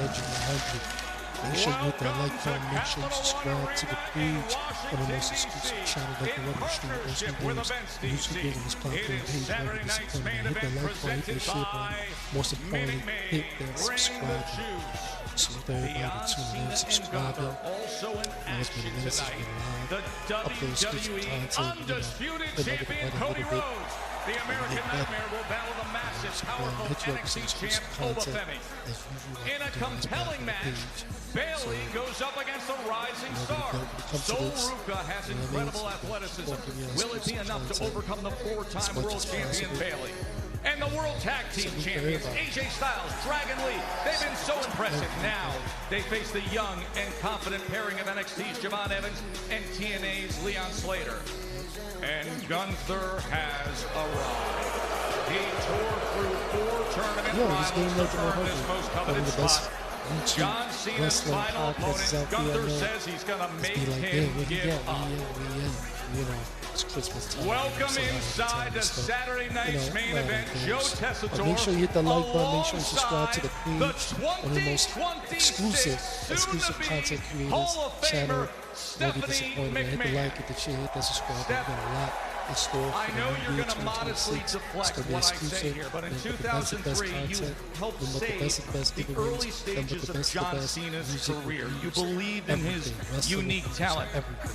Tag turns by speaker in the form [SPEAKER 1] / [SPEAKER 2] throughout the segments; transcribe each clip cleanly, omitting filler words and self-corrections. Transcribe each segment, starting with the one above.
[SPEAKER 1] Legend100. Make sure you hit that like button, make sure you subscribe to the page on the most exclusive channel like the other stream wrestling games, the YouTube game on this platform page, wherever you support me. Hit that like button, hit that share button. Most importantly, hit that subscribe button. So with everybody tuning in, subscribing. It's been a minute since we've been live. Upload exclusive content, put everybody a little bit.
[SPEAKER 2] The American Nightmare will battle the massive, powerful NXT People Buffemi. In a compelling match, Bayley goes up against a rising star. Ruka has incredible athleticism. Will it be enough to overcome the four-time world champion Bayley? And the World Tag Team Champions, AJ Styles, Dragon Lee, they've been so impressive. Now, they face the young and confident pairing of NXT's Javon Evans and TNA's Leon Slater. And Gunther has arrived. He tore through 4 tournament rivals to earn this most coveted spot. John Cena's final opponent, Gunther says he's going to make him give up.
[SPEAKER 1] It's Christmas time.
[SPEAKER 2] Welcome inside the Saturday night's main event. Joe Tessitore.
[SPEAKER 1] Make sure you hit the like button. Make sure you subscribe to the page on the most exclusive content creators channel. Don't be disappointed, man. Hit the like, hit the share, hit that subscribe. We've got a lot in store.
[SPEAKER 2] I know you're going to modestly deflect what I say here, but in 2003, you helped save the early stages of John Cena's career. You believed in his unique talent.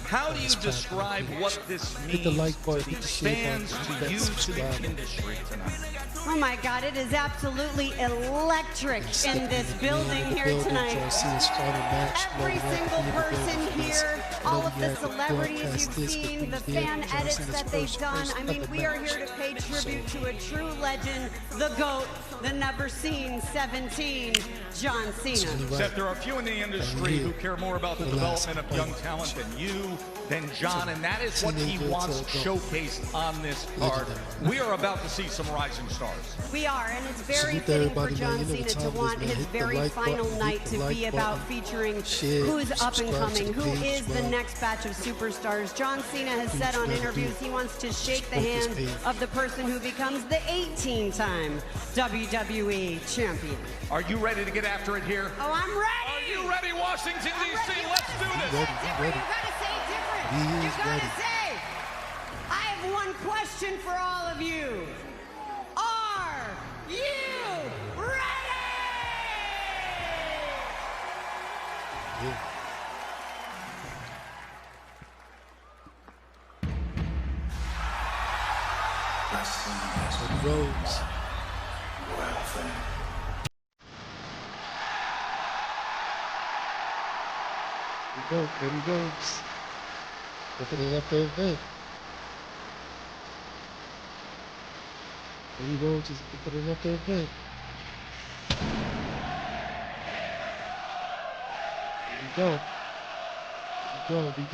[SPEAKER 2] How do you describe what this means to the fans, to you, to the industry tonight?
[SPEAKER 3] Oh my God, it is absolutely electric in this building here tonight. Every single person here, all of the celebrities you've seen, the fan edits that they've done. I mean, we are here to pay tribute to a true legend, the GOAT, the never seen 17, John Cena.
[SPEAKER 2] Except there are few in the industry who care more about the development of young talent than you, than John, and that is what he wants showcased on this card. We are about to see some rising stars.
[SPEAKER 3] We are, and it's very fitting for John Cena to want his very final night to be about featuring who's up and coming, who is the next batch of superstars. John Cena has said on interviews he wants to shake the hand of the person who becomes the 18-time WWE champion.
[SPEAKER 2] Are you ready to get after it here?
[SPEAKER 3] Oh, I'm ready!
[SPEAKER 2] Are you ready, Washington, D.C.? Let's do this!
[SPEAKER 3] Different. You gotta say different. You gotta say, I have one question for all of you. Are you ready?
[SPEAKER 1] Yeah. Cody Rhodes. There we go, Cody Rhodes. Opening up the event. Cody Rhodes is opening up the event. Here we go. But we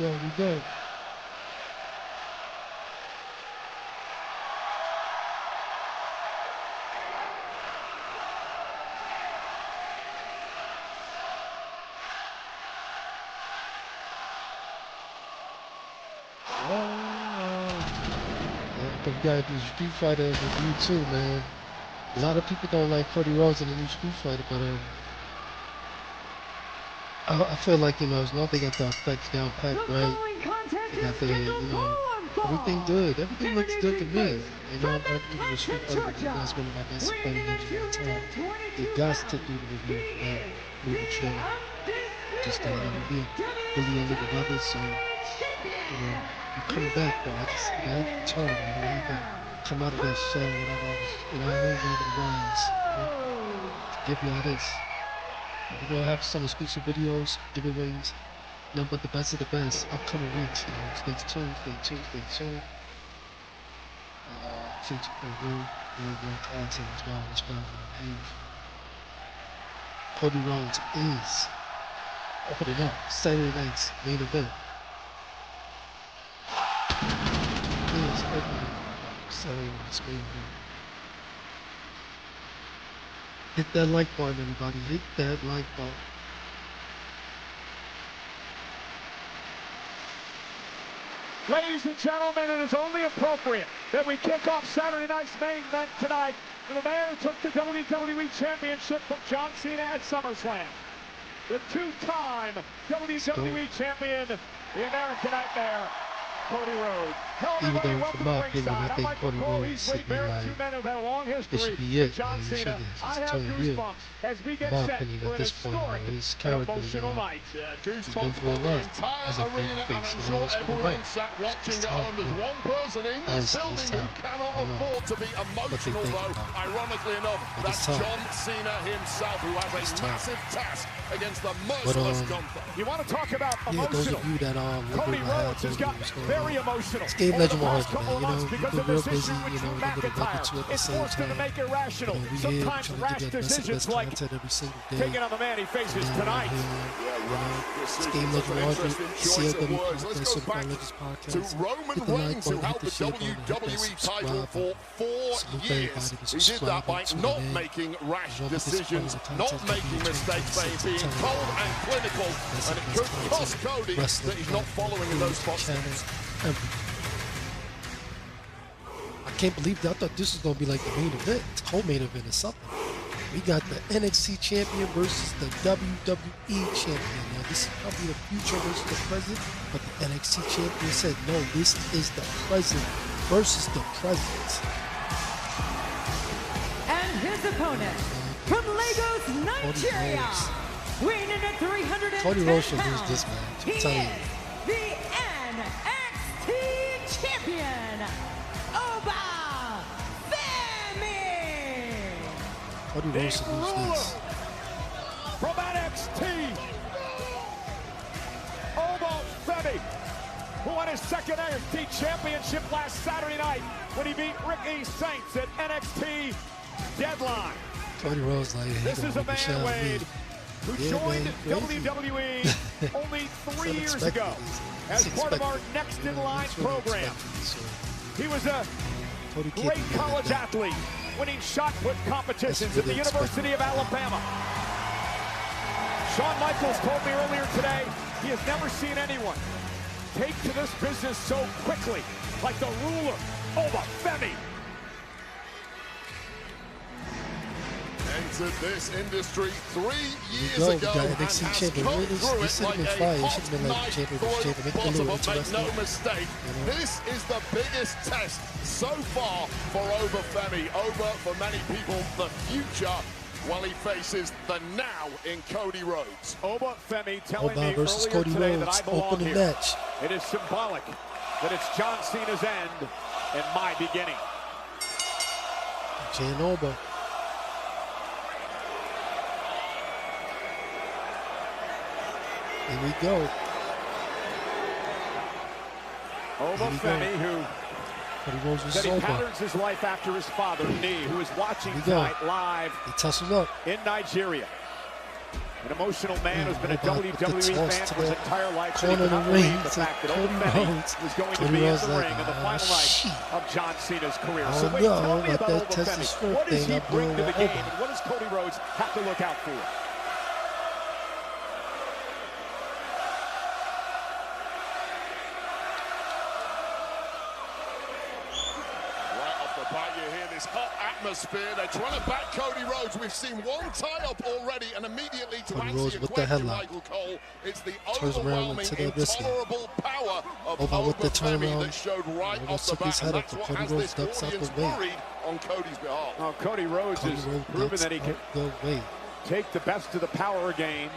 [SPEAKER 1] gotta do Street Fighter review too, man. A lot of people don't like Cody Rhodes in the new Street Fighter, but I feel like, as long as they got the effects down pat right, they got the, everything good. Everything looks good to me. I do the Street Fighter review. That's one of my best fighting games of all time. You got to do the review, man. Move the trailer. Just really under the weather, so, you come back, though. I had to turn, I had to come out of that shell, whatever I was, whatever it was, to give y'all this. We're gonna have some exclusive videos, giveaways, but the best of the best, upcoming weeks, stay tuned. Feature real content as well, as well on the page. Cody Rhodes is opening up Saturday night's main event. Hit that like button, everybody. Hit that like button.
[SPEAKER 2] Ladies and gentlemen, it is only appropriate that we kick off Saturday night's main event tonight with the man who took the WWE Championship from John Cena at SummerSlam. The two-time WWE Champion, the American Nightmare, Cody Rhodes.
[SPEAKER 1] Even though, from my opinion, I think Cody Rhodes should be like, it should be it.
[SPEAKER 2] John
[SPEAKER 1] He should
[SPEAKER 2] Cena. I
[SPEAKER 1] have
[SPEAKER 2] have
[SPEAKER 1] turned heel.
[SPEAKER 2] goosebumps as we get
[SPEAKER 1] In my
[SPEAKER 2] set
[SPEAKER 1] opinion,
[SPEAKER 2] for
[SPEAKER 1] at
[SPEAKER 2] an
[SPEAKER 1] this point,
[SPEAKER 2] historic
[SPEAKER 1] his character,
[SPEAKER 2] emotional night.
[SPEAKER 1] he's been through a lot as a baby face. You know, it's been right. It's time.
[SPEAKER 4] One person in this building who cannot afford to be emotional, though. Ironically enough, that's John Cena himself, who has a massive task against the merciless Gunther.
[SPEAKER 2] You want to talk about
[SPEAKER 1] Yeah, those
[SPEAKER 2] emotional?
[SPEAKER 1] of you that
[SPEAKER 2] Cody Rhodes has got very emotional.
[SPEAKER 1] It's Game Legend 100, man. You know, we've
[SPEAKER 2] because
[SPEAKER 1] been
[SPEAKER 2] of
[SPEAKER 1] real
[SPEAKER 2] this
[SPEAKER 1] busy,
[SPEAKER 2] issue with
[SPEAKER 1] you know,
[SPEAKER 2] Drew
[SPEAKER 1] we're going to
[SPEAKER 2] McIntyre.
[SPEAKER 1] get to it at the
[SPEAKER 2] It's
[SPEAKER 1] same
[SPEAKER 2] forced him to
[SPEAKER 1] time.
[SPEAKER 2] make irrational,
[SPEAKER 1] We here
[SPEAKER 2] sometimes
[SPEAKER 1] trying
[SPEAKER 2] rash
[SPEAKER 1] to get
[SPEAKER 2] decisions like
[SPEAKER 1] content every single day.
[SPEAKER 2] taking on the man he faces tonight.
[SPEAKER 1] It's Game Legend 100, CLW Podcast, Certified Legends
[SPEAKER 4] To
[SPEAKER 1] Podcast.
[SPEAKER 4] Roman
[SPEAKER 1] Hit the like
[SPEAKER 4] Reigns, who
[SPEAKER 1] button,
[SPEAKER 4] held
[SPEAKER 1] hit
[SPEAKER 4] the
[SPEAKER 1] the share button, hit that
[SPEAKER 4] WWE title
[SPEAKER 1] subscribe
[SPEAKER 4] for
[SPEAKER 1] button.
[SPEAKER 4] 4
[SPEAKER 1] Salute
[SPEAKER 4] years.
[SPEAKER 1] everybody to
[SPEAKER 4] He did
[SPEAKER 1] subscribe
[SPEAKER 4] that by
[SPEAKER 1] and tune
[SPEAKER 4] not
[SPEAKER 1] in.
[SPEAKER 4] making rash
[SPEAKER 1] Enjoy this
[SPEAKER 4] decisions,
[SPEAKER 1] quality
[SPEAKER 4] not
[SPEAKER 1] content
[SPEAKER 4] making
[SPEAKER 1] every
[SPEAKER 4] mistakes, but
[SPEAKER 1] 26
[SPEAKER 4] being
[SPEAKER 1] to
[SPEAKER 4] cold and clinical, and it could cost Cody that he's not following in those footsteps.
[SPEAKER 1] I can't believe that. I thought this was going to be like the main event, co-main event or something. We got the NXT champion versus the WWE champion. Now, this is probably the future versus the present, but the NXT champion said, no, this is the present versus the present.
[SPEAKER 3] And his opponent, from Lagos, Nigeria, weighing in at 310
[SPEAKER 1] Cody Rhodes should lose
[SPEAKER 3] pounds,
[SPEAKER 1] this match.
[SPEAKER 3] he
[SPEAKER 1] I'm telling you.
[SPEAKER 3] is the NXT champion, Oba Femi.
[SPEAKER 1] Cody Rhodes should lose this.
[SPEAKER 2] From NXT, Oba Femi, who won his second NXT championship last Saturday night when he beat Ricky Saints at NXT Deadline.
[SPEAKER 1] Cody Rhodes like, hey,
[SPEAKER 2] This is a man, Wade, who joined WWE only 3 years ago as part of our Next in Line program. He was a great college athlete, winning shot put competitions at the University of Alabama. Shawn Michaels told me earlier today he has never seen anyone take to this business so quickly, like the ruler, Oba Femi.
[SPEAKER 4] Entered this industry 3 years
[SPEAKER 1] go,
[SPEAKER 4] ago
[SPEAKER 1] the
[SPEAKER 4] and
[SPEAKER 1] NXT
[SPEAKER 4] has
[SPEAKER 1] champion.
[SPEAKER 4] come
[SPEAKER 1] This
[SPEAKER 4] through
[SPEAKER 1] should
[SPEAKER 4] it
[SPEAKER 1] have been
[SPEAKER 4] like
[SPEAKER 1] fire.
[SPEAKER 4] a
[SPEAKER 1] It should have been like
[SPEAKER 4] hot
[SPEAKER 1] champion
[SPEAKER 4] knife
[SPEAKER 1] versus champion. Make it a little
[SPEAKER 4] but make no
[SPEAKER 1] interesting.
[SPEAKER 4] mistake, this is the biggest test so far for Oba Femi. Oba, for many people, the future, while he faces the now in Cody Rhodes.
[SPEAKER 2] Oba Femi telling
[SPEAKER 1] Oba
[SPEAKER 2] me
[SPEAKER 1] versus
[SPEAKER 2] earlier
[SPEAKER 1] Cody
[SPEAKER 2] today that
[SPEAKER 1] Rhodes.
[SPEAKER 2] I belong
[SPEAKER 1] Open the
[SPEAKER 2] here.
[SPEAKER 1] match.
[SPEAKER 2] It is symbolic that it's John Cena's end and my beginning.
[SPEAKER 1] Jay and Oba. Here we go.
[SPEAKER 2] Oba Femi, who
[SPEAKER 1] Cody Rhodes
[SPEAKER 2] said
[SPEAKER 1] versus
[SPEAKER 2] he
[SPEAKER 1] Oba.
[SPEAKER 2] patterns his life after his father, Nee, who is watching tonight live
[SPEAKER 1] They tussle up.
[SPEAKER 2] in Nigeria. An emotional man who's been a
[SPEAKER 1] Oba with the
[SPEAKER 2] WWE
[SPEAKER 1] toss
[SPEAKER 2] fan
[SPEAKER 1] to
[SPEAKER 2] for his
[SPEAKER 1] the
[SPEAKER 2] entire life. So he
[SPEAKER 1] corner
[SPEAKER 2] could
[SPEAKER 1] of
[SPEAKER 2] not
[SPEAKER 1] the
[SPEAKER 2] believe
[SPEAKER 1] ring
[SPEAKER 2] the
[SPEAKER 1] to
[SPEAKER 2] fact that Oba
[SPEAKER 1] Cody
[SPEAKER 2] Femi
[SPEAKER 1] Rhodes.
[SPEAKER 2] was going to
[SPEAKER 1] Cody
[SPEAKER 2] be in
[SPEAKER 1] Rhodes
[SPEAKER 2] the
[SPEAKER 1] like,
[SPEAKER 2] ring in the final
[SPEAKER 1] shit.
[SPEAKER 2] night of John Cena's career.
[SPEAKER 1] Oh,
[SPEAKER 2] So wait, tell
[SPEAKER 1] no,
[SPEAKER 2] me
[SPEAKER 1] like
[SPEAKER 2] about
[SPEAKER 1] that
[SPEAKER 2] Oba
[SPEAKER 1] Texas
[SPEAKER 2] Femi.
[SPEAKER 1] Strip
[SPEAKER 2] What does
[SPEAKER 1] thing
[SPEAKER 2] he
[SPEAKER 1] I'm
[SPEAKER 2] bring
[SPEAKER 1] doing
[SPEAKER 2] to the
[SPEAKER 1] with
[SPEAKER 2] game,
[SPEAKER 1] Oba.
[SPEAKER 2] and what does Cody Rhodes have to look out for?
[SPEAKER 4] You hear this hot atmosphere. They're trying to back Cody Rhodes. We've seen one tie-up already, and immediately to
[SPEAKER 1] Cody
[SPEAKER 4] answer
[SPEAKER 1] Rhodes
[SPEAKER 4] your
[SPEAKER 1] with the
[SPEAKER 4] question,
[SPEAKER 1] headlock.
[SPEAKER 4] Michael Cole, it's the
[SPEAKER 1] Turns around
[SPEAKER 4] overwhelming,
[SPEAKER 1] into the wrestling.
[SPEAKER 4] intolerable power of
[SPEAKER 1] Oba with the
[SPEAKER 4] Femi
[SPEAKER 1] turnaround.
[SPEAKER 4] that showed right
[SPEAKER 1] Oba
[SPEAKER 4] off the
[SPEAKER 1] took his
[SPEAKER 4] bat, and
[SPEAKER 1] head up,
[SPEAKER 4] that's
[SPEAKER 1] but
[SPEAKER 4] what
[SPEAKER 1] Cody
[SPEAKER 4] has
[SPEAKER 1] Rhodes
[SPEAKER 4] this
[SPEAKER 1] ducks out the
[SPEAKER 4] audience
[SPEAKER 1] way.
[SPEAKER 4] worried on Cody's behalf.
[SPEAKER 2] Well, Cody Rhodes
[SPEAKER 1] Cody
[SPEAKER 2] has
[SPEAKER 1] Rhodes
[SPEAKER 2] proven
[SPEAKER 1] ducks
[SPEAKER 2] that he can
[SPEAKER 1] out the way.
[SPEAKER 2] take the best of the power again.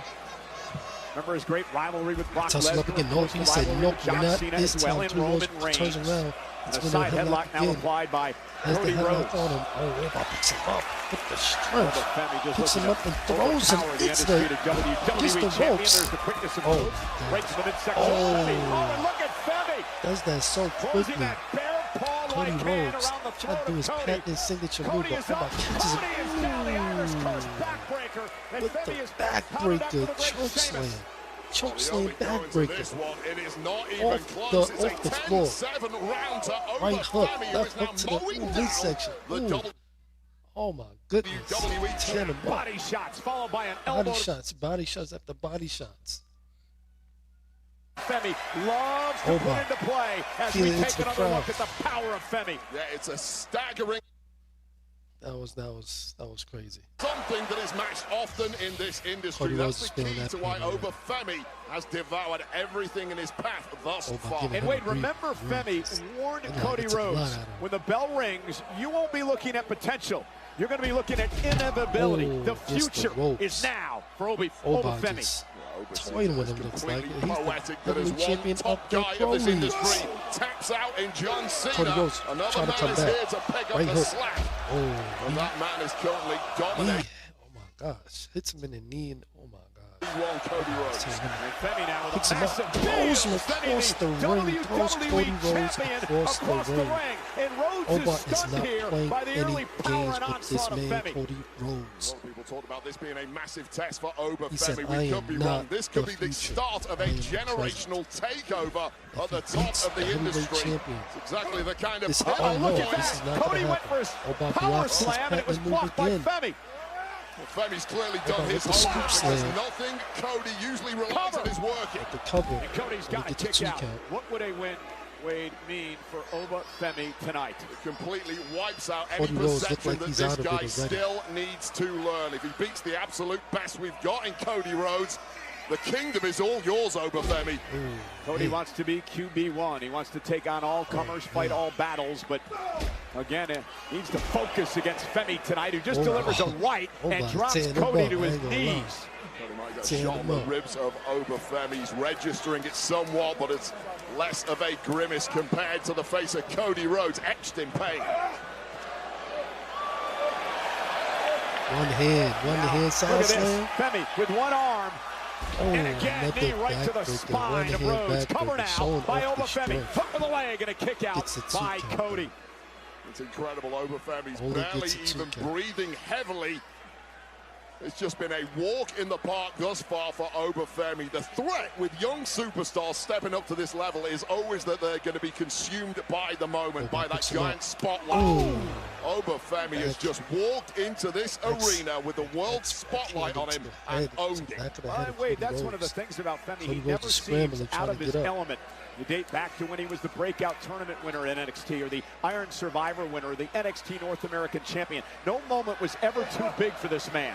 [SPEAKER 2] Remember his great rivalry with Brock
[SPEAKER 1] Tussle
[SPEAKER 2] Lesnar?
[SPEAKER 1] up again.
[SPEAKER 2] Of
[SPEAKER 1] No,
[SPEAKER 2] course,
[SPEAKER 1] he
[SPEAKER 2] the
[SPEAKER 1] said,
[SPEAKER 2] rivalry
[SPEAKER 1] nope,
[SPEAKER 2] with
[SPEAKER 1] we're
[SPEAKER 2] John
[SPEAKER 1] not
[SPEAKER 2] Cena
[SPEAKER 1] this
[SPEAKER 2] as well,
[SPEAKER 1] time.
[SPEAKER 2] and
[SPEAKER 1] Cody Rhodes
[SPEAKER 2] Roman Reigns.
[SPEAKER 1] turns around.
[SPEAKER 2] And
[SPEAKER 1] It's
[SPEAKER 2] a
[SPEAKER 1] going
[SPEAKER 2] side
[SPEAKER 1] to
[SPEAKER 2] headlock now
[SPEAKER 1] again.
[SPEAKER 2] applied by
[SPEAKER 1] Has the
[SPEAKER 2] Cody
[SPEAKER 1] headlock
[SPEAKER 2] Rhodes.
[SPEAKER 1] on him. Oh, Oba picks him up with the
[SPEAKER 2] Oba
[SPEAKER 1] strength.
[SPEAKER 2] Femi just
[SPEAKER 1] Picks him
[SPEAKER 2] looking
[SPEAKER 1] up and
[SPEAKER 2] to
[SPEAKER 1] throws him
[SPEAKER 2] overpower the
[SPEAKER 1] into the,
[SPEAKER 2] undisputed
[SPEAKER 1] against
[SPEAKER 2] WWE
[SPEAKER 1] the
[SPEAKER 2] champion.
[SPEAKER 1] ropes.
[SPEAKER 2] There's the quickness of
[SPEAKER 1] Oh,
[SPEAKER 2] moves. Breaks the midsection.
[SPEAKER 1] Oh.
[SPEAKER 2] Oh, and look at Femi.
[SPEAKER 1] Does that so
[SPEAKER 2] Closing
[SPEAKER 1] quickly.
[SPEAKER 2] that bare paw
[SPEAKER 1] Cody
[SPEAKER 2] like hand
[SPEAKER 1] Rhodes
[SPEAKER 2] around the
[SPEAKER 1] trying to
[SPEAKER 2] throat
[SPEAKER 1] do
[SPEAKER 2] of
[SPEAKER 1] his
[SPEAKER 2] Cody.
[SPEAKER 1] patented signature move,
[SPEAKER 2] Cody
[SPEAKER 1] but
[SPEAKER 2] is
[SPEAKER 1] Oba
[SPEAKER 2] up.
[SPEAKER 1] catches
[SPEAKER 2] Cody
[SPEAKER 1] him.
[SPEAKER 2] is down. The Irish curse backbreaker. And
[SPEAKER 1] With
[SPEAKER 2] Femi
[SPEAKER 1] the
[SPEAKER 2] is pounded up to the
[SPEAKER 1] backbreaker,
[SPEAKER 2] great
[SPEAKER 1] choke
[SPEAKER 2] Sheamus.
[SPEAKER 1] slam. Choke
[SPEAKER 4] The
[SPEAKER 1] slam
[SPEAKER 4] only going to this
[SPEAKER 1] backbreaker.
[SPEAKER 4] one, it is not even
[SPEAKER 1] Off
[SPEAKER 4] close. It's
[SPEAKER 1] the
[SPEAKER 4] a
[SPEAKER 1] floor.
[SPEAKER 4] 10-7 round to Oba
[SPEAKER 1] Right hook,
[SPEAKER 4] Femi, who
[SPEAKER 1] left
[SPEAKER 4] is now
[SPEAKER 1] hook to the
[SPEAKER 4] mowing
[SPEAKER 1] midsection.
[SPEAKER 4] down the
[SPEAKER 1] Ooh.
[SPEAKER 4] double
[SPEAKER 1] Oh my goodness.
[SPEAKER 4] WWE
[SPEAKER 1] Tearing him up.
[SPEAKER 2] Body shots followed by an elbow.
[SPEAKER 1] Body shots after body shots.
[SPEAKER 2] Femi loves to put into play as we take another look at the power of Femi.
[SPEAKER 4] Yeah, it's a staggering.
[SPEAKER 1] That was crazy.
[SPEAKER 4] Something that is matched often in this industry. That's the key to why Femi has devoured everything in his path thus far.
[SPEAKER 2] And Wade, remember Femi warned Cody Rhodes, when the bell rings, you won't be looking at potential. You're going to be looking at inevitability. The future is now for Femi.
[SPEAKER 1] Toying with him, looks like. He's
[SPEAKER 4] Poetic
[SPEAKER 1] the
[SPEAKER 4] that is one
[SPEAKER 1] champion
[SPEAKER 4] top
[SPEAKER 1] of the
[SPEAKER 4] guy of this industry taps out in John Cena.
[SPEAKER 1] Cody Rhodes
[SPEAKER 4] Another
[SPEAKER 1] trying to
[SPEAKER 4] man
[SPEAKER 1] come
[SPEAKER 4] is
[SPEAKER 1] back.
[SPEAKER 4] here to pick up
[SPEAKER 1] Right
[SPEAKER 4] the
[SPEAKER 1] hook.
[SPEAKER 4] slack. And that man is currently dominating.
[SPEAKER 1] Oh my gosh. Hits him in the knee and oh my god.
[SPEAKER 4] He's won Cody Rhodes.
[SPEAKER 2] And Femi now with
[SPEAKER 1] Picks
[SPEAKER 2] a
[SPEAKER 1] him up,
[SPEAKER 2] massive
[SPEAKER 1] throws him across the ring, throws Cody Rhodes across the ring.
[SPEAKER 2] And Rhodes
[SPEAKER 1] Oba
[SPEAKER 2] is
[SPEAKER 1] is
[SPEAKER 2] stunned
[SPEAKER 1] not
[SPEAKER 2] here
[SPEAKER 1] playing
[SPEAKER 2] by the
[SPEAKER 1] any
[SPEAKER 2] early power
[SPEAKER 1] games
[SPEAKER 2] and
[SPEAKER 1] with this
[SPEAKER 2] onslaught of
[SPEAKER 1] man,
[SPEAKER 2] Femi.
[SPEAKER 1] Cody
[SPEAKER 4] A
[SPEAKER 1] Rhodes.
[SPEAKER 4] lot of people talk about this being a massive test for
[SPEAKER 1] He said,
[SPEAKER 4] Femi.
[SPEAKER 1] "I
[SPEAKER 4] We
[SPEAKER 1] am
[SPEAKER 4] could be
[SPEAKER 1] not
[SPEAKER 4] wrong. This could
[SPEAKER 1] the
[SPEAKER 4] be the
[SPEAKER 1] future.
[SPEAKER 4] start of
[SPEAKER 1] I
[SPEAKER 4] a
[SPEAKER 1] am the
[SPEAKER 4] generational takeover at the
[SPEAKER 1] If he
[SPEAKER 4] top
[SPEAKER 1] beats
[SPEAKER 4] of the
[SPEAKER 1] the heavyweight
[SPEAKER 4] industry.
[SPEAKER 1] champion,
[SPEAKER 4] It's exactly the kind of
[SPEAKER 1] this,
[SPEAKER 2] Oh,
[SPEAKER 1] oh no,
[SPEAKER 2] look at
[SPEAKER 1] this is
[SPEAKER 2] that.
[SPEAKER 1] not
[SPEAKER 2] Cody
[SPEAKER 1] gonna
[SPEAKER 2] went
[SPEAKER 1] happen.
[SPEAKER 2] for his
[SPEAKER 1] Oba
[SPEAKER 2] power
[SPEAKER 1] blocks his
[SPEAKER 2] slam, and it was
[SPEAKER 1] patent move
[SPEAKER 2] blocked by
[SPEAKER 1] again.
[SPEAKER 2] Femi.
[SPEAKER 4] Well, Femi's clearly done his
[SPEAKER 1] with the
[SPEAKER 4] homework
[SPEAKER 1] scoop
[SPEAKER 4] because
[SPEAKER 1] slam.
[SPEAKER 4] nothing Cody usually relies on is working.
[SPEAKER 1] The cover.
[SPEAKER 2] And Cody's got to
[SPEAKER 1] Get the
[SPEAKER 2] kick
[SPEAKER 1] 2
[SPEAKER 2] out.
[SPEAKER 1] count.
[SPEAKER 2] What would a win, Wade, mean for Femi tonight?
[SPEAKER 4] It completely wipes out any
[SPEAKER 1] Cody Rhodes look
[SPEAKER 4] perception
[SPEAKER 1] like
[SPEAKER 4] that
[SPEAKER 1] he's
[SPEAKER 4] this
[SPEAKER 1] out of it
[SPEAKER 4] guy
[SPEAKER 1] already.
[SPEAKER 4] still needs to learn. If he beats the absolute best we've got in Cody Rhodes, the kingdom is all yours, Femi.
[SPEAKER 2] Cody wants to be QB1. He wants to take on all comers, fight all battles, but again, needs to focus against Femi tonight, who just delivers a right and drops Cody to his knees.
[SPEAKER 4] Cody might get shot on the ribs of Femi. He's registering it somewhat, but it's less of a grimace compared to the face of Cody Rhodes, etched in pain.
[SPEAKER 1] One hand side slam.
[SPEAKER 2] Femi with one arm. And again,
[SPEAKER 1] another
[SPEAKER 2] knee right to the
[SPEAKER 1] backbreaker.
[SPEAKER 2] spine of
[SPEAKER 1] One-hand
[SPEAKER 2] Rhodes.
[SPEAKER 1] backbreaker,
[SPEAKER 2] Cover now
[SPEAKER 1] showing
[SPEAKER 2] by
[SPEAKER 1] off the
[SPEAKER 2] Femi.
[SPEAKER 1] strength.
[SPEAKER 2] Hook of the leg and a kick out
[SPEAKER 1] Gets a 2
[SPEAKER 2] by
[SPEAKER 1] count.
[SPEAKER 2] Cody.
[SPEAKER 4] It's incredible. Femi's
[SPEAKER 1] Only
[SPEAKER 4] barely
[SPEAKER 1] gets a 2
[SPEAKER 4] even
[SPEAKER 1] count.
[SPEAKER 4] breathing heavily. It's just been a walk in the park thus far for Femi. The threat with young superstars stepping up to this level is always that they're going to be consumed by the moment, by that giant spotlight. Femi has just walked into this arena with the world's spotlight on him and owned it.
[SPEAKER 2] Wade, that's one of the things about Femi. He never seems out of his element. You date back to when he was the breakout tournament winner in NXT, or the Iron Survivor winner, or the NXT North American champion. No moment was ever too big for this man.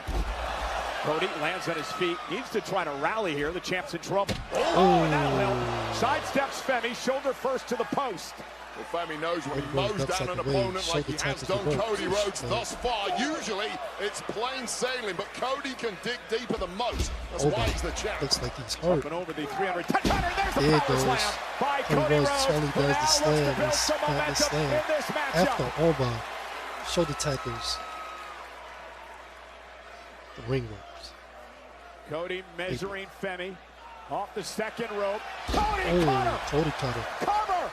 [SPEAKER 2] Cody lands on his feet, needs to try to rally here. The champ's in trouble. And that'll help. Sidesteps Femi, shoulder first to the post.
[SPEAKER 4] Well, Femi knows when he mows down an opponent like he has done Cody Rhodes thus far. Usually, it's plain sailing, but Cody can dig deeper than most. That's why he's the champ.
[SPEAKER 1] Looks like he's hurt.
[SPEAKER 2] Up and over the 300. There's the
[SPEAKER 1] There
[SPEAKER 2] power
[SPEAKER 1] goes.
[SPEAKER 2] slam by
[SPEAKER 1] Cody
[SPEAKER 2] Cody
[SPEAKER 1] Rhodes
[SPEAKER 2] Rhodes.
[SPEAKER 1] only does the slam.
[SPEAKER 2] Build some momentum in this matchup.
[SPEAKER 1] After Oba, shoulder tackles. The ring ropes.
[SPEAKER 2] Cody measuring Femi off the second rope. Cody cutter.
[SPEAKER 1] Cody cutter.
[SPEAKER 2] Cover.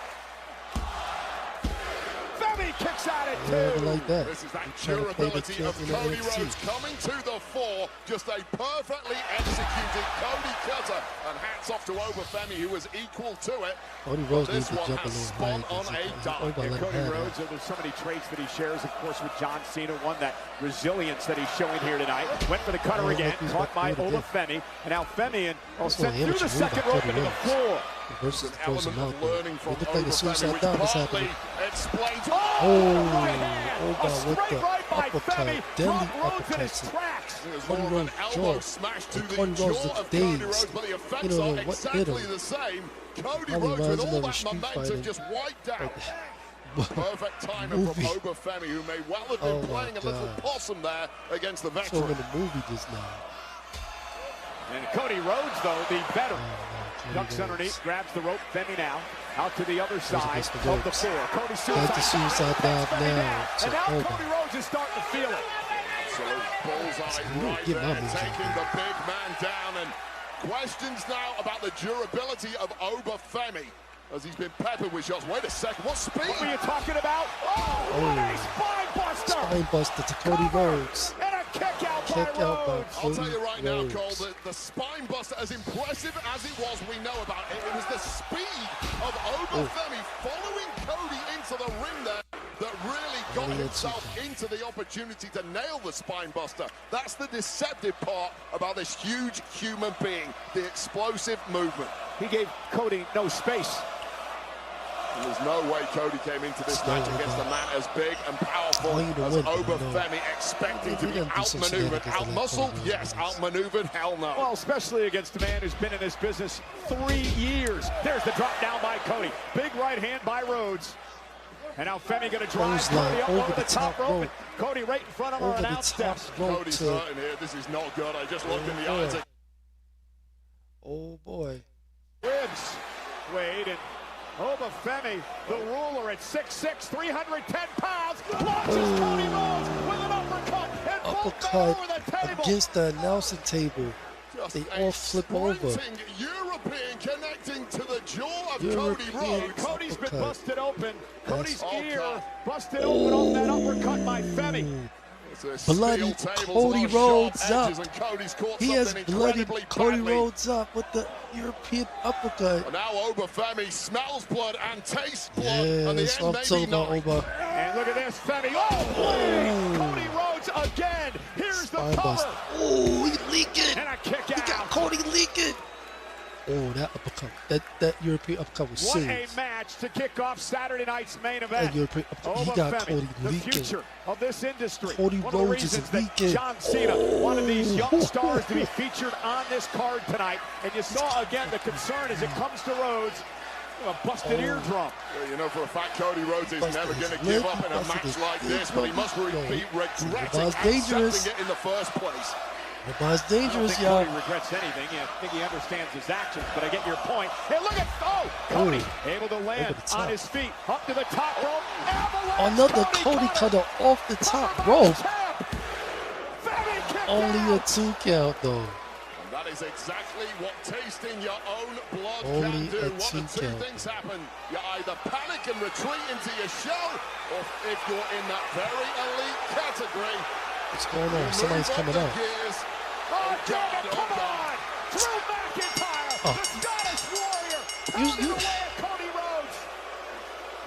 [SPEAKER 2] Femi kicks out at
[SPEAKER 1] Never
[SPEAKER 2] two.
[SPEAKER 1] like that.
[SPEAKER 4] This is that
[SPEAKER 1] Trying to play the
[SPEAKER 4] durability of
[SPEAKER 1] champion of
[SPEAKER 4] Cody
[SPEAKER 1] NXT.
[SPEAKER 4] Rhodes coming to the fore. Just a perfectly executed Cody cutter. And hats off to Femi, who was equal to it.
[SPEAKER 1] Cody Rhodes needs
[SPEAKER 4] This
[SPEAKER 1] to
[SPEAKER 4] one
[SPEAKER 1] jump a
[SPEAKER 4] has
[SPEAKER 1] little higher.
[SPEAKER 4] spun on a dime.
[SPEAKER 1] Oba let him
[SPEAKER 2] Cody
[SPEAKER 1] have
[SPEAKER 2] Rhodes,
[SPEAKER 1] it.
[SPEAKER 2] there's so many traits that he shares, of course, with John Cena. One, that resilience that he's showing here tonight. Went for the cutter again,
[SPEAKER 1] he's
[SPEAKER 2] caught by
[SPEAKER 1] about to do it
[SPEAKER 2] Femi. And now Femi sent
[SPEAKER 1] an
[SPEAKER 2] through the
[SPEAKER 1] amateur
[SPEAKER 2] second
[SPEAKER 1] move by
[SPEAKER 2] rope
[SPEAKER 1] Cody
[SPEAKER 2] into the
[SPEAKER 1] Rhodes.
[SPEAKER 2] floor.
[SPEAKER 1] Versus
[SPEAKER 4] An
[SPEAKER 1] throws him
[SPEAKER 4] element
[SPEAKER 1] out
[SPEAKER 4] of
[SPEAKER 1] there.
[SPEAKER 4] learning from
[SPEAKER 1] It looked like a
[SPEAKER 4] Femi,
[SPEAKER 1] suicide
[SPEAKER 4] which
[SPEAKER 1] dive was
[SPEAKER 4] partly
[SPEAKER 1] happening.
[SPEAKER 4] explains
[SPEAKER 2] Right hand.
[SPEAKER 1] Oba
[SPEAKER 2] A
[SPEAKER 1] with
[SPEAKER 2] straight
[SPEAKER 1] the
[SPEAKER 2] right by
[SPEAKER 1] uppercut.
[SPEAKER 2] Femi.
[SPEAKER 1] Deadly
[SPEAKER 2] Dropped Rhodes in his
[SPEAKER 1] uppercuts.
[SPEAKER 2] tracks.
[SPEAKER 4] There's
[SPEAKER 1] Cody
[SPEAKER 4] more of an
[SPEAKER 1] Rhodes'
[SPEAKER 4] elbow
[SPEAKER 1] jaw.
[SPEAKER 4] smash to
[SPEAKER 1] And
[SPEAKER 4] the
[SPEAKER 1] Cody
[SPEAKER 4] jaw
[SPEAKER 1] Rhodes
[SPEAKER 4] of
[SPEAKER 1] looked
[SPEAKER 4] Cody
[SPEAKER 1] dazed.
[SPEAKER 4] Rhodes, but the
[SPEAKER 1] You
[SPEAKER 4] effects
[SPEAKER 1] don't know
[SPEAKER 4] are
[SPEAKER 1] what hit
[SPEAKER 4] exactly
[SPEAKER 1] him.
[SPEAKER 4] the same. Cody
[SPEAKER 1] Probably
[SPEAKER 4] Rhodes with
[SPEAKER 1] reminds
[SPEAKER 4] all
[SPEAKER 1] him of a
[SPEAKER 4] that
[SPEAKER 1] street
[SPEAKER 4] momentum
[SPEAKER 1] fighter.
[SPEAKER 4] just wiped out.
[SPEAKER 1] Like,
[SPEAKER 4] Perfect timing from
[SPEAKER 1] movie.
[SPEAKER 4] Femi, who may well have been
[SPEAKER 1] Oh my
[SPEAKER 4] playing a little
[SPEAKER 1] God.
[SPEAKER 4] possum there against the
[SPEAKER 1] so
[SPEAKER 4] veteran.
[SPEAKER 1] in the movie just now.
[SPEAKER 2] And Cody Rhodes, though, the veteran,
[SPEAKER 1] Cody
[SPEAKER 2] ducks
[SPEAKER 1] Rhodes.
[SPEAKER 2] underneath, grabs the rope. Femi now out to the other side
[SPEAKER 1] against the
[SPEAKER 2] of the
[SPEAKER 1] ropes.
[SPEAKER 2] floor. Cody
[SPEAKER 1] That's the suicide dive
[SPEAKER 2] Femi
[SPEAKER 1] now
[SPEAKER 2] down.
[SPEAKER 1] to
[SPEAKER 2] And now
[SPEAKER 1] Oba.
[SPEAKER 2] Cody Rhodes is starting to feel it.
[SPEAKER 4] Absolute bullseye
[SPEAKER 1] Ooh,
[SPEAKER 4] right
[SPEAKER 1] get my
[SPEAKER 4] there,
[SPEAKER 1] music.
[SPEAKER 4] taking the big man down. And questions now about the durability of Femi as he's been peppered with shots. Wait a second, what speed?
[SPEAKER 2] What were you talking about? Oh, what a spine buster!
[SPEAKER 1] Spine buster to Cody Rhodes.
[SPEAKER 2] And a kick out
[SPEAKER 1] Kick
[SPEAKER 2] by
[SPEAKER 1] out by
[SPEAKER 2] Rhodes.
[SPEAKER 4] I'll tell you right now,
[SPEAKER 1] Rhodes.
[SPEAKER 4] Cole, that the spine buster, as impressive as it was, we know about it. It was the speed of Femi following Cody into the ring there. that really got himself into the opportunity to nail the spine buster. That's the deceptive part about this huge human being, the explosive movement.
[SPEAKER 5] He gave Cody no space.
[SPEAKER 4] And there's no way Cody came into this match against a man as big and powerful as Obafemi, expecting to be outmaneuvered, outmuscled. Yes, outmaneuvered, hell no.
[SPEAKER 5] Well, especially against a man who's been in this business 3 years. There's the drop down by Cody. Big right hand by Rhodes. And now Femi going to drive Cody up over the top rope. Cody right in front of our announce steps.
[SPEAKER 4] Cody's hurting here. This is not good. I just looked in the eyes.
[SPEAKER 1] Oh boy.
[SPEAKER 5] Ribs. Wade and Obafemi, the ruler at 6'6", 310 pounds, launches Cody Rhodes with an uppercut and both go over the table.
[SPEAKER 1] Against the announcing table. They all flip over.
[SPEAKER 4] European connecting to the jaw of
[SPEAKER 1] Cody
[SPEAKER 4] Rhodes.
[SPEAKER 5] Cody's been busted open. Cody's ear busted open off that uppercut by Femi.
[SPEAKER 1] Bloody Cody Rhodes up. He has bloodied Cody Rhodes up with the European uppercut.
[SPEAKER 4] And now Obafemi smells blood and tastes blood.
[SPEAKER 1] Yeah,
[SPEAKER 4] and the
[SPEAKER 1] that's what I'm talking about, Oba.
[SPEAKER 5] And look at this, Femi. Oh, Cody Rhodes again. Here's the cover.
[SPEAKER 1] Oh, he's leaking.
[SPEAKER 5] And a kick out.
[SPEAKER 1] He got Cody leaking. Oh, that uppercut. That European uppercut was serious.
[SPEAKER 5] What a match to kick off Saturday night's main event.
[SPEAKER 1] That European uppercut. He got Cody leaking.
[SPEAKER 5] The future of this industry.
[SPEAKER 1] Cody Rhodes is leaking.
[SPEAKER 5] John Cena wanted these young stars to be featured on this card tonight. And you saw again the concern as it comes to Rhodes. A busted eardrum.
[SPEAKER 4] Well, you know for a fact Cody Rhodes is never going to give up in a match like this, but he must be regretting accepting it in the first place.
[SPEAKER 1] It's dangerous, y'all.
[SPEAKER 5] I don't think Cody regrets anything. I think he understands his actions, but I get your point. Hey, look at Cody able to land on his feet, up to the top rope.
[SPEAKER 1] Another Cody cutter off the top rope. Only a 2 count, though.
[SPEAKER 4] And that is exactly what tasting your own blood
[SPEAKER 1] Only
[SPEAKER 4] can do.
[SPEAKER 1] a
[SPEAKER 4] One of
[SPEAKER 1] 2
[SPEAKER 4] two
[SPEAKER 1] count.
[SPEAKER 4] things happen. You either panic and retreat into your shell, or if you're in that very elite category,
[SPEAKER 1] what's going on? Somebody's coming out.
[SPEAKER 5] Oh, God, come on! Drew McIntyre, the Scottish Warrior, pounding away at Cody Rhodes.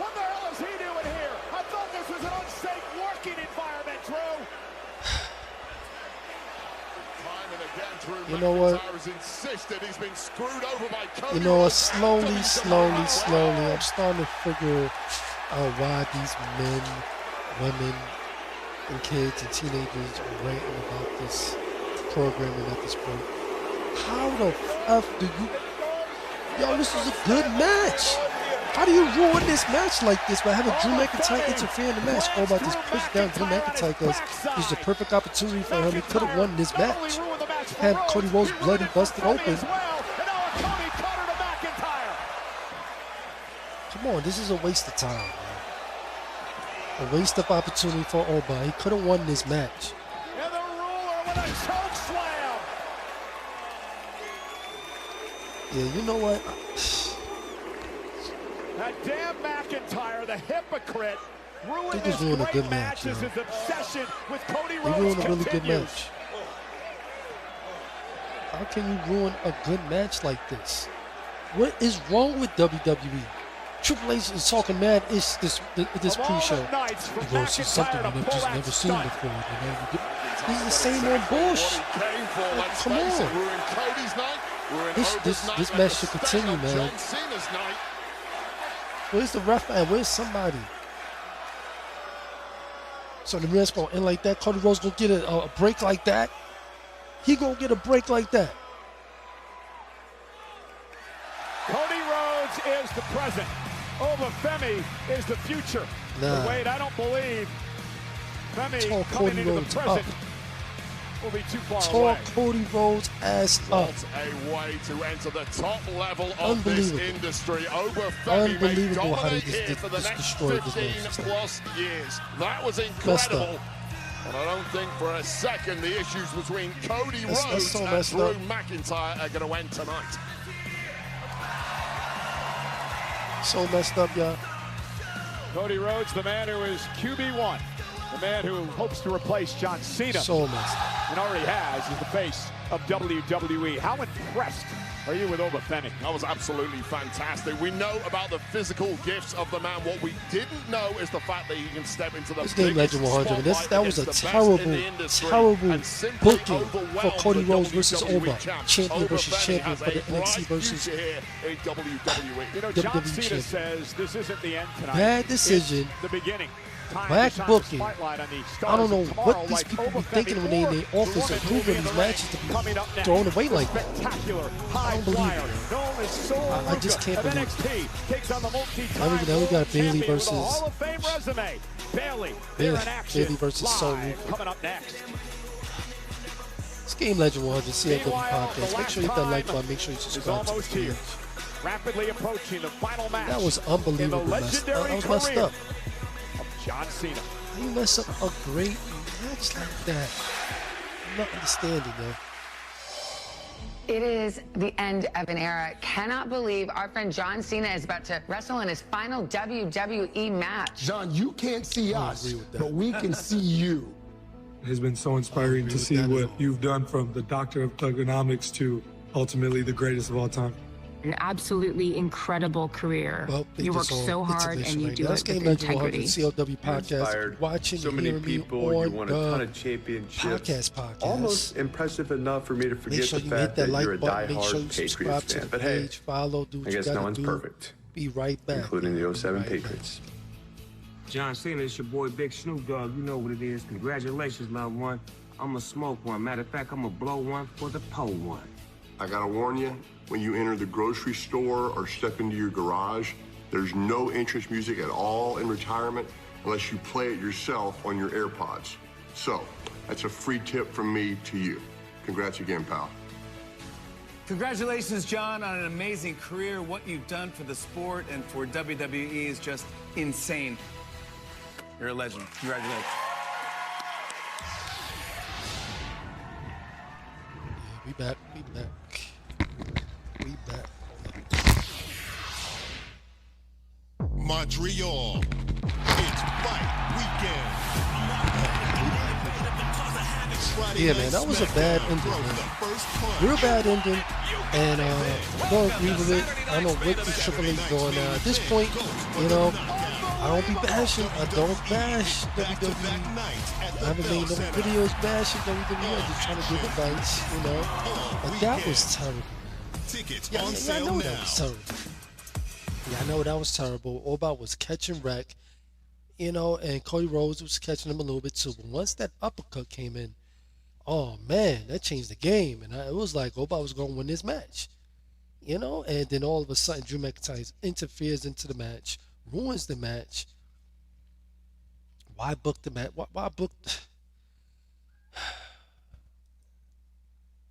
[SPEAKER 5] What the hell is he doing here? I thought this was an unsafe working environment, Drew.
[SPEAKER 4] Time and again, Drew
[SPEAKER 1] You know what?
[SPEAKER 4] McIntyre has insisted he's been screwed over by Cody
[SPEAKER 1] You know what?
[SPEAKER 4] Rhodes.
[SPEAKER 1] Slowly, I'm starting to figure out why these men, women, and kids and teenagers are ranting about this programming at this point. How the F do you... Yo, this is a good match. How do you ruin this match like this by having Drew McIntyre interfere in the match? All about this push down Drew McIntyre because this is a perfect opportunity for him. He could have won this match. Had Cody Rhodes bloody busted open. Come on, this is a waste of time, man. A waste of opportunity for Oba. He could have won this match.
[SPEAKER 5] And the ruler with a choke slam.
[SPEAKER 1] Yeah, you know what?
[SPEAKER 5] That damn McIntyre, the hypocrite, ruined this
[SPEAKER 1] ruined a
[SPEAKER 5] great
[SPEAKER 1] good
[SPEAKER 5] match
[SPEAKER 1] match,
[SPEAKER 5] as his obsession with Cody
[SPEAKER 1] He
[SPEAKER 5] Rhodes
[SPEAKER 1] ruined a really
[SPEAKER 5] continues.
[SPEAKER 1] good match. How can you ruin a good match like this? What is wrong with WWE? Triple H is talking mad ish this pre-show. You're going to see something you've just never seen before. You know? This is the same old bullshit. Come on. This match should continue, man. Where's the ref at? Where's somebody? So the man's going to end like that? Cody Rhodes going to get a break like that? He going to get a break like that?
[SPEAKER 5] Cody Rhodes is the present. Obafemi is the future.
[SPEAKER 1] Nah.
[SPEAKER 5] Wait, I don't believe Femi
[SPEAKER 1] Tall
[SPEAKER 5] coming
[SPEAKER 1] Cody
[SPEAKER 5] into
[SPEAKER 1] Rhodes
[SPEAKER 5] the present
[SPEAKER 1] up.
[SPEAKER 5] will be too far
[SPEAKER 1] Tall
[SPEAKER 5] away.
[SPEAKER 1] Cody Rhodes ass up.
[SPEAKER 4] What a way to enter the top level of this industry. Obafemi may
[SPEAKER 1] Unbelievable how they
[SPEAKER 4] dominate here for the next
[SPEAKER 1] destroyed this
[SPEAKER 4] 15 plus years. That was incredible. And I don't think for a second the issues between Cody Rhodes
[SPEAKER 1] so
[SPEAKER 4] and Drew
[SPEAKER 1] up.
[SPEAKER 4] McIntyre are going to end tonight.
[SPEAKER 1] So messed up, y'all.
[SPEAKER 5] Cody Rhodes, the man who is QB1, the man who hopes to replace John Cena,
[SPEAKER 1] So messed up.
[SPEAKER 5] and already has, is the face of WWE. How impressed Are you with Obafemi?
[SPEAKER 4] That was absolutely fantastic. We know about the physical gifts of the man. What we didn't know is the fact that he can step into the
[SPEAKER 1] Game Legend 100. That was a terrible booking for Cody Rhodes versus Oba. Champion versus champion for the NXT versus
[SPEAKER 5] John Cena says this isn't the end tonight.
[SPEAKER 1] Bad decision.
[SPEAKER 5] The beginning.
[SPEAKER 1] Whack booking. I don't know what these people be thinking when they in their office approving these matches to be thrown away like that. I don't believe it. I just can't believe it. Now we got Bayley versus Bayley versus Soul.
[SPEAKER 5] Coming up next.
[SPEAKER 1] It's Game Legend 100 CLW podcast. Make sure you hit that like button. Make sure you subscribe to the page.
[SPEAKER 5] Rapidly approaching the final match.
[SPEAKER 1] That was unbelievable. That was messed up.
[SPEAKER 5] John Cena.
[SPEAKER 1] How you mess up a great match like that? I'm not understanding that.
[SPEAKER 6] It is the end of an era. Cannot believe our friend John Cena is about to wrestle in his final WWE match.
[SPEAKER 7] John, you can't see us, but we can see you.
[SPEAKER 8] It's been so inspiring to see what you've done from the doctor of thugonomics to ultimately the greatest of all time.
[SPEAKER 9] An absolutely incredible career.
[SPEAKER 1] Well,
[SPEAKER 9] you work so hard and you do it with integrity.
[SPEAKER 1] CLW podcast. Watching
[SPEAKER 10] so many people. You won a ton of championships.
[SPEAKER 1] Podcast.
[SPEAKER 10] Almost impressive enough for me to forget the fact that you're a diehard Patriots fan. But hey, I guess no one's perfect.
[SPEAKER 1] Be right back.
[SPEAKER 10] Including the 07 Patriots.
[SPEAKER 11] John Cena, it's your boy Big Snoop Dogg. You know what it is. Congratulations, loved one. I'm gonna smoke one. Matter of fact, I'm gonna blow one for the pole one.
[SPEAKER 12] I gotta warn you, when you enter the grocery store or step into your garage, there's no entrance music at all in retirement unless you play it yourself on your AirPods. So, that's a free tip from me to you. Congrats again, pal.
[SPEAKER 13] Congratulations, John, on an amazing career. What you've done for the sport and for WWE is just insane. You're a legend. Congratulations.
[SPEAKER 1] Yeah, we back.
[SPEAKER 14] Montreal, it's fight weekend.
[SPEAKER 1] Yeah, man, that was a bad ending, man. Real bad ending, and I don't agree with it. I don't know what the Triple H doing now. At this point, you know, I don't be bashing. I don't bash WWE. I haven't made no videos bashing WWE. I'm just trying to give advice, you know. But that was terrible. Yeah, I know that was terrible. Yeah, I know that was terrible. All about was catching wreck, you know, and Cody Rhodes was catching him a little bit too. But once that uppercut came in, oh man, that changed the game. And it was like Oba was going to win this match, you know. And then all of a sudden, Drew McIntyre interferes into the match, ruins the match. Why book the match? Why book?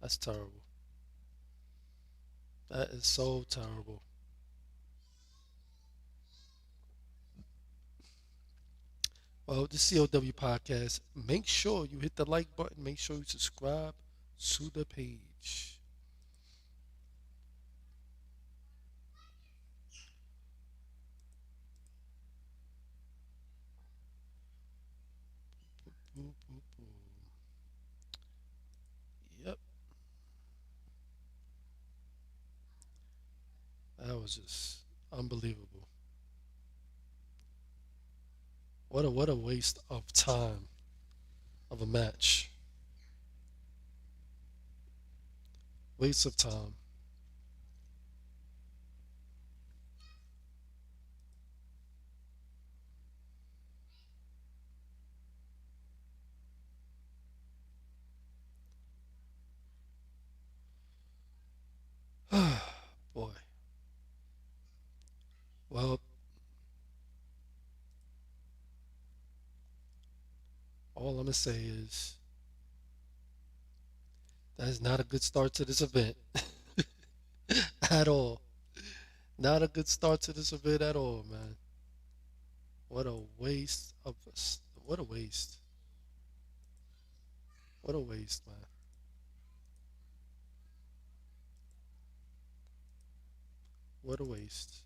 [SPEAKER 1] That's terrible. That is so terrible. Well, the CLW podcast, make sure you hit the like button. Make sure you subscribe to the page. Yep. That was just unbelievable. What a waste of time of a match. Waste of time. Boy. Well, all I'm going to say is that is not a good start to this event at all. Not a good start to this event at all, man. What a waste of us. What a waste. What a waste, man. What a waste.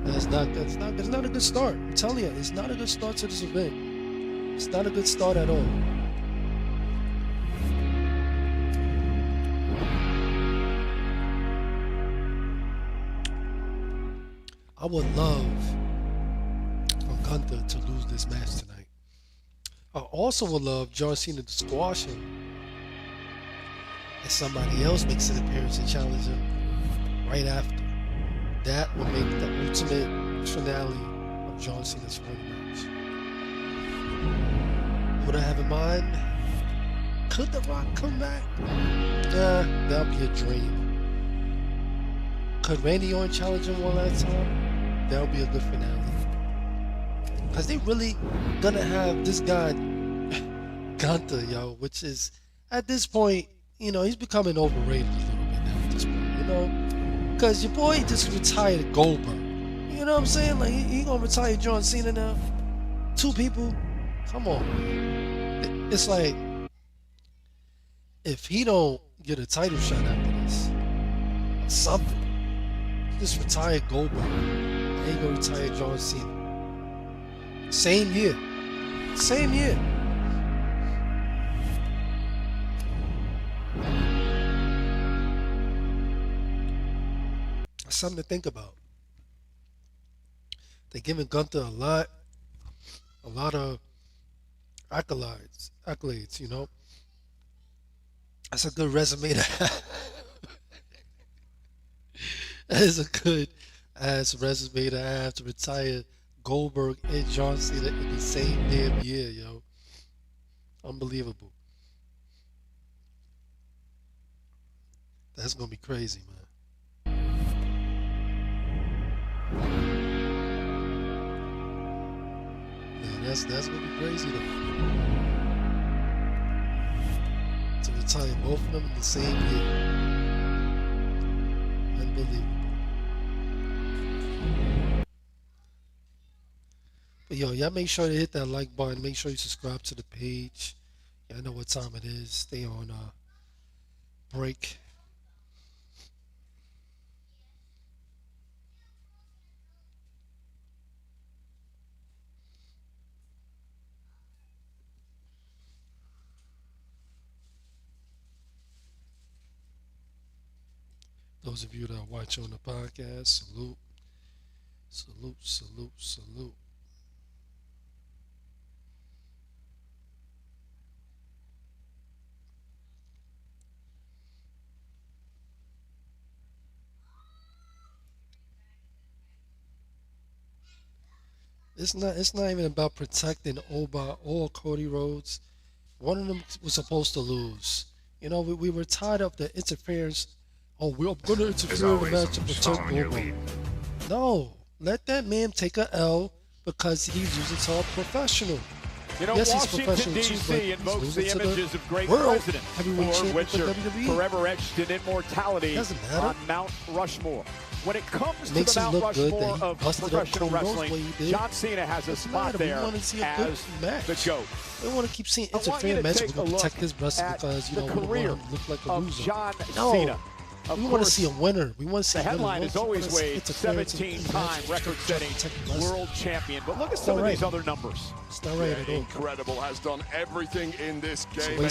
[SPEAKER 1] It's not a good start. I'm telling you, it's not a good start to this event. It's not a good start at all. I would love for Gunther to lose this match tonight. I also would love John Cena to squash him, and somebody else makes an appearance and challenge him right after. That would make the ultimate finale of John Cena's final match. What I have in mind? Could The Rock come back? Nah, that'll be a dream. Could Randy Orton challenge him one last time? That'll be a good finale. Because they really gonna have this guy, Gunther, yo, which is, at this point, you know, he's becoming overrated a little bit now at this point, you know? Because your boy just retired Goldberg. You know what I'm saying? Like, he gonna retire John Cena now? Two people? Come on, man. It's like, if he don't get a title shot after this, or something, just retire Goldberg. And he gonna retire John Cena. Same year. Same year. That's something to think about. They're giving Gunther a lot of accolades, you know. That's a good resume to have. That is a good ass resume to have, to retire Goldberg and John Cena in the same damn year, yo. Unbelievable. That's gonna be crazy, man. Yeah, that's gonna be crazy though. To retire both of them in the same year. Unbelievable. But yo, y'all make sure to hit that like button. Make sure you subscribe to the page. Y'all know what time it is. Stay on break. Those of you that are watching on the podcast, salute. Salute, salute, salute. It's not even about protecting Oba or Cody Rhodes. One of them was supposed to lose. You know, we were tired of the interference. Oh, we're going to interfere in the match to protect Oba. No, let that man take a L because he's losing to a professional.
[SPEAKER 5] You know,
[SPEAKER 1] yes,
[SPEAKER 5] Washington, D.C. invokes the images of great presidents, for which are forever etched in immortality on Mount Rushmore. When it comes to the Mount Rushmore of professional wrestling, John Cena has a spot there as the GOAT.
[SPEAKER 1] We want to keep seeing interference matches to protect his wrestling because, you know, we want him to look like a loser.
[SPEAKER 5] Cena.
[SPEAKER 1] We want to see a winner. We want to see
[SPEAKER 5] the headline is always Wade, 17-time record-setting world champion. But look at some of these other numbers.
[SPEAKER 1] It's not right at all.
[SPEAKER 4] Incredible. Has done everything in this game. A Grand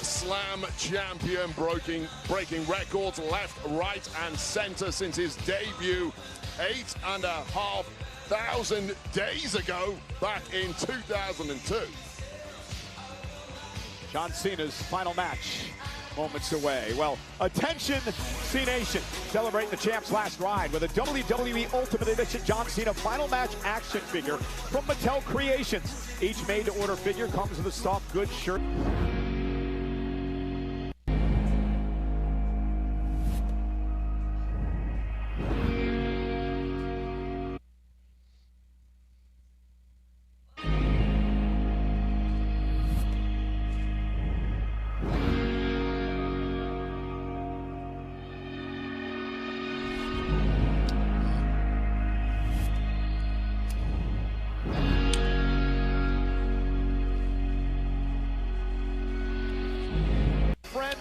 [SPEAKER 4] Slam champion, breaking records left, right, and center since his debut 8,500 days ago back in 2002.
[SPEAKER 5] John Cena's final match. Moments away. Well, attention, C-Nation. Celebrating the champ's last ride with a WWE Ultimate Edition John Cena final match action figure from Mattel Creations. Each made-to-order figure comes with a soft goods shirt.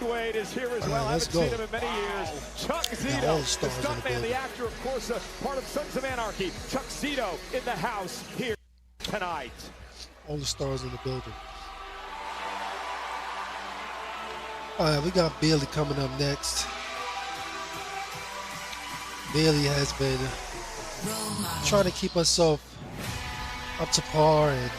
[SPEAKER 5] Wade is here as well. I haven't seen him in many years. Chuck Zito, the stuntman, the actor, of course, part of Sons of Anarchy. Chuck Zito in the house here tonight.
[SPEAKER 1] All the stars in the building. All right, we got Bayley coming up next. Bayley has been trying to keep herself up to par and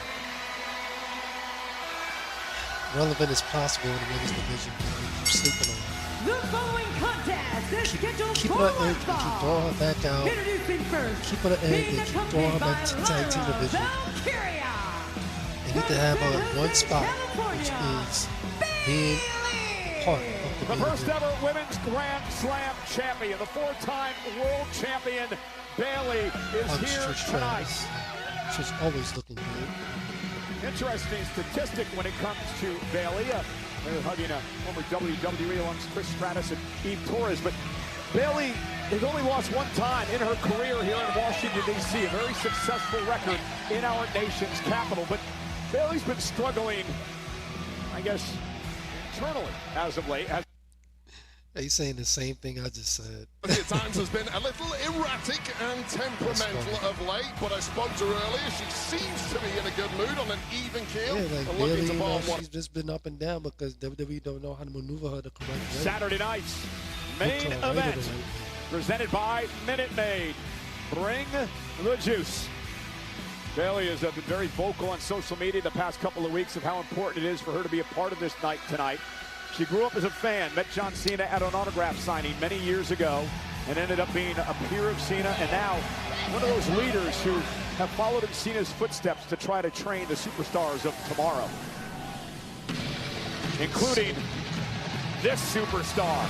[SPEAKER 1] relevant as possible in the women's division. Keep sleeping on her.
[SPEAKER 15] The following contest is scheduled
[SPEAKER 1] keep
[SPEAKER 15] for
[SPEAKER 1] her
[SPEAKER 15] one
[SPEAKER 1] in, keep throwing her back out.
[SPEAKER 15] Introducing first,
[SPEAKER 1] keep her in and keep throwing her back to the tag team division. They need to have her in one spot, which is being part of
[SPEAKER 5] the first ever women's Grand Slam champion, the 4-time world champion, Bayley, is here tonight.
[SPEAKER 1] She's always looking good.
[SPEAKER 5] Interesting statistic when it comes to Bayley. They're hugging a former WWE alums Chris Stratus and Eve Torres, but Bayley has only lost one time in her career here in Washington, D.C. A very successful record in our nation's capital, but Bayley's been struggling, I guess, internally as of late.
[SPEAKER 1] He's saying the same thing I just said.
[SPEAKER 4] At times has been a little erratic and temperamental of late, but I spoke to her earlier. She seems to be in a good mood on an even keel.
[SPEAKER 1] Yeah, like Bayley, she's just been up and down because WWE don't know how to maneuver her the correct way.
[SPEAKER 5] Saturday night's main event, presented by Minute Maid. Bring the juice. Bayley has been very vocal on social media the past couple of weeks of how important it is for her to be a part of this night tonight. She grew up as a fan, met John Cena at an autograph signing many years ago, and ended up being a peer of Cena, and now one of those leaders who have followed in Cena's footsteps to try to train the superstars of tomorrow, including this superstar.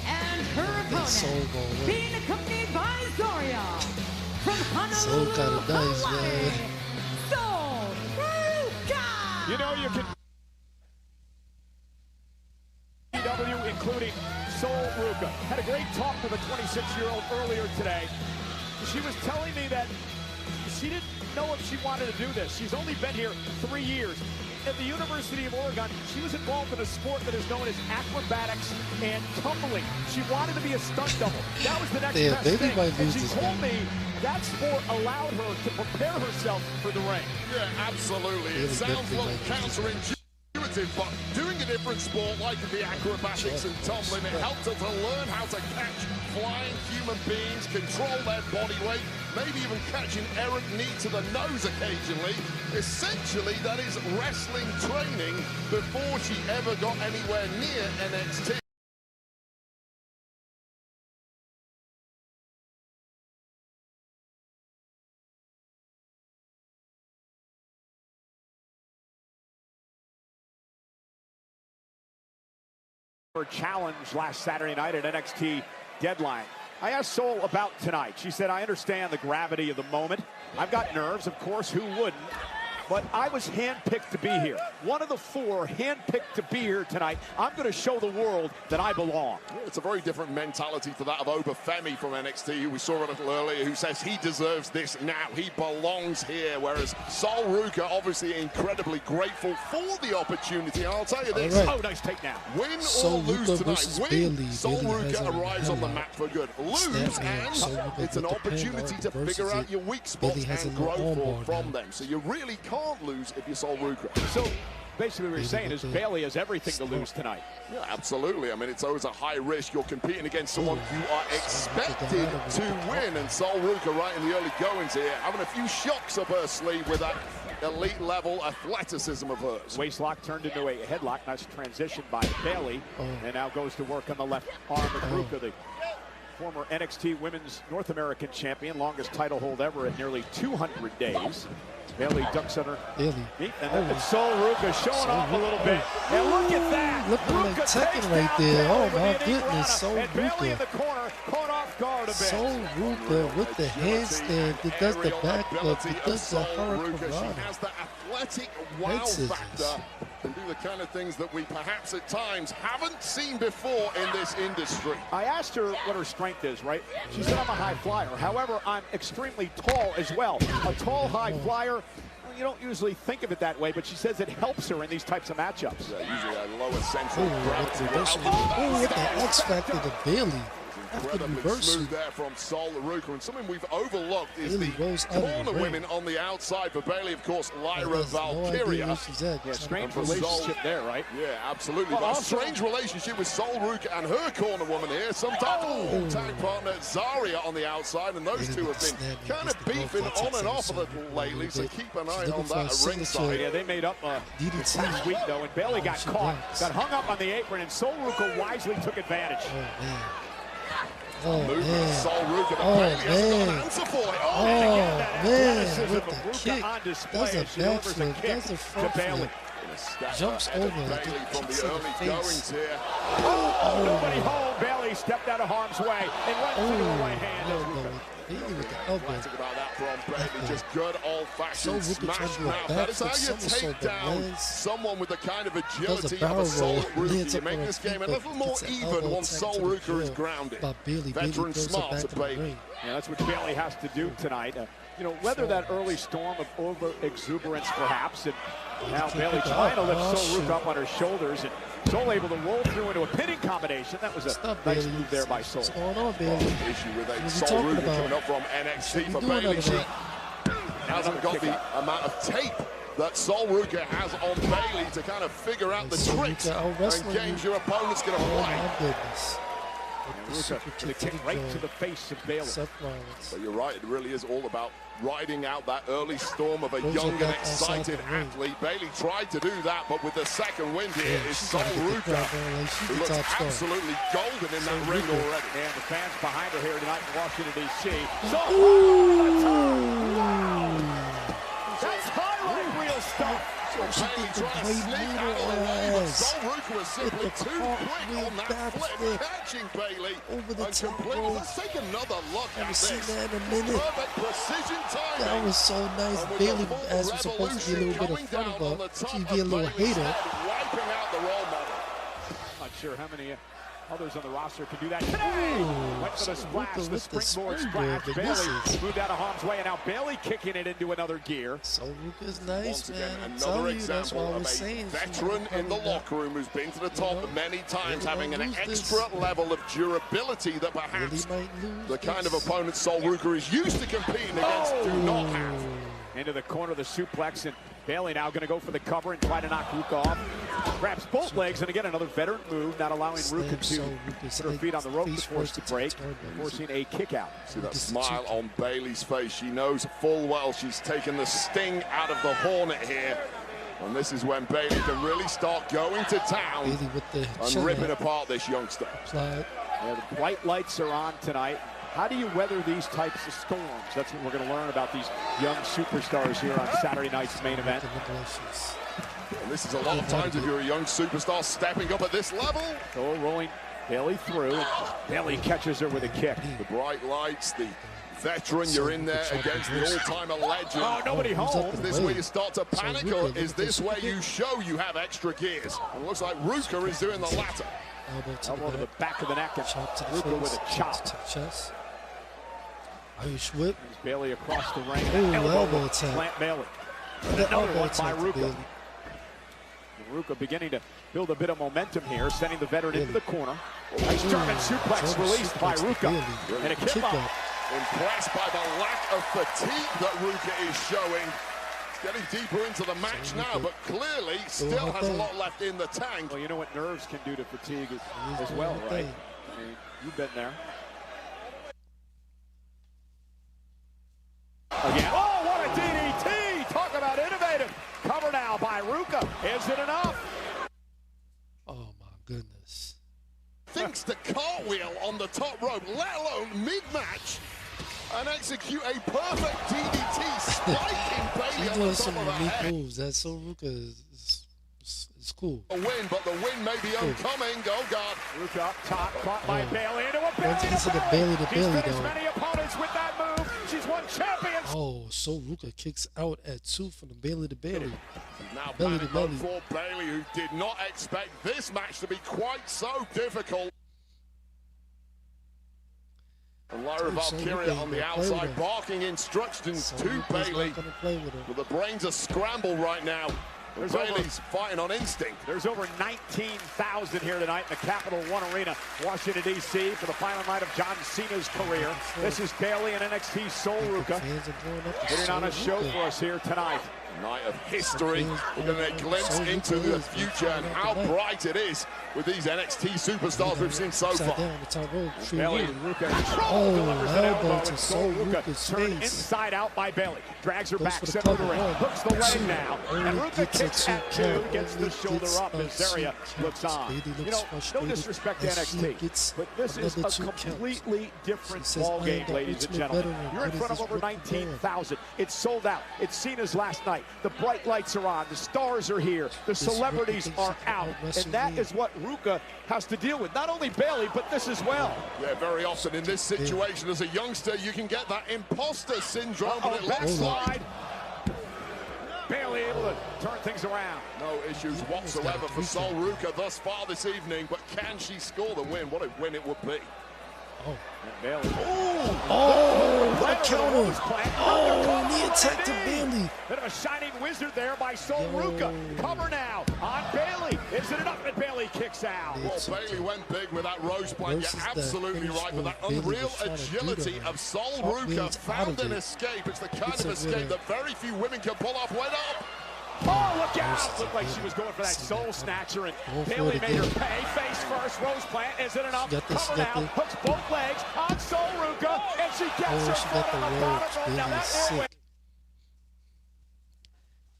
[SPEAKER 15] And her opponent, being accompanied by Zoria. From
[SPEAKER 1] Soul kind of nice, man.
[SPEAKER 15] Soul Ruka!
[SPEAKER 5] You know you can including Soul Ruka. Had a great talk with a 26-year-old earlier today. She was telling me that she didn't know if she wanted to do this. She's only been here 3 years. At the University of Oregon, she was involved in a sport that is known as acrobatics and tumbling. She wanted to be a stunt double. That was the next best thing. And she told me that sport allowed her to prepare herself for the ring.
[SPEAKER 4] Yeah, absolutely. It sounds a little counterintuitive, but doing a different sport like the acrobatics and tumbling, it helped her to learn how to catch flying human beings, control their body weight, maybe even catch an errant knee to the nose occasionally. Essentially, that is wrestling training before she ever got anywhere near NXT.
[SPEAKER 5] Her challenge last Saturday night at NXT Deadline. I asked Soul about tonight. She said, I understand the gravity of the moment. I've got nerves, of course, who wouldn't? But I was handpicked to be here. One of the 4 handpicked to be here tonight. I'm going to show the world that I belong.
[SPEAKER 4] Yeah, it's a very different mentality to that of Obafemi from NXT, who we saw a little earlier, who says he deserves this now. He belongs here. Whereas Soul Ruka, obviously incredibly grateful for the opportunity. And I'll tell you this.
[SPEAKER 5] Oh, nice takedown.
[SPEAKER 4] Win or lose tonight. Win, Soul Ruka arrives on the mat for good. Lose, and it's an opportunity to figure out your weak spots and grow from them. So you really can't lose if you're Soul Ruka.
[SPEAKER 5] So basically what you're saying is Bayley has everything to lose tonight.
[SPEAKER 4] Yeah, absolutely. I mean, it's always a high risk. You're competing against someone you are expected to win. And Soul Ruka right in the early goings here, having a few shocks up her sleeve with that elite level athleticism of hers.
[SPEAKER 5] Waist lock turned into a headlock. Nice transition by Bayley. And now goes to work on the left arm of Ruka, the former NXT Women's North American Champion, longest title hold ever at nearly 200 days. Bayley ducks under feet, and then Soul Ruka showing off a little bit. And look at that!
[SPEAKER 1] Looking like Tekken right there. Oh my goodness, Soul
[SPEAKER 5] Ruka. Bayley in the
[SPEAKER 1] Ruka.
[SPEAKER 5] corner, caught off guard a bit.
[SPEAKER 1] Soul Ruka with the handstand. It does the back flip. It does the hurricane.
[SPEAKER 4] She has the athletic wow factor and do the kind of things that we perhaps at times haven't seen before in this industry.
[SPEAKER 5] I asked her what her strength is, right? She said, I'm a high flyer. However, I'm extremely tall as well. A tall, high flyer. You don't usually think of it that way, but she says it helps her in these types of matchups.
[SPEAKER 4] Yeah, usually a lower central gravity.
[SPEAKER 1] Oh, with the X factor to Bayley.
[SPEAKER 4] Incredibly smooth there from Sol Ruka, and something we've overlooked is the corner women on the outside for Bayley. Of course, Lyra Valkyria.
[SPEAKER 5] Yeah, strange relationship there, right?
[SPEAKER 4] Yeah, absolutely. But a strange relationship with Sol Ruka and her corner woman here. Sometimes tag partner Zarya on the outside, and those two have been kind of beefing on and off a little lately, so keep an eye on that at ringside.
[SPEAKER 5] Yeah, they made up this last week, though, and Bayley got caught, got hung up on the apron, and Sol Ruka wisely took advantage.
[SPEAKER 4] Movement of Sol Ruka, but Bayley hasn't got an answer for it.
[SPEAKER 1] Man, with the kick. That's a backflip. That's a front flip. Jumps over.
[SPEAKER 4] Bayley from the early goings here.
[SPEAKER 5] Nobody home. Bayley stepped out of harm's way and went to the right hand.
[SPEAKER 1] Bayley with the elbow.
[SPEAKER 4] Classic about that from Bayley, just good old-fashioned smash mouth. That is how you take down someone with the kind of agility of a Sol Ruka. You make this game a little more even once Sol Ruka is grounded. Veteran smart to Bayley.
[SPEAKER 5] Yeah, that's what Bayley has to do tonight. You know, weather that early storm of over-exuberance, perhaps, and now Bayley trying to lift Sol Ruka up on her shoulders, and Sol able to roll through into a pinning combination. That was a nice move there by Sol.
[SPEAKER 1] What's going on, Bayley?
[SPEAKER 4] Issue with a Sol Ruka coming up from NXT for Bayley. She hasn't got the amount of tape that Sol Ruka has on Bayley to kind of figure out the tricks and games your opponent's going to play.
[SPEAKER 5] Ruka to kick right to the face of Bayley.
[SPEAKER 4] But you're right, it really is all about riding out that early storm of a young and excited athlete. Bayley tried to do that, but with the second wind here is Sol Ruka, who looks absolutely golden in that ring already.
[SPEAKER 5] And the fans behind her here tonight in Washington, D.C. That's highlight reel stuff.
[SPEAKER 4] Bayley trying to sneak out of the way, but Sol Ruka was simply too quick on that flip, catching Bayley
[SPEAKER 1] over the top
[SPEAKER 4] rope. Let's take another look at this.
[SPEAKER 1] That in a minute.
[SPEAKER 4] Perfect precision timing.
[SPEAKER 1] That was so nice. Bayley, as was supposed to be a little bit in front of her, she'd be a little hater.
[SPEAKER 4] Wiping out the role model.
[SPEAKER 5] Not sure how many others on the roster can do that today. Went for the splash, the springboard splash. Bayley moved out of harm's way, and now Bayley kicking it into another gear.
[SPEAKER 1] Sol Ruka's nice, man.
[SPEAKER 4] Another example of a veteran in the locker room who's been to the top many times, having an extra level of durability that perhaps the kind of opponent Sol Ruka is used to competing against do not have.
[SPEAKER 5] Into the corner of the suplex, and Bayley now going to go for the cover and try to knock Ruka off. Grabs both legs, and again, another veteran move, not allowing Ruka to put her feet on the rope to force the break, forcing a kick out.
[SPEAKER 4] See that smile on Bayley's face. She knows full well she's taken the sting out of the Hornet here. And this is when Bayley can really start going to town and ripping apart this youngster.
[SPEAKER 5] Yeah, the bright lights are on tonight. How do you weather these types of storms? That's what we're going to learn about these young superstars here on Saturday night's main event.
[SPEAKER 4] And this is a lot of times if you're a young superstar stepping up at this level.
[SPEAKER 5] So rolling Bayley through. Bayley catches her with a kick.
[SPEAKER 4] The bright lights, the veteran, you're in there against the all-timer legend.
[SPEAKER 5] Oh, nobody home.
[SPEAKER 4] Is this where you start to panic, or is this where you show you have extra gears? And it looks like Ruka is doing the latter.
[SPEAKER 5] Elbow to the back of the neck, and Ruka with a chop.
[SPEAKER 1] Irish whip.
[SPEAKER 5] Bayley across the ring.
[SPEAKER 1] Elbow attack.
[SPEAKER 5] Plant Bayley. Another one by Ruka. Ruka beginning to build a bit of momentum here, sending the veteran into the corner. Nice German suplex released by Ruka. And a kick up.
[SPEAKER 4] Impressed by the lack of fatigue that Ruka is showing. Getting deeper into the match now, but clearly still has a lot left in the tank.
[SPEAKER 5] Well, you know what nerves can do to fatigue as well, right? I mean, you've been there. Again. Oh, what a DDT! Talk about innovative. Cover now by Ruka. Is it enough?
[SPEAKER 1] Oh, my goodness.
[SPEAKER 4] Thinks the cartwheel on the top rope, let alone mid-match, and execute a perfect DDT, spiking Bayley on the top of her head.
[SPEAKER 1] Moves. That Sol Ruka is cool.
[SPEAKER 4] A win, but the win may be oncoming. Oh, God.
[SPEAKER 5] Ruka up top, caught by Bayley into a Bayley
[SPEAKER 1] to Bayley.
[SPEAKER 5] She's finished many opponents with that move. She's won champions.
[SPEAKER 1] Oh, Sol Ruka kicks out at 2 from the Bayley to Bayley.
[SPEAKER 4] Now Bayley to Bayley. For Bayley, who did not expect this match to be quite so difficult. And Lyra Valkyria on the outside, barking instructions to Bayley. But the brains are scrambled right now. Bailey's fighting on instinct.
[SPEAKER 5] There's over 19,000 here tonight in the Capital One Arena, Washington, D.C. for the final night of John Cena's career. This is Bailey and NXT Sol Ruca putting on a show for us here tonight.
[SPEAKER 4] Night of history. We're going to glimpse into the future and how bright it is with these NXT superstars we've seen so far.
[SPEAKER 5] Bailey and Ruca delivers an elbow to Sol Ruca. Turned inside out by Bailey. Drags her back, center of the ring. Hooks the leg now. And Ruca kicks at 2. Gets the shoulder up as Zaria looks on. You know, no disrespect to NXT, but this is a completely different ball game, ladies and gentlemen. You're in front of over 19,000. It's sold out. It's Cena's last night. The bright lights are on. The stars are here. The celebrities are out. And that is what Ruca has to deal with. Not only Bailey, but this as well.
[SPEAKER 4] Yeah, very often in this situation as a youngster, you can get that imposter syndrome, but it looks like
[SPEAKER 5] Bailey able to turn things around.
[SPEAKER 4] No issues whatsoever for Sol Ruca thus far this evening, but can she score the win? What a win it would be.
[SPEAKER 5] And Bailey.
[SPEAKER 1] What a counter. Knee attack to Bailey.
[SPEAKER 5] Bit of a shining wizard there by Sol Ruca. Cover now on Bailey. Is it enough? And Bailey kicks out.
[SPEAKER 4] Well, Bailey went big with that rose plant. You're absolutely right. But that unreal agility of Sol Ruca found an escape. It's the kind of escape that very few women can pull off. Went up.
[SPEAKER 5] Oh, look out! Looked like she was going for that soul snatcher, and Bailey made her pay. Face first, rose plant. Is it enough? Cover now. Hooks both legs on Sol Ruca, and she gets her foot on the bottom rope. Now that airway.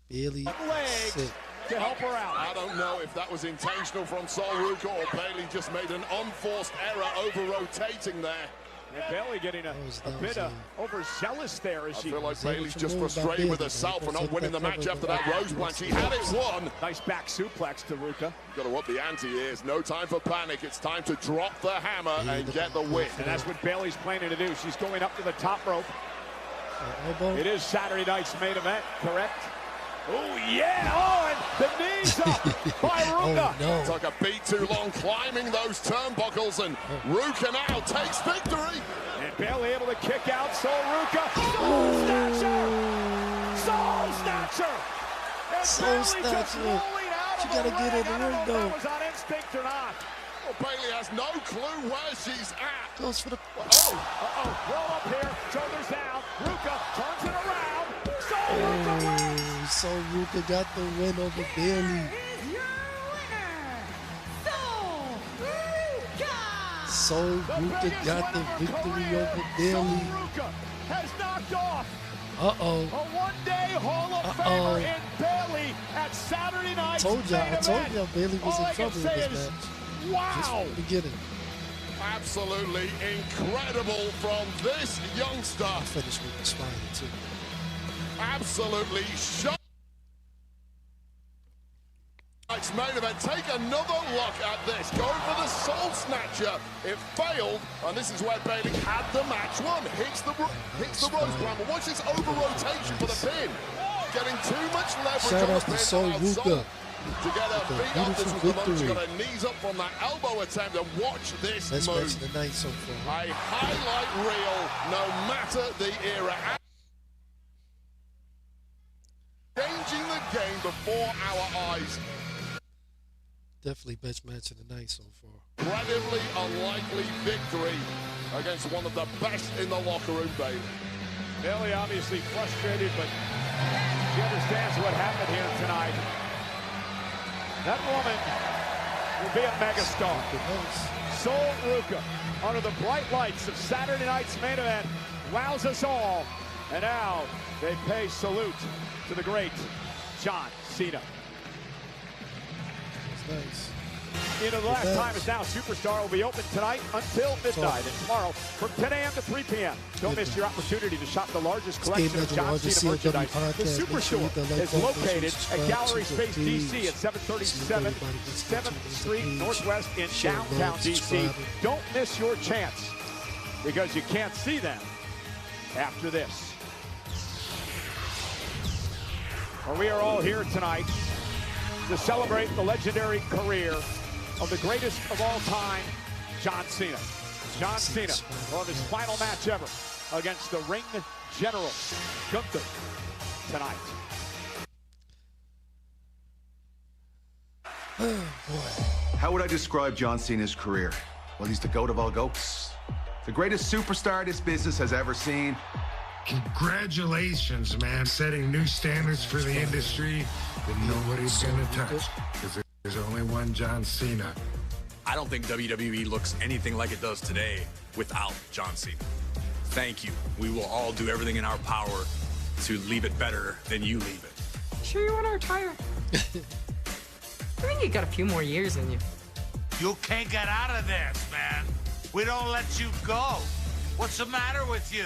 [SPEAKER 1] Bailey
[SPEAKER 5] legs to help her out.
[SPEAKER 4] I don't know if that was intentional from Sol Ruca or Bailey just made an unforced error over rotating there.
[SPEAKER 5] And Bailey getting a bit overzealous there as she...
[SPEAKER 4] I feel like Bailey's just frustrated with herself for not winning the match after that rose plant. She had it won.
[SPEAKER 5] Nice back suplex to Ruca.
[SPEAKER 4] Got to up the ante here. It's no time for panic. It's time to drop the hammer and get the win.
[SPEAKER 5] And that's what Bailey's planning to do. She's going up to the top rope. It is Saturday night's main event, correct? Oh, yeah! Oh, and the knees up by Ruca.
[SPEAKER 1] No.
[SPEAKER 4] Took a beat too long climbing those turnbuckles, and Ruca now takes victory.
[SPEAKER 5] And Bailey able to kick out Sol Ruca. Soul Snatcher! Soul Snatcher! And
[SPEAKER 1] Soul Snatcher. She got to get in the ring, though.
[SPEAKER 5] Was on instinct or not.
[SPEAKER 4] Well, Bailey has no clue where she's at.
[SPEAKER 1] Goes for the...
[SPEAKER 5] Roll up here, shoulders down. Ruca turns it around. Sol Ruca wins.
[SPEAKER 1] Sol Ruca got the win over Bailey.
[SPEAKER 15] Here is your winner, Sol Ruca.
[SPEAKER 1] Sol Ruca got the victory over Bailey.
[SPEAKER 5] Sol Ruca has knocked off a one-day Hall of Famer in Bailey at Saturday night.
[SPEAKER 1] I told y'all Bailey was in trouble in this match.
[SPEAKER 5] Wow!
[SPEAKER 1] Just from the beginning.
[SPEAKER 4] Absolutely incredible from this youngster.
[SPEAKER 1] Finished with the spine too.
[SPEAKER 4] Absolutely shocked. Main event. Take another look at this. Going for the Soul Snatcher. It failed, and this is where Bailey had the match won. Hits the rose plant. But watch this over rotation for the pin. Getting too much leverage.
[SPEAKER 1] Shout out to Sol Ruca.
[SPEAKER 4] To get her feet up, this was the moment she got her knees up from that elbow attempt, and watch this
[SPEAKER 1] Best
[SPEAKER 4] move.
[SPEAKER 1] match of the night so far.
[SPEAKER 4] A highlight reel, no matter the era. Changing the game before our eyes.
[SPEAKER 1] Definitely best match of the night so far.
[SPEAKER 4] Incredibly unlikely victory against one of the best in the locker room, Bailey.
[SPEAKER 5] Bailey obviously frustrated, but she understands what happened here tonight. That woman will be a megastar. Sol Ruca, under the bright lights of Saturday night's main event, wows us all. And now they pay salute to the great John Cena.
[SPEAKER 1] That's nice.
[SPEAKER 5] You know, the last time is now. Superstar will be open tonight until midnight, and tomorrow from 10 a.m. to 3 p.m. Don't miss your opportunity to shop the largest collection of John Cena merchandise. The Superstore is located at Gallery Space DC at 737 7th Street Northwest in downtown DC. Don't miss your chance, because you can't see them after this. Well, we are all here tonight to celebrate the legendary career of the greatest of all time, John Cena. John Cena will have his final match ever against the Ring General, Gunther, tonight.
[SPEAKER 1] Oh, boy.
[SPEAKER 16] How would I describe John Cena's career? Well, he's the GOAT of all GOATs. The greatest superstar this business has ever seen.
[SPEAKER 17] Congratulations, man. Setting new standards for the industry that nobody's gonna touch. Because there's only one John Cena.
[SPEAKER 18] I don't think WWE looks anything like it does today without John Cena. Thank you. We will all do everything in our power to leave it better than you leave it.
[SPEAKER 19] Sure you want to retire? I think you got a few more years in you.
[SPEAKER 20] You can't get out of this, man. We don't let you go. What's the matter with you?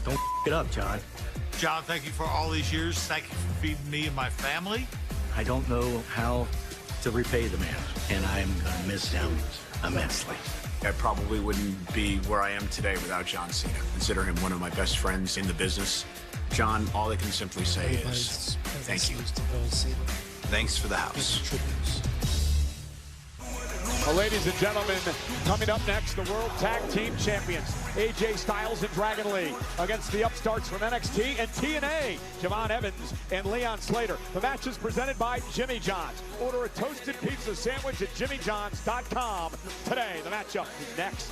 [SPEAKER 21] Don't it up, John.
[SPEAKER 20] John, thank you for all these years. Thank you for feeding me and my family.
[SPEAKER 21] I don't know how to repay the man, and I'm gonna miss him immensely.
[SPEAKER 22] I probably wouldn't be where I am today without John Cena. Consider him one of my best friends in the business. John, all I can simply say is thank you. Thanks for the house.
[SPEAKER 5] Well, ladies and gentlemen, coming up next, the World Tag Team Champions, AJ Styles and Dragon Lee, against the upstarts from NXT and TNA, Javon Evans and Leon Slater. The match is presented by Jimmy John's. Order a toasted pizza sandwich at jimmyjohns.com today. The matchup is next.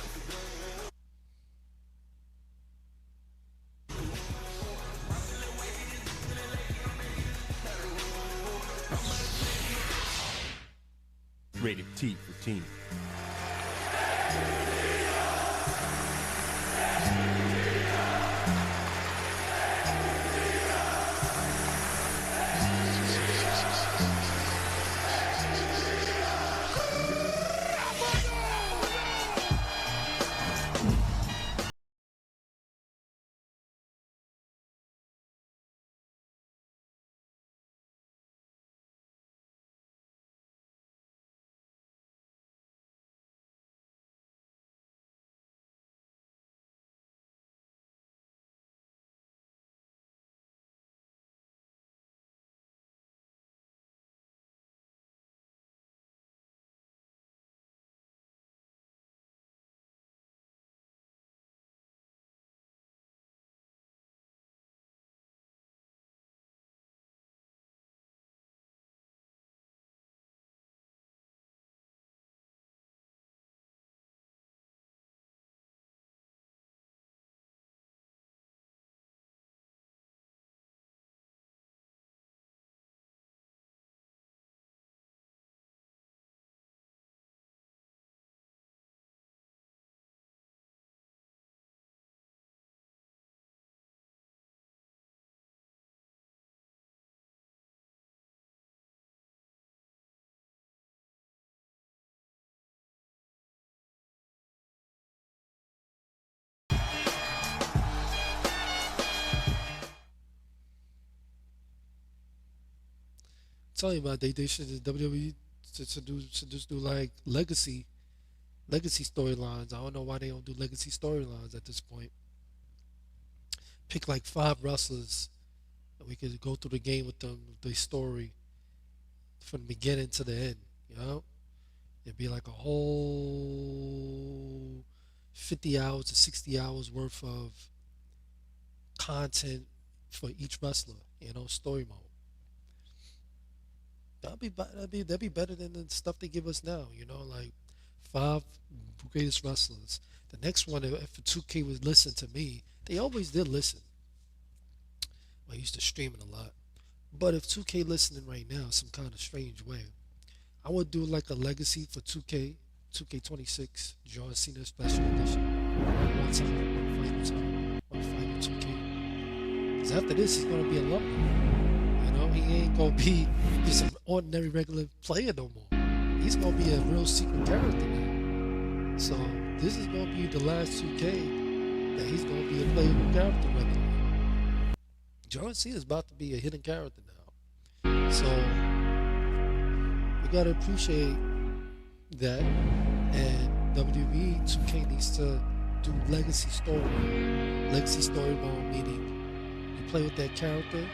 [SPEAKER 14] Rated T for teen.
[SPEAKER 1] Tell you about they should WWE to do like legacy storylines. I don't know why they don't do legacy storylines at this point. Pick like 5 wrestlers and we could go through the game with them, the story from the beginning to the end, you know? It'd be like a whole 50 hours to 60 hours worth of content for each wrestler, you know, story mode. That'd be better than the stuff they give us now, you know, like 5 greatest wrestlers. The next one, if 2K would listen to me, they always did listen. I used to stream it a lot. But if 2K listening right now, some kind of strange way, I would do like a legacy for 2K26, John Cena Special Edition. One final 2K. Because after this, he's going to be a lump. He ain't gonna be just an ordinary regular player no more. He's gonna be a real secret character now. So this is gonna be the last 2K that he's gonna be a playable character regularly. John Cena is about to be a hidden character now. So we gotta appreciate that, and WWE 2K needs to do legacy story mode, meaning you play with that character.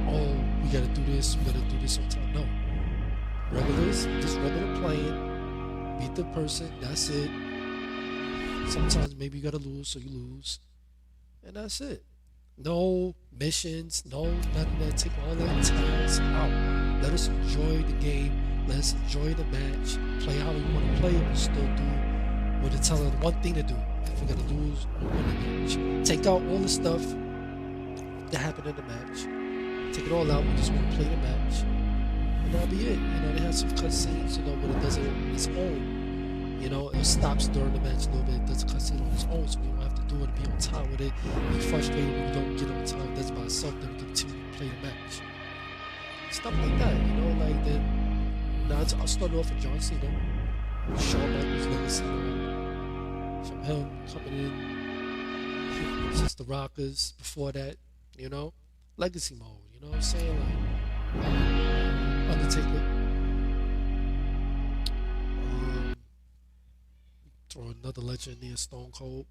[SPEAKER 1] Oh, we gotta do this on time. No. Just regular playing. Beat the person, that's it. Sometimes maybe you gotta lose, so you lose. And that's it. No missions, no none of that. Take all that tasks out. Let us enjoy the game. Let us enjoy the match. Play how we want to play, but still do what they're telling us one thing to do. If we're gonna do is win the match. Take out all the stuff that happened in the match. Take it all out. We just want to play the match, and that'll be it. You know, they have some cutscenes. You know, when it does it on its own. You know, it stops during the match a little bit. It does a cutscene on its own, so we don't have to do it and be on time with it. Be frustrated when we don't get on time. That's by itself. Then we continue to play the match. Stuff like that. You know, like then. Now I'll start off with John Cena, Shawn Michaels' legacy mode. From him coming in, just the Rockers. Before that, you know, legacy mode. You know what I'm saying? Like Undertaker. Throw another legend there, Stone Cold,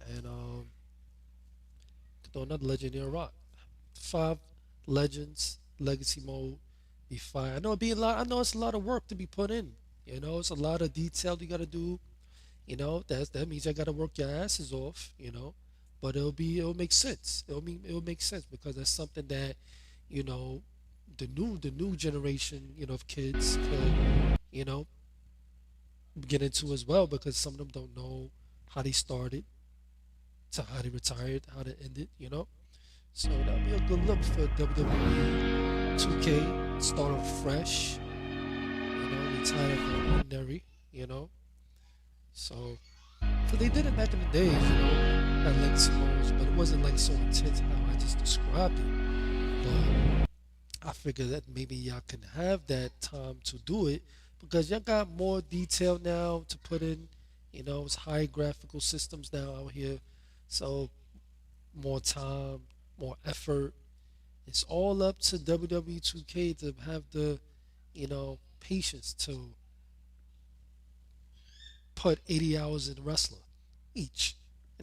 [SPEAKER 1] and throw another legend there, Rock. 5 legends, legacy mode. Be fine. I know it'd be a lot. I know it's a lot of work to be put in. You know, it's a lot of detail you gotta do. You know, that means I gotta work your asses off. You know, but it'll make sense. It'll make sense because that's something that, you know, the new generation, you know, of kids could, you know, get into as well, because some of them don't know how they started, to how they retired, how they ended. You know, so that'll be a good look for WWE. 2K, start off fresh, you know, they tired of the ordinary, you know, so, because they did it back in the days, you know, at legacy modes, but it wasn't like so intense how I just described it, but I figured that maybe y'all can have that time to do it, because y'all got more detail now to put in, you know, it's high graphical systems now out here, so more time, more effort. It's all up to WWE 2K to have the, you know, patience to put 80 hours in wrestler in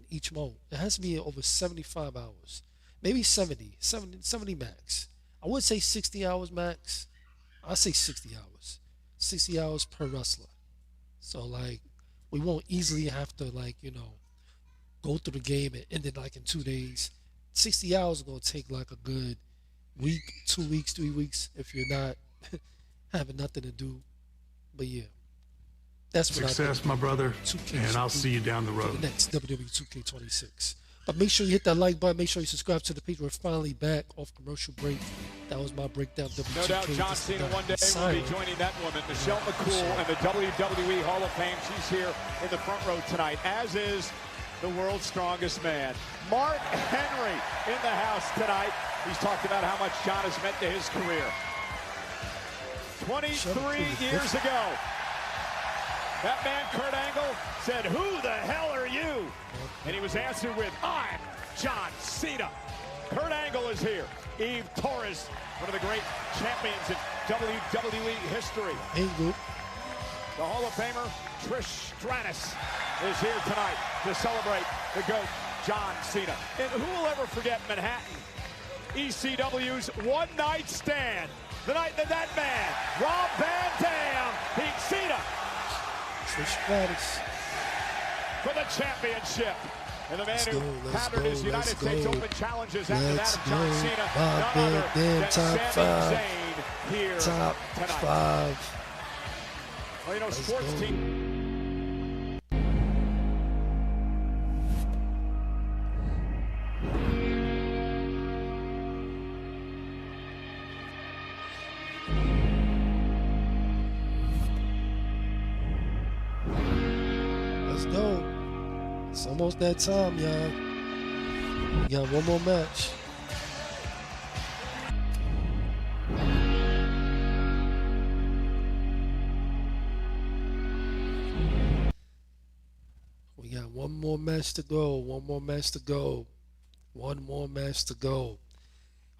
[SPEAKER 1] each mode. It has to be over 75 hours, maybe 70 max. I would say 60 hours max. I say 60 hours, 60 hours per wrestler. So like, we won't easily have to, like, you know, go through the game and end it like in 2 days. 60 hours is gonna take like a good week, 2 weeks, 3 weeks if you're not having nothing to do. But yeah, that's what
[SPEAKER 17] success, my brother, and I'll see you down the road.
[SPEAKER 1] The next WWE 2K26. But make sure you hit that like button. Make sure you subscribe to the page. We're finally back off commercial break. That was my breakdown.
[SPEAKER 5] No doubt John Cena one day will be joining that woman, Michelle McCool, and the WWE Hall of Fame. She's here in the front row tonight, as is the world's strongest man, Mark Henry, in the house tonight. He's talked about how much John has meant to his career. 23 years ago, that man, Kurt Angle, said, "Who the hell are you?" And he was answered with, "I'm John Cena." Kurt Angle is here. Eve Torres, one of the great champions in WWE history.
[SPEAKER 1] Angle.
[SPEAKER 5] The Hall of Famer, Trish Stratus, is here tonight to celebrate the GOAT, John Cena. And who will ever forget Manhattan, ECW's one-night stand, the night that that man, Rob Van Dam, beat Cena for the championship. And the man who patterned his United States Open challenges after that of John Cena, none other than Sami Zayn here
[SPEAKER 1] top
[SPEAKER 5] tonight.
[SPEAKER 1] 5.
[SPEAKER 5] Well, you know, sports team.
[SPEAKER 1] Let's go. It's almost that time, y'all. We got one more match. We got one more match to go. One more match to go. One more match to go.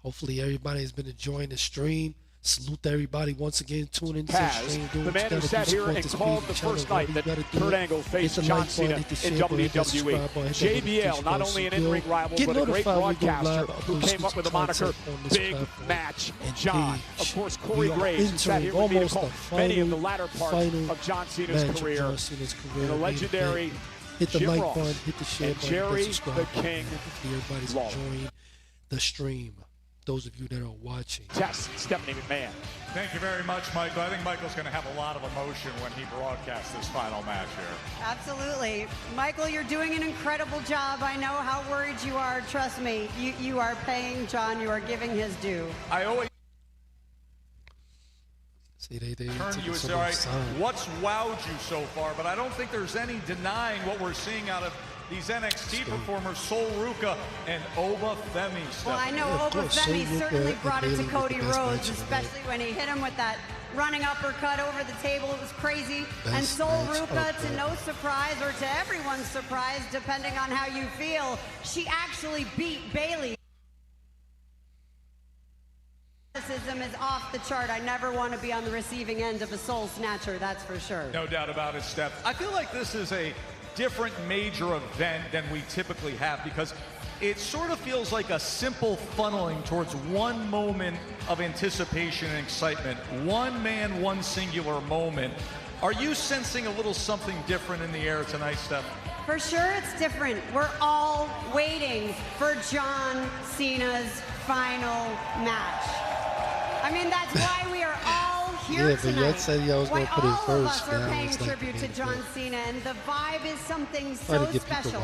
[SPEAKER 1] Hopefully everybody has been enjoying the stream. Salute everybody once again tuning into the stream.
[SPEAKER 5] The man who sat here and called the first night that Kurt Angle faced John Cena in WWE. JBL, not only an in-ring rival, but a great broadcaster who came up with the moniker Big Match John. Of course, Corey Graves, who sat here with me to call many of the latter parts of John Cena's career. And the legendary
[SPEAKER 1] hit the
[SPEAKER 5] Jim
[SPEAKER 1] like
[SPEAKER 5] Ross
[SPEAKER 1] button, hit the share
[SPEAKER 5] and
[SPEAKER 1] button,
[SPEAKER 5] Jerry
[SPEAKER 1] subscribe
[SPEAKER 5] the
[SPEAKER 1] button.
[SPEAKER 5] King
[SPEAKER 1] Hopefully everybody's
[SPEAKER 5] Lawler.
[SPEAKER 1] enjoying the stream. those of you that are watching.
[SPEAKER 5] Stephanie McMahon.
[SPEAKER 2] Thank you very much, Michael. I think Michael's going to have a lot of emotion when he broadcasts this final match here.
[SPEAKER 3] Absolutely. Michael, you're doing an incredible job. I know how worried you are. Trust me, you are paying John. You are giving his due.
[SPEAKER 2] I always
[SPEAKER 1] See, they
[SPEAKER 2] turn to you and say, all right, what's wowed you so far? But I don't think there's any denying what we're seeing out of these NXT performers, Sol Ruca and Oba Femi.
[SPEAKER 3] Well, I know Oba Femi certainly brought it to Cody Rhodes, especially when he hit him with that running uppercut over the table. It was crazy. And Sol Ruca, to no surprise, or to everyone's surprise, depending on how you feel, she actually beat Bayley. Athleticism is off the chart. I never want to be on the receiving end of a soul snatcher, that's for sure.
[SPEAKER 2] No doubt about it, Steph. I feel like this is a different major event than we typically have, because it sort of feels like a simple funneling towards one moment of anticipation and excitement. One man, one singular moment. Are you sensing a little something different in the air tonight, Steph?
[SPEAKER 3] For sure it's different. We're all waiting for John Cena's final match. I mean, that's why we are all here
[SPEAKER 1] but
[SPEAKER 3] tonight.
[SPEAKER 1] said y'all was gonna put it
[SPEAKER 3] All of
[SPEAKER 1] first.
[SPEAKER 3] us are paying tribute to John Cena, and the vibe is something so special.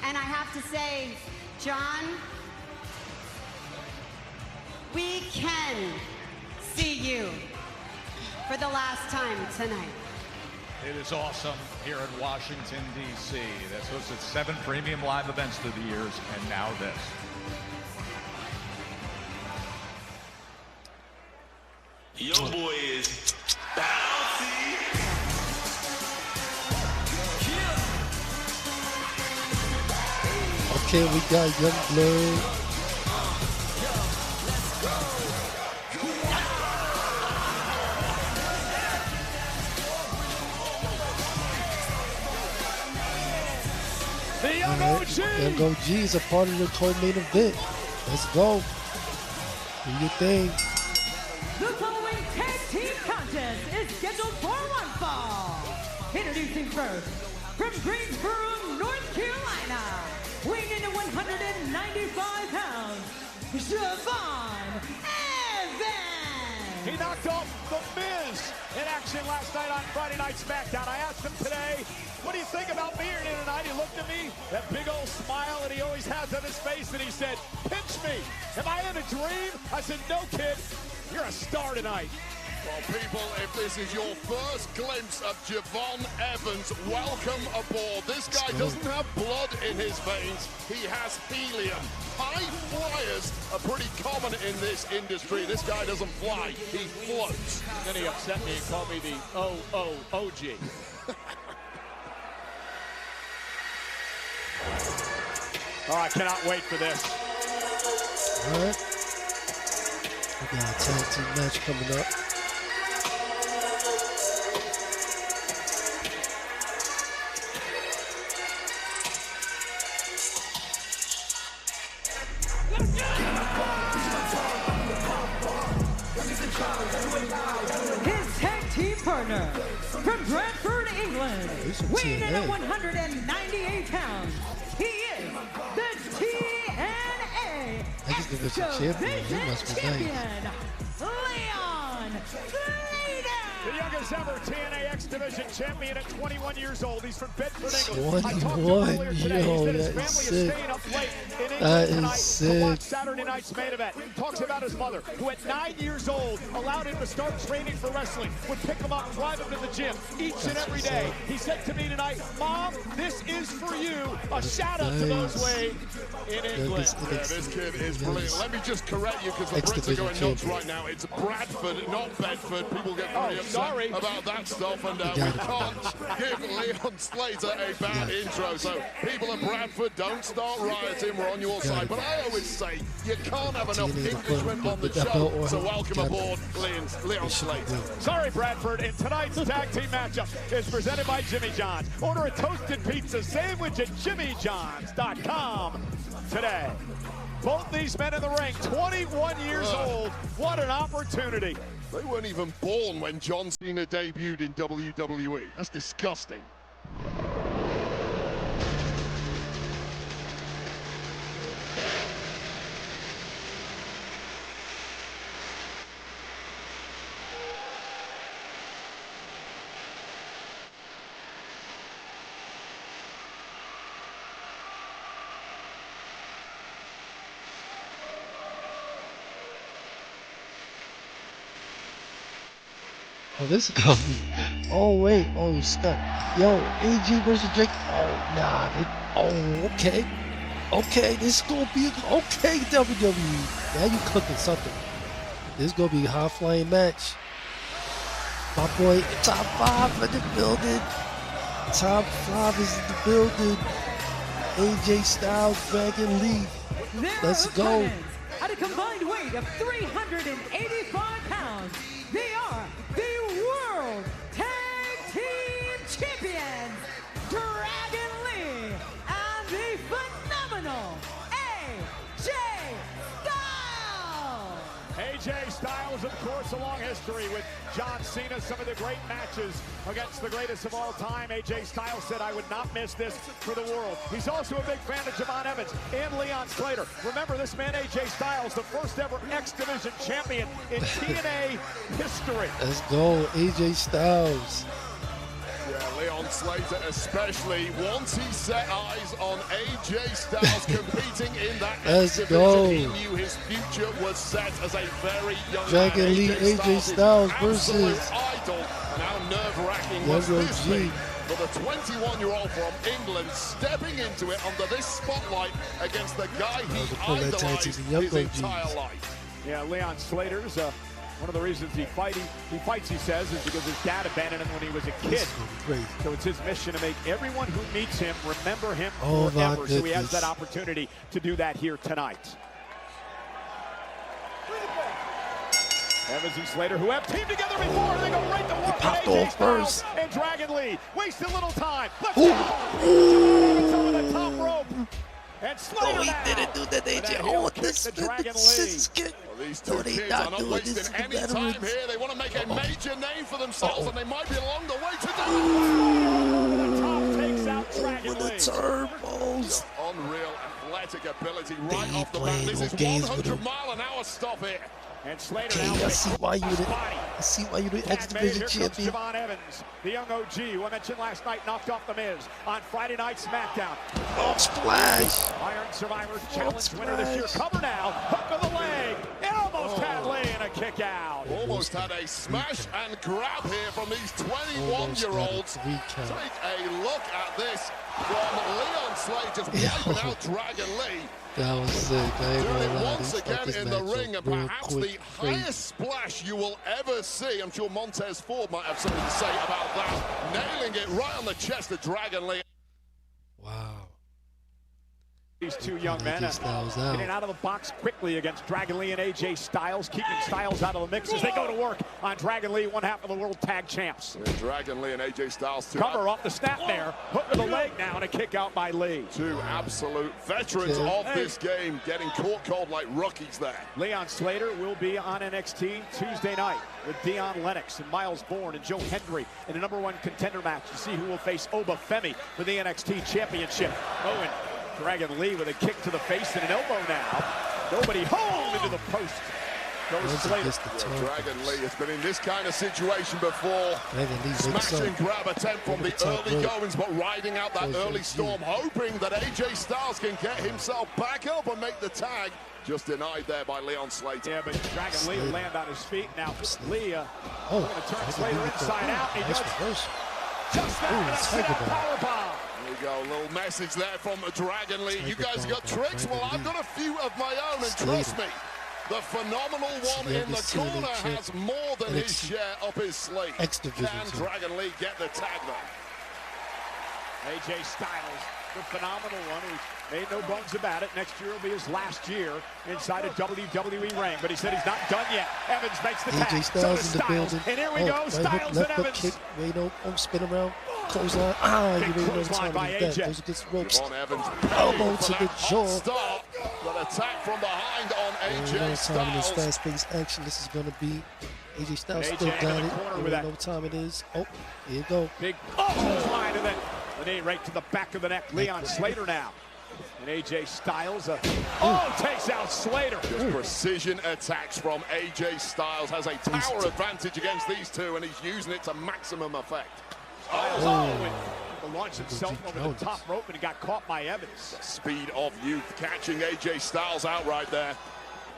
[SPEAKER 3] And I have to say, John, we can see you for the last time tonight.
[SPEAKER 2] It is awesome here in Washington, D.C. That's hosted 7 premium live events through the years, and now this.
[SPEAKER 23] Your boy is bouncy.
[SPEAKER 1] Okay, we got Young Blood.
[SPEAKER 5] The Young OG.
[SPEAKER 1] Young OG is a part of the co-main event. Let's go. Do your thing.
[SPEAKER 15] The following tag team contest is scheduled for one fall. Introducing first, from Greensboro, North Carolina, weighing in at 195 pounds, Siobhan Evans.
[SPEAKER 5] He knocked off The Miz in action last night on Friday Night SmackDown. I asked him today, what do you think about being here tonight? He looked at me, that big old smile that he always has on his face, and he said, pinch me. Am I in a dream? I said, no, kid. You're a star tonight.
[SPEAKER 4] Well, people, if this is your first glimpse of Javon Evans, welcome aboard. This guy doesn't have blood in his veins. He has helium. High flyers are pretty common in this industry. This guy doesn't fly. He floats.
[SPEAKER 5] Then he upset me and called me the OG. Oh, I cannot wait for this.
[SPEAKER 1] All right. We got a tag team match coming up.
[SPEAKER 15] His tag team partner, from Bradford, England, weighing in at 198 pounds, he is the TNA X-Division Champion, Leon Slater.
[SPEAKER 5] The youngest ever TNA X-Division champion at 21 years old. He's from Bedford, England.
[SPEAKER 1] 21, yo, that is sick. That is sick.
[SPEAKER 5] Saturday night's main event. Talks about his mother, who at 9 years old allowed him to start training for wrestling. Would pick him up, drive him to the gym each and every day. He said to me tonight, Mom, this is for you. A shout out to those way in England.
[SPEAKER 4] Yeah, this kid is brilliant. Let me just correct you, because the Brits are going nuts right now. It's Bradford, not Bedford. People get very upset about that stuff, and we can't give Leon Slater a bad intro. So people of Bradford, don't start rioting. We're on your side. But I always say you can't have enough Englishmen on the show. So welcome aboard, Leon Slater.
[SPEAKER 5] Sorry, Bradford. And tonight's tag team matchup is presented by Jimmy John's. Order a toasted pizza sandwich at jimmyjohns.com today. Both these men in the ring, 21 years old. What an opportunity.
[SPEAKER 4] They weren't even born when John Cena debuted in WWE. That's disgusting.
[SPEAKER 1] Oh, this is gonna be. Oh wait. Oh snap. Yo, AJ versus Drake. Oh nah. Oh okay. Okay, this is gonna be okay. WWE. Now you cooking something. This is gonna be a high flying match. My boy, top 5 in the building. Top 5 is in the building. AJ Styles, Dragon Lee. Let's go.
[SPEAKER 15] At a combined weight of 385 pounds, they are the World Tag Team Champions, Dragon Lee and the phenomenal AJ Styles.
[SPEAKER 5] AJ Styles, of course, a long history with John Cena, some of the great matches against the greatest of all time. AJ Styles said, I would not miss this for the world. He's also a big fan of Javon Evans and Leon Slater. Remember, this man, AJ Styles, the first ever X Division champion in TNA history.
[SPEAKER 1] Let's go, AJ Styles.
[SPEAKER 4] Yeah, Leon Slater especially, once he set eyes on AJ Styles competing in that
[SPEAKER 1] Let's
[SPEAKER 4] X
[SPEAKER 1] go.
[SPEAKER 4] Division, he knew his future was set as a very young
[SPEAKER 1] Dragon
[SPEAKER 4] man.
[SPEAKER 1] Lee, AJ Styles versus
[SPEAKER 4] idol, and how nerve-wracking was
[SPEAKER 1] Young
[SPEAKER 4] this
[SPEAKER 1] OG.
[SPEAKER 4] thing for the 21-year-old from England stepping into it under this spotlight against the guy he idolized his entire life.
[SPEAKER 5] Yeah, Leon Slater's one of the reasons he fights, he says, is because his dad abandoned him when he was a kid. So it's his mission to make everyone who meets him remember him forever. So he has that opportunity to do that here tonight. Evans and Slater, who have teamed together before, they go right to work.
[SPEAKER 1] Popped off first.
[SPEAKER 5] And DragonLee wasted a little time. Let's go. Evans over the top rope. And Slater
[SPEAKER 1] he didn't do that, AJ. Oh, this is good.
[SPEAKER 4] These two kids are not wasting any time here. They want to make a major name for themselves, and they might be along the way to do it.
[SPEAKER 5] The top takes out Dragon Lee.
[SPEAKER 1] The turbos.
[SPEAKER 4] Unreal athletic ability right off the bat. This is 100-mile-an-hour stop here.
[SPEAKER 5] And Slater
[SPEAKER 1] now I see why you the X Division champion.
[SPEAKER 5] Javon Evans, the young OG, who I mentioned last night, knocked off The Miz on Friday Night SmackDown.
[SPEAKER 1] Oh, splash.
[SPEAKER 5] Iron Survivor Challenge winner this year. Cover now. Hook of the leg. It almost had Lee in a kick out.
[SPEAKER 4] Almost had a smash and grab here from these 21-year-olds. Take a look at this from Leon Slater, just wiping out Dragon Lee.
[SPEAKER 1] That was sick.
[SPEAKER 4] Doing it once again in the ring, and perhaps the highest splash you will ever see. I'm sure Montez Ford might have something to say about that. Nailing it right on the chest of Dragon Lee.
[SPEAKER 1] Wow.
[SPEAKER 5] These two young men getting out of the box quickly against Dragon Lee and AJ Styles, keeping Styles out of the mix as they go to work on Dragon Lee, one half of the World Tag Champs.
[SPEAKER 4] Yeah, Dragon Lee and AJ Styles too.
[SPEAKER 5] Cover off the snap there, hook of the leg now, and a kick out by Lee.
[SPEAKER 4] Two absolute veterans of this game, getting caught cold like rookies there.
[SPEAKER 5] Leon Slater will be on NXT Tuesday night with Dion Lennox and Miles Bourne and Joe Hendry in a #1 contender match to see who will face Oba Femi for the NXT Championship. Owen. Dragon Lee with a kick to the face and an elbow now. Nobody home into the post. Goes Slater.
[SPEAKER 4] Dragon Lee has been in this kind of situation before. Smash and grab attempt from the early goings, but riding out that early storm, hoping that AJ Styles can get himself back up and make the tag. Just denied there by Leon Slater.
[SPEAKER 5] Yeah, but Dragon Lee will land on his feet. Now Lee going to turn Slater inside out. He does just that. Powerbomb.
[SPEAKER 4] There you go, a little message there from Dragon Lee. You guys got tricks? Well, I've got a few of my own, and trust me, the phenomenal one in the corner has more than his share up his sleeve. Can Dragon Lee get the tag though?
[SPEAKER 5] AJ Styles, the phenomenal one who made no bones about it. Next year will be his last year inside a WWE ring, but he said he's not done yet. Evans makes the tag.
[SPEAKER 1] AJ Styles in the building.
[SPEAKER 5] And here we go, Styles and Evans.
[SPEAKER 1] Kick. Wait, no, spin around. Clothesline. You didn't know the time of that. Those are good ropes. Elbow to the jaw.
[SPEAKER 4] But attack from behind on AJ Styles.
[SPEAKER 1] Time in this fast-paced action. This is going to be AJ Styles still got it. You know what time it is. Oh, here you go.
[SPEAKER 5] Big line and then the knee right to the back of the neck. Leon Slater now. And AJ Styles takes out Slater.
[SPEAKER 4] Just precision attacks from AJ Styles. Has a power advantage against these two, and he's using it to maximum effect.
[SPEAKER 5] Launched himself over the top rope, and he got caught by Evans.
[SPEAKER 4] The speed of youth catching AJ Styles out right there.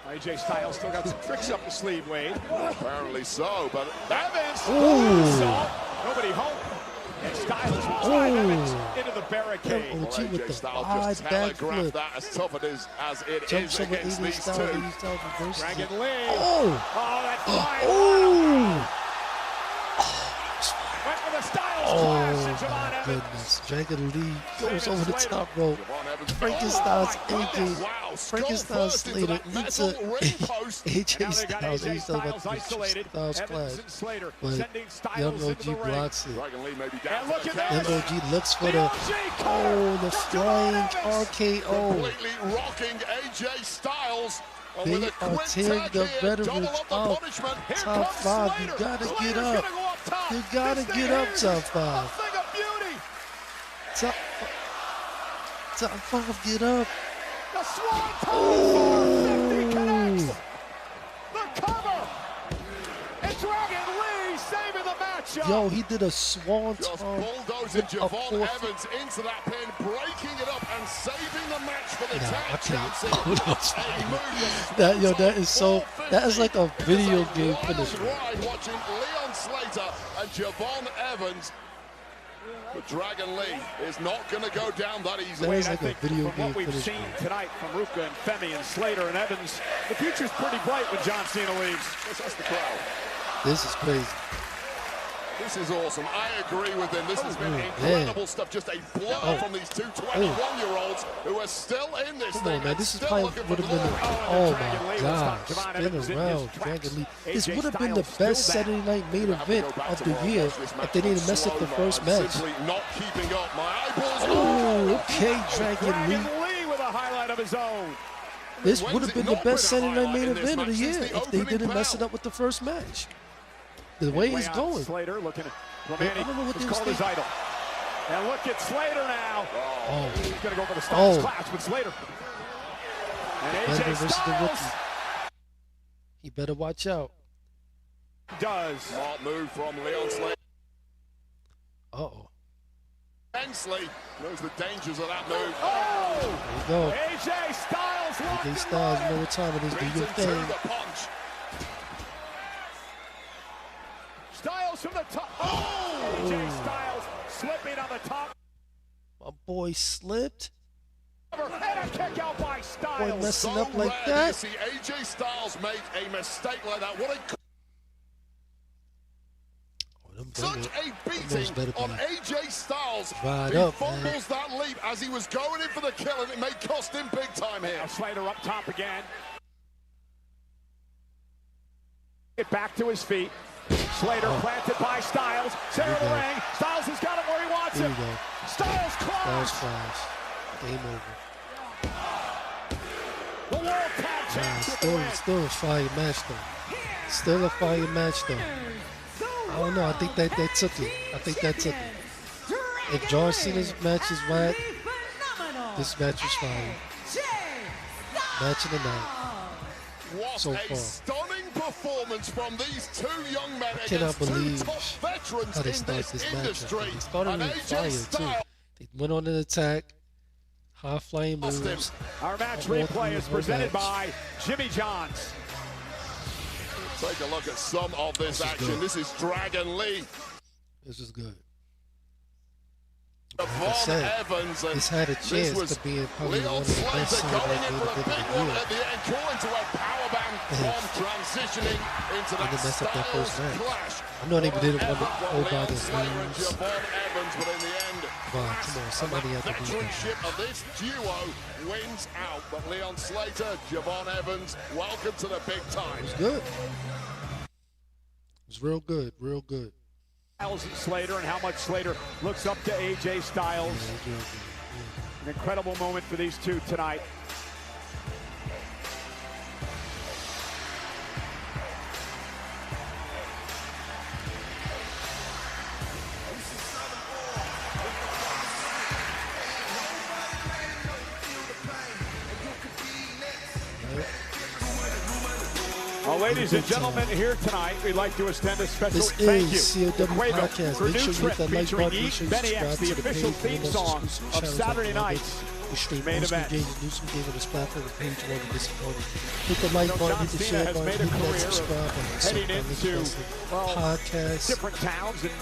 [SPEAKER 5] AJ Styles still got some tricks up the sleeve, Wade.
[SPEAKER 4] Apparently so, but
[SPEAKER 5] Evans! Nobody home. And Styles will drive Evans into the barricade.
[SPEAKER 1] Well,
[SPEAKER 4] AJ Styles just telegraphed that as tough it is as it is against these two.
[SPEAKER 5] Dragon Lee.
[SPEAKER 1] Oh,
[SPEAKER 5] that flying. Went for the Styles clash and Javon Evans.
[SPEAKER 1] Goodness. Dragon Lee goes over the top rope. Frankenstein's AJ. Frankenstein Slater eats a AJ Styles. AJ Styles about to do Styles clash. But Young OG blocks it. Young OG looks for the flying RKO.
[SPEAKER 4] Completely rocking AJ Styles.
[SPEAKER 1] They are tearing the veterans out. Top 5, you gotta get up. You gotta get up, top 5. Top 5, get up.
[SPEAKER 5] The Swan Tomahawk 50 connects. The cover. And Dragon Lee saving the matchup.
[SPEAKER 1] Yo, he did a Swan Tomahawk.
[SPEAKER 4] Bulldozing Javon Evans into that pin, breaking it up and saving the match for the tag champion.
[SPEAKER 1] That is so. That is like a video game finish.
[SPEAKER 4] Watching Leon Slater and Javon Evans. But Dragon Lee is not going to go down that easily.
[SPEAKER 1] That is like a video game
[SPEAKER 5] what we've
[SPEAKER 1] finish.
[SPEAKER 5] seen tonight from Ruka and Femi and Slater and Evans, the future's pretty bright when John Cena leaves.
[SPEAKER 4] That's the crowd.
[SPEAKER 1] This is crazy.
[SPEAKER 4] This is awesome. I agree with him. This has been incredible stuff. Just a blow from these two 21-year-olds who are still in this thing.
[SPEAKER 1] Come on, man. This is probably would have been oh my God, spin around, Dragon Lee. This would have been the best Saturday night main event of the year if they didn't mess up the first match.
[SPEAKER 4] Not keeping up. My eyeballs.
[SPEAKER 1] Oh, okay, Dragon Lee
[SPEAKER 5] with a highlight of his own.
[SPEAKER 1] This would have been the best Saturday night main event of the year if they didn't mess it up with the first match. The way he's going.
[SPEAKER 5] Slater looking at Romani, who's called his idol. And look at Slater now.
[SPEAKER 1] Oh.
[SPEAKER 5] He's going to go for the Styles clash with Slater. And AJ Styles.
[SPEAKER 1] He better watch out.
[SPEAKER 5] Does.
[SPEAKER 4] Smart move from Leon Slater.
[SPEAKER 1] Uh-oh.
[SPEAKER 4] Hensley knows the dangers of that move.
[SPEAKER 5] Oh!
[SPEAKER 1] There you go.
[SPEAKER 5] AJ Styles.
[SPEAKER 1] AJ Styles, you know what time it is. Do your thing.
[SPEAKER 5] Styles from the top. Oh! AJ Styles slipping on the top.
[SPEAKER 1] My boy slipped.
[SPEAKER 5] And a kick out by Styles.
[SPEAKER 1] Boy messing up like that.
[SPEAKER 4] To see AJ Styles make a mistake like that. What a such a beating on AJ Styles. He fumbles that leap as he was going in for the kill, and it may cost him big time here.
[SPEAKER 5] Now Slater up top again. Get back to his feet. Slater planted by Styles. Center of the ring. Styles has got him where he wants him. Styles clash.
[SPEAKER 1] Game over.
[SPEAKER 5] The World Tag Championship.
[SPEAKER 1] Still a fire match though. Still a fire match though. I don't know. I think that took it. If John Cena's match is whack, this match is fire. Match of the night.
[SPEAKER 4] What
[SPEAKER 1] so
[SPEAKER 4] a
[SPEAKER 1] far.
[SPEAKER 4] Stunning performance from these two young men
[SPEAKER 1] I cannot believe
[SPEAKER 4] top veterans
[SPEAKER 1] how they
[SPEAKER 4] in
[SPEAKER 1] start
[SPEAKER 4] this
[SPEAKER 1] this
[SPEAKER 4] industry.
[SPEAKER 1] match. They started in fire too. They went on an attack, high flying moves.
[SPEAKER 5] Our match replay is presented by Jimmy John's.
[SPEAKER 4] Take a look at some of this action. This is Dragon Lee.
[SPEAKER 1] This is good.
[SPEAKER 4] Javon Evans.
[SPEAKER 1] This had a chance to be probably one of the best Saturday night main events of the year.
[SPEAKER 4] At the end, calling to a powerbomb from transitioning into that Styles clash.
[SPEAKER 1] I know they didn't want to go by the names.
[SPEAKER 4] Javon Evans, but in the end,
[SPEAKER 1] come on, somebody had to do that.
[SPEAKER 4] Veteranship of this duo wins out. But Leon Slater, Javon Evans, welcome to the big time.
[SPEAKER 1] It was good. It was real good, real good.
[SPEAKER 5] Styles and Slater, and how much Slater looks up to AJ Styles. An incredible moment for these two tonight. Well, ladies and gentlemen, here tonight, we'd like to extend a special thank you to
[SPEAKER 1] Podcast.
[SPEAKER 5] for
[SPEAKER 1] Make
[SPEAKER 5] new
[SPEAKER 1] sure you hit that like
[SPEAKER 5] featuring
[SPEAKER 1] button. Make sure you
[SPEAKER 5] Benny
[SPEAKER 1] subscribe
[SPEAKER 5] X, the
[SPEAKER 1] to the
[SPEAKER 5] official
[SPEAKER 1] page.
[SPEAKER 5] theme song of Saturday nights.
[SPEAKER 1] Straight Newsman Game on this platform with page 1 of this morning. Hit the like button, hit the share button, hit that subscribe button.
[SPEAKER 5] Heading into,
[SPEAKER 1] podcast.
[SPEAKER 5] Different towns and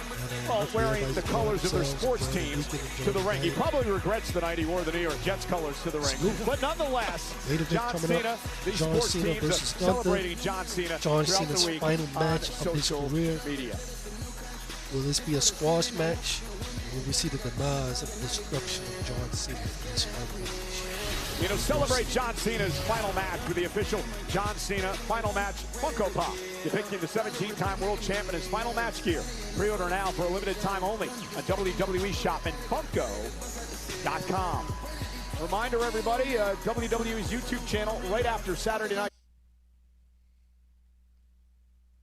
[SPEAKER 5] wearing the colors of their sports teams to the ring. He probably regrets the night he wore the New York Jets colors to the ring. But nonetheless, John Cena, these sports teams celebrating John Cena throughout the week
[SPEAKER 1] final match
[SPEAKER 5] on
[SPEAKER 1] of his
[SPEAKER 5] social
[SPEAKER 1] career.
[SPEAKER 5] media.
[SPEAKER 1] Will this be a squash match? Will we see the demise of the destruction of John Cena in this final match?
[SPEAKER 5] You know, celebrate John Cena's final match with the official John Cena final match Funko Pop, depicting the 17-time world champ in his final match gear. Pre-order now for a limited time only on WWE Shop and Funko.com. Reminder, everybody, WWE's YouTube channel right after Saturday night.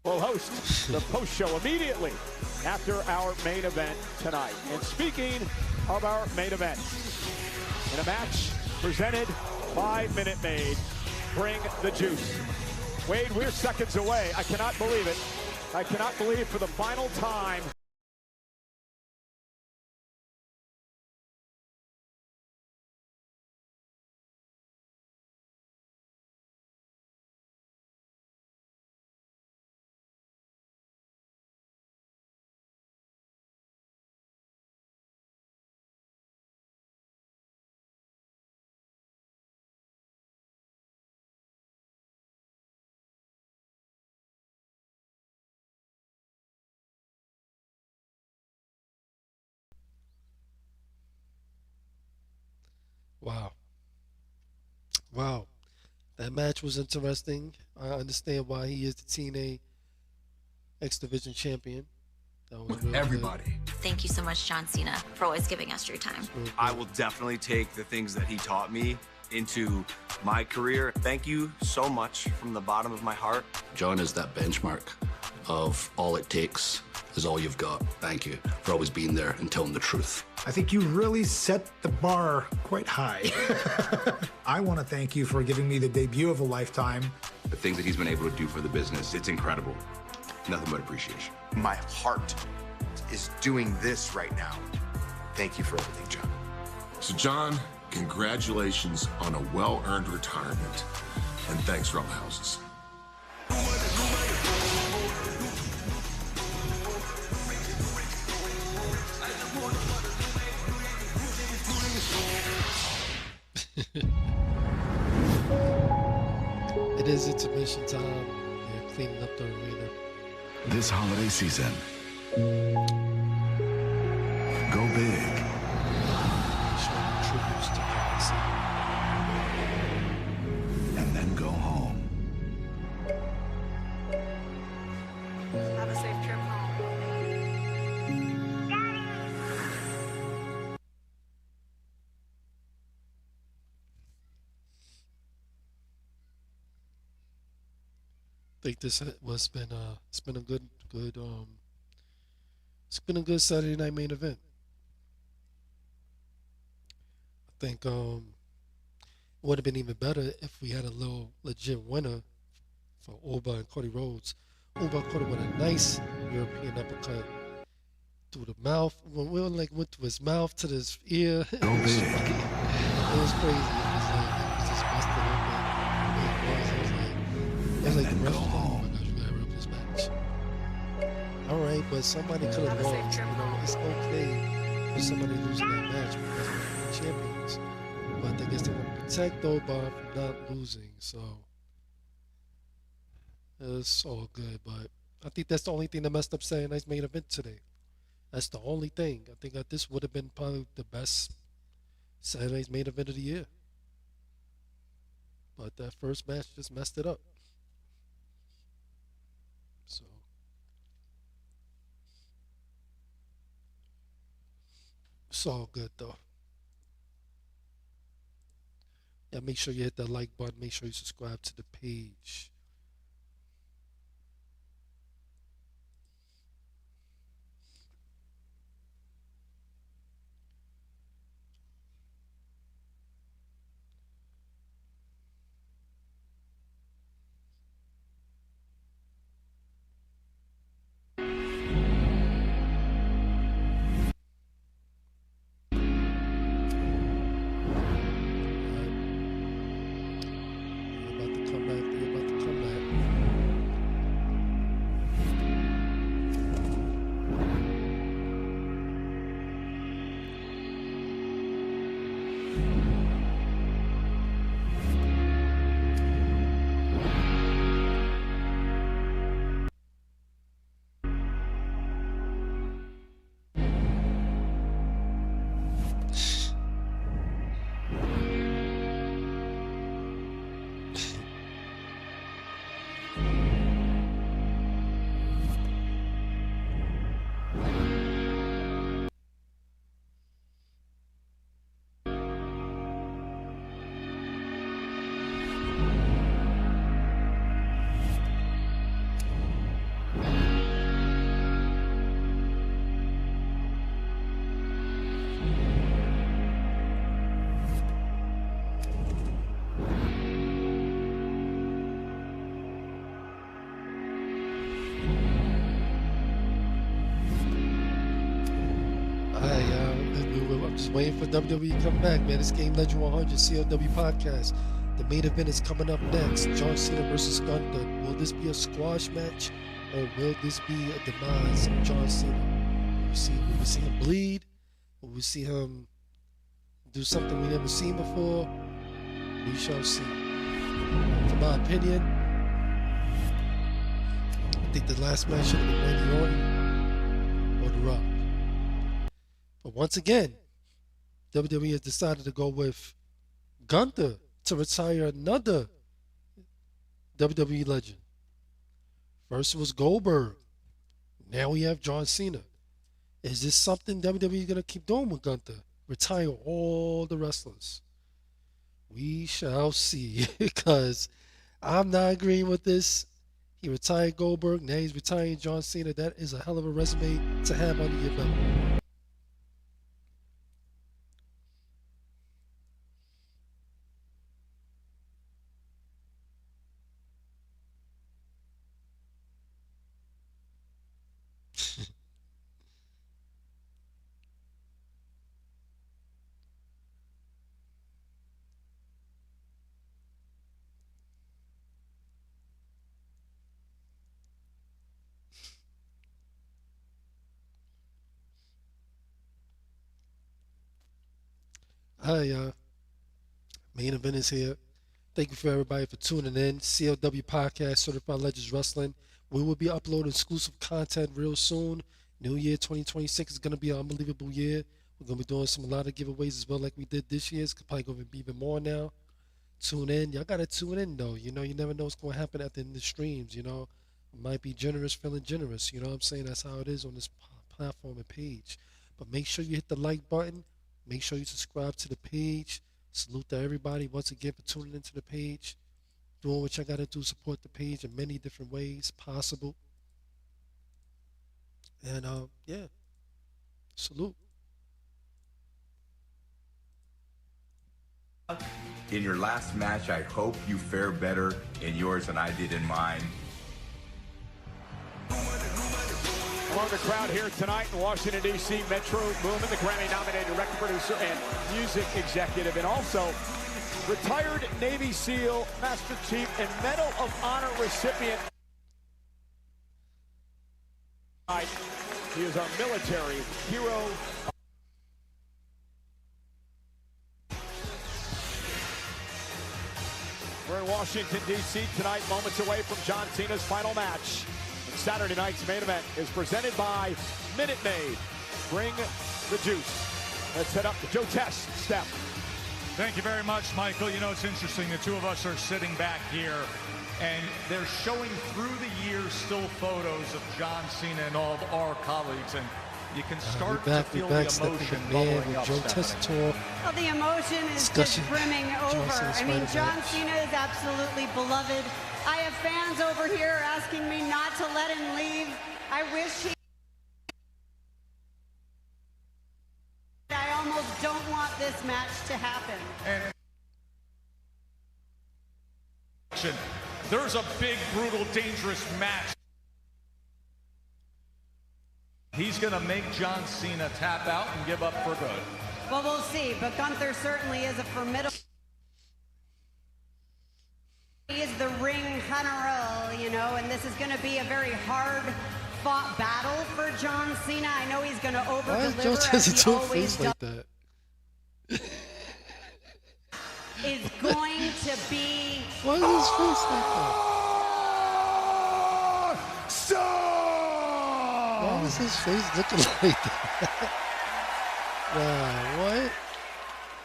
[SPEAKER 5] We'll host the post show immediately after our main event tonight. And speaking of our main event, in a match presented by Minute Maid, bring the juice. Wade, we're seconds away. I cannot believe it. I cannot believe for the final time.
[SPEAKER 1] Wow. Wow. That match was interesting. I understand why he is the TNA X Division champion. That was real
[SPEAKER 6] everybody.
[SPEAKER 1] Good.
[SPEAKER 7] Thank you so much, John Cena, for always giving us your time.
[SPEAKER 6] I will definitely take the things that he taught me into my career. Thank you so much from the bottom of my heart.
[SPEAKER 8] John is that benchmark of all it takes is all you've got. Thank you for always being there and telling the truth.
[SPEAKER 24] I think you really set the bar quite high. I want to thank you for giving me the debut of a lifetime.
[SPEAKER 25] The things that he's been able to do for the business, it's incredible. Nothing but appreciation.
[SPEAKER 26] My heart is doing this right now. Thank you for everything, John.
[SPEAKER 27] So, John, congratulations on a well-earned retirement. And thanks, Rum Houses.
[SPEAKER 1] It is intermission time. They're cleaning up the arena.
[SPEAKER 28] This holiday season, go big.
[SPEAKER 1] Showing tributes to John
[SPEAKER 28] and then go home.
[SPEAKER 3] Have a safe trip home.
[SPEAKER 1] I think this was it's been a good it's been a good Saturday night main event. I think it would have been even better if we had a little legit winner for Oba and Cody Rhodes. Oba caught it with a nice European uppercut through the mouth. When we went through his mouth to his ear. It was crazy. It was just busted open. It was like the ref was like, this match. Alright, but somebody could have lost. You know, it's okay for somebody losing that match because we're champions. But I guess they want to protect Oba from not losing, so it's all good. But I think that's the only thing that messed up Saturday night's main event today. That's the only thing. I think that this would have been probably the best Saturday night's main event of the year. But that first match just messed it up. So it's all good though. Yeah, make sure you hit that like button. Make sure you subscribe to the page. I'm just waiting for WWE to come back, man. It's Game Legend 100 CLW podcast. The main event is coming up next. John Cena versus Gunther. Will this be a squash match, or will this be a demise of John Cena? Will we see him bleed? Will we see him do something we never seen before? We shall see. In my opinion, I think the last match should have been Randy Orton or The Rock. But once again, WWE has decided to go with Gunther to retire another WWE legend. First it was Goldberg. Now we have John Cena. Is this something WWE is going to keep doing with Gunther? Retire all the wrestlers? We shall see, because I'm not agreeing with this. He retired Goldberg. Now he's retiring John Cena. That is a hell of a resume to have under your belt. Hi, main event is here. Thank you for everybody for tuning in. CLW Podcast, Certified Legends Wrestling. We will be uploading exclusive content real soon. New Year 2026 is going to be an unbelievable year. We're going to be doing a lot of giveaways as well like we did this year. It's probably going to be even more now. Tune in. Y'all got to tune in, though. You know, you never know what's going to happen at the end of the streams, you know. Might be generous, feeling generous. You know what I'm saying? That's how it is on this platform and page. But make sure you hit the like button. Make sure you subscribe to the page. Salute to everybody once again for tuning into the page. Doing what y'all got to do, support the page in many different ways possible. And, yeah. Salute.
[SPEAKER 25] In your last match, I hope you fare better in yours than I did in mine.
[SPEAKER 5] Among the crowd here tonight in Washington, D.C., Metro Boomin, the Grammy-nominated record producer and music executive, and also retired Navy SEAL, Master Chief, and Medal of Honor recipient. He is our military hero. We're in Washington, D.C. tonight, moments away from John Cena's final match. Saturday night's main event is presented by Minute Maid. Bring the juice. Let's head up to Joe Test. Steph.
[SPEAKER 2] Thank you very much, Michael. You know, it's interesting. The two of us are sitting back here, and they're showing through the years still photos of John Cena and all of our colleagues, and you can start to feel the emotion bubbling up.
[SPEAKER 1] Joe Test tour.
[SPEAKER 3] Well, the emotion is just brimming over. I mean, John Cena is absolutely beloved. I have fans over here asking me not to let him leave. I wish he... I almost don't want this match to happen.
[SPEAKER 2] And there's a big, brutal, dangerous match. He's going to make John Cena tap out and give up for good.
[SPEAKER 3] Well, we'll see, but Gunther certainly is a formidable... He is the ring general, you know, and this is going to be a very hard-fought battle for John Cena. I know he's going to over-deliver as he always does.
[SPEAKER 1] Like that?
[SPEAKER 3] Is going to be...
[SPEAKER 1] Why is his face like that? Why is his face looking like that? Wow, what?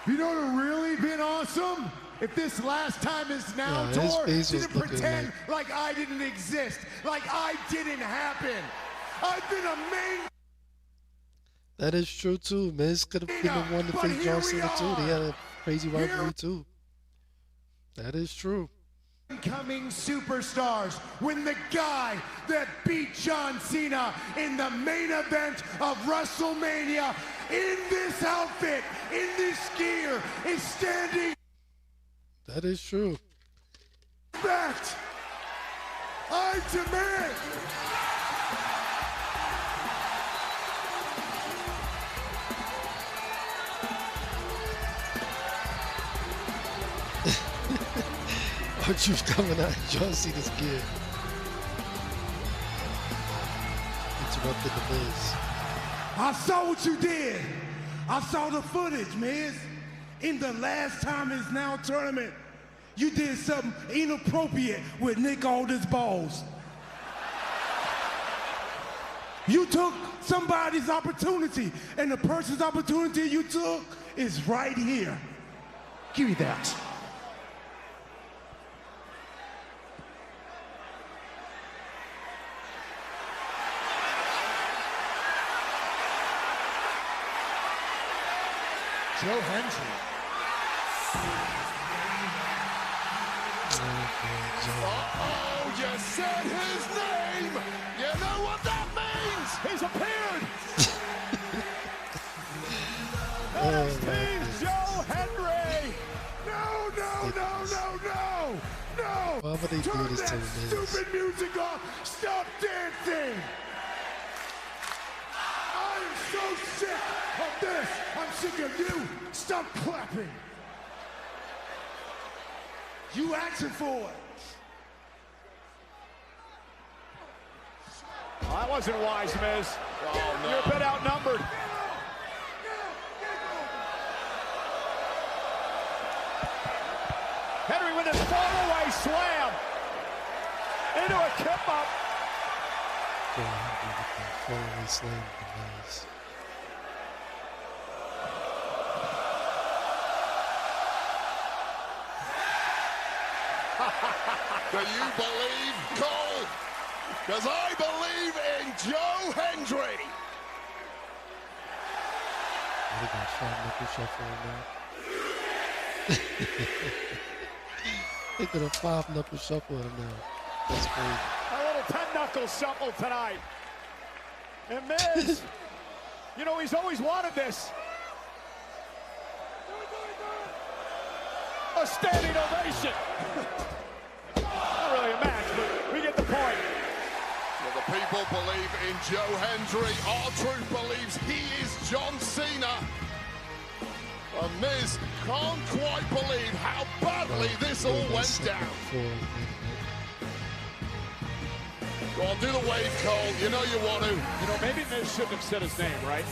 [SPEAKER 5] You know what would really been awesome? If this last time is now tour didn't pretend like I didn't exist, like I didn't happen. I've been a main...
[SPEAKER 1] That is true too. Miz could have been the one to face John Cena too. They had a crazy rivalry too. That is true.
[SPEAKER 5] Incoming superstars when the guy that beat John Cena in the main event of WrestleMania in this outfit, in this gear, is standing.
[SPEAKER 1] That is true.
[SPEAKER 5] That I demand.
[SPEAKER 1] R-Truth coming out. John Cena's gear. Interrupted the Miz.
[SPEAKER 9] I saw what you did. I saw the footage, Miz. In the last Time Is Now tournament, you did something inappropriate with Nick Aldis' balls. You took somebody's opportunity, and the person's opportunity you took is right here. Give me that.
[SPEAKER 5] Joe Hendry.
[SPEAKER 4] Uh-oh, you said his name! You know what that means!
[SPEAKER 5] He's appeared! NXT's Joe Hendry! No, no, no, no, no! No!
[SPEAKER 1] Why would they do
[SPEAKER 5] Turn
[SPEAKER 1] this to
[SPEAKER 5] that
[SPEAKER 1] Miz?
[SPEAKER 5] stupid music off! Stop dancing! I am so sick of this! I'm sick of you! Stop clapping! You asking for it!
[SPEAKER 10] Well, that wasn't wise, Miz.
[SPEAKER 4] Oh, no.
[SPEAKER 10] You're a bit outnumbered. Henry with his fall-away slam. Into a kip-up.
[SPEAKER 1] Fall-away slam with the Miz.
[SPEAKER 4] Do you believe, Cole? Because I believe in Joe Hendry.
[SPEAKER 1] They got five knuckle shuffle in there. They did a five knuckle shuffle in there. That's crazy.
[SPEAKER 10] A little 10-knuckle shuffle tonight. And Miz, you know, he's always wanted this. A standing ovation. Not really a match, but we get the point.
[SPEAKER 4] Well, the people believe in Joe Hendry. R-Truth believes he is John Cena. And Miz can't quite believe how badly this all went down. Go on, do the wave, Cole. You know you want to.
[SPEAKER 10] You know, maybe Miz shouldn't have said his name, right?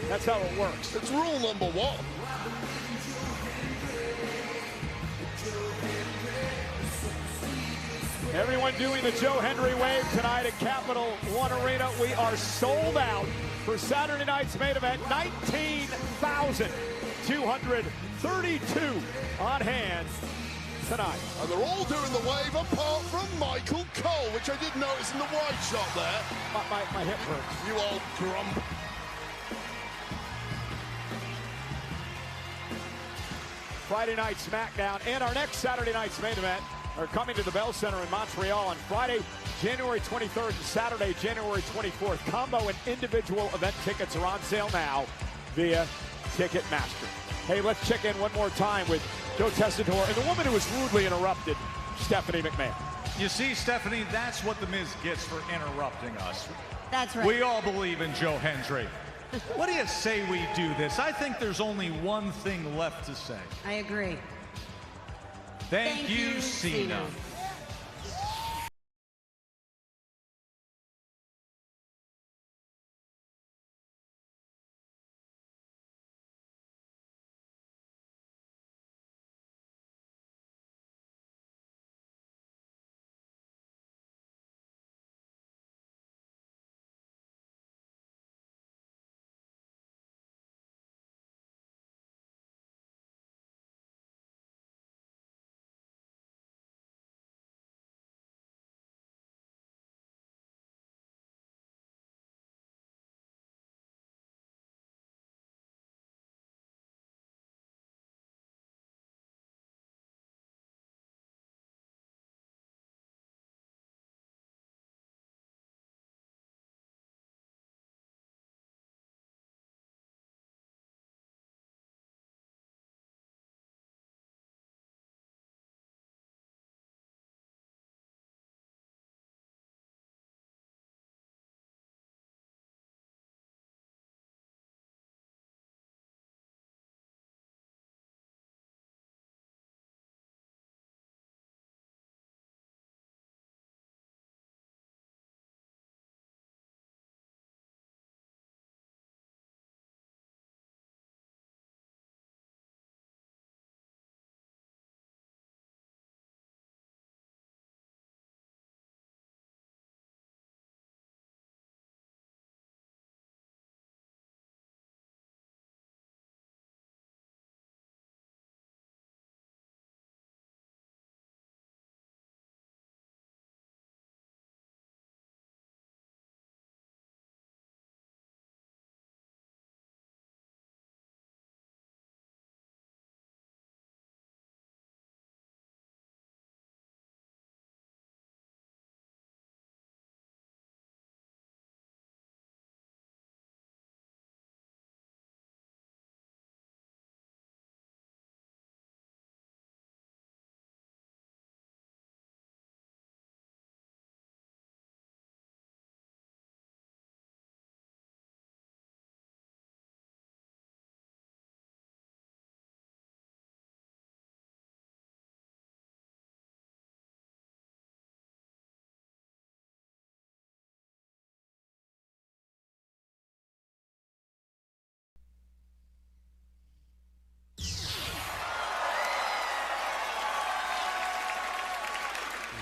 [SPEAKER 10] That's how it works.
[SPEAKER 4] It's rule number one.
[SPEAKER 10] Everyone doing the Joe Hendry wave tonight at Capital One Arena. We are sold out for Saturday night's main event. 19,232 on hand tonight.
[SPEAKER 4] And they're all doing the wave apart from Michael Cole, which I did notice in the wide shot there.
[SPEAKER 10] My hip hurts.
[SPEAKER 4] You old grump.
[SPEAKER 10] Friday night SmackDown and our next Saturday night's main event are coming to the Bell Center in Montreal on Friday, January 23rd and Saturday, January 24th. Combo and individual event tickets are on sale now via Ticketmaster. Hey, let's check in one more time with Joe Tessitore and the woman who was rudely interrupted, Stephanie McMahon.
[SPEAKER 2] You see, Stephanie, that's what The Miz gets for interrupting us.
[SPEAKER 3] That's right.
[SPEAKER 2] We all believe in Joe Hendry. What do you say we do this? I think there's only one thing left to say.
[SPEAKER 3] I agree.
[SPEAKER 2] Thank you, Cena.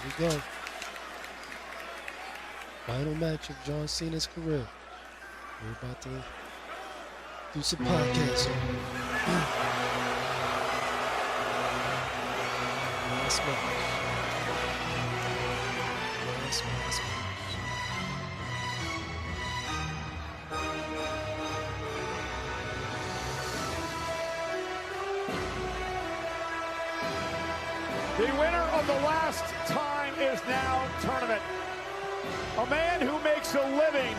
[SPEAKER 1] we go. Final match of John Cena's career. We're about to do some podcasting. Last match. Last match.
[SPEAKER 10] The winner of the last time is now tournament. A man who makes a living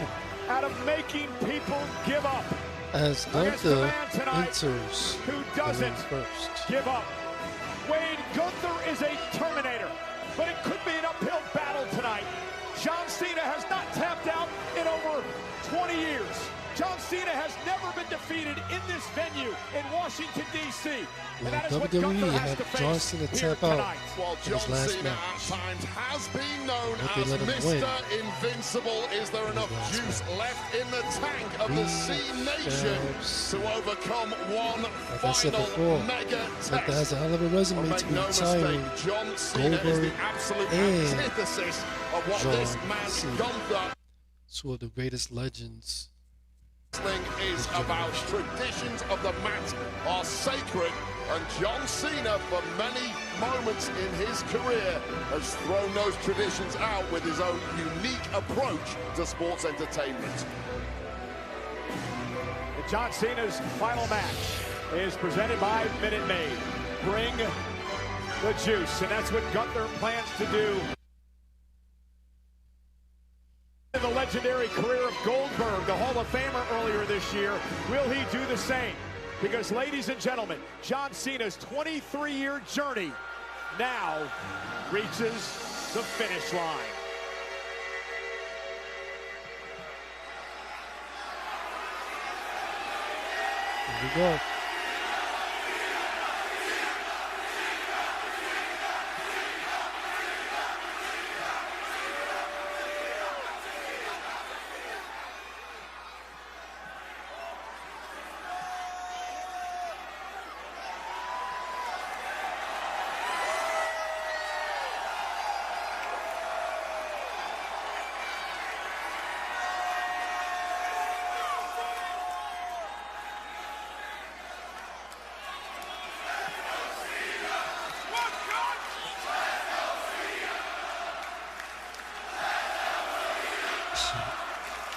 [SPEAKER 10] out of making people give up.
[SPEAKER 1] As Gunther enters
[SPEAKER 10] who doesn't
[SPEAKER 1] first.
[SPEAKER 10] Give up. Wade, Gunther is a Terminator, but it could be an uphill battle tonight. John Cena has not tapped out in over 20 years. John Cena has never been defeated in this venue in Washington, D.C. And that is what Gunther has to face
[SPEAKER 1] John Cena
[SPEAKER 10] here
[SPEAKER 1] tap out
[SPEAKER 10] tonight.
[SPEAKER 4] While
[SPEAKER 1] in his
[SPEAKER 4] John
[SPEAKER 1] last
[SPEAKER 4] Cena
[SPEAKER 1] match.
[SPEAKER 4] at times has been known
[SPEAKER 1] Hope they
[SPEAKER 4] as
[SPEAKER 1] let him win.
[SPEAKER 4] Mr. Invincible, is there enough juice left in the tank of the C Nation to overcome one
[SPEAKER 1] Like I said
[SPEAKER 4] final
[SPEAKER 1] before,
[SPEAKER 4] mega
[SPEAKER 1] Gunther
[SPEAKER 4] test?
[SPEAKER 1] has a hell of a resume
[SPEAKER 4] But
[SPEAKER 1] to
[SPEAKER 4] make
[SPEAKER 1] be
[SPEAKER 4] no
[SPEAKER 1] retiring
[SPEAKER 4] mistake, John Cena is
[SPEAKER 1] Goldberg
[SPEAKER 4] the absolute
[SPEAKER 1] and
[SPEAKER 4] antithesis of what
[SPEAKER 1] John
[SPEAKER 4] this man
[SPEAKER 1] Cena.
[SPEAKER 4] Gunther.
[SPEAKER 1] Two of the greatest legends.
[SPEAKER 4] Wrestling is about traditions of the mat are sacred, and John Cena, for many moments in his career, has thrown those traditions out with his own unique approach to sports entertainment.
[SPEAKER 10] And John Cena's final match is presented by Minute Maid. Bring the juice, and that's what Gunther plans to do. The legendary career of Goldberg, the Hall of Famer earlier this year, will he do the same? Because, ladies and gentlemen, John Cena's 23-year journey now reaches the finish line.
[SPEAKER 1] Here we go.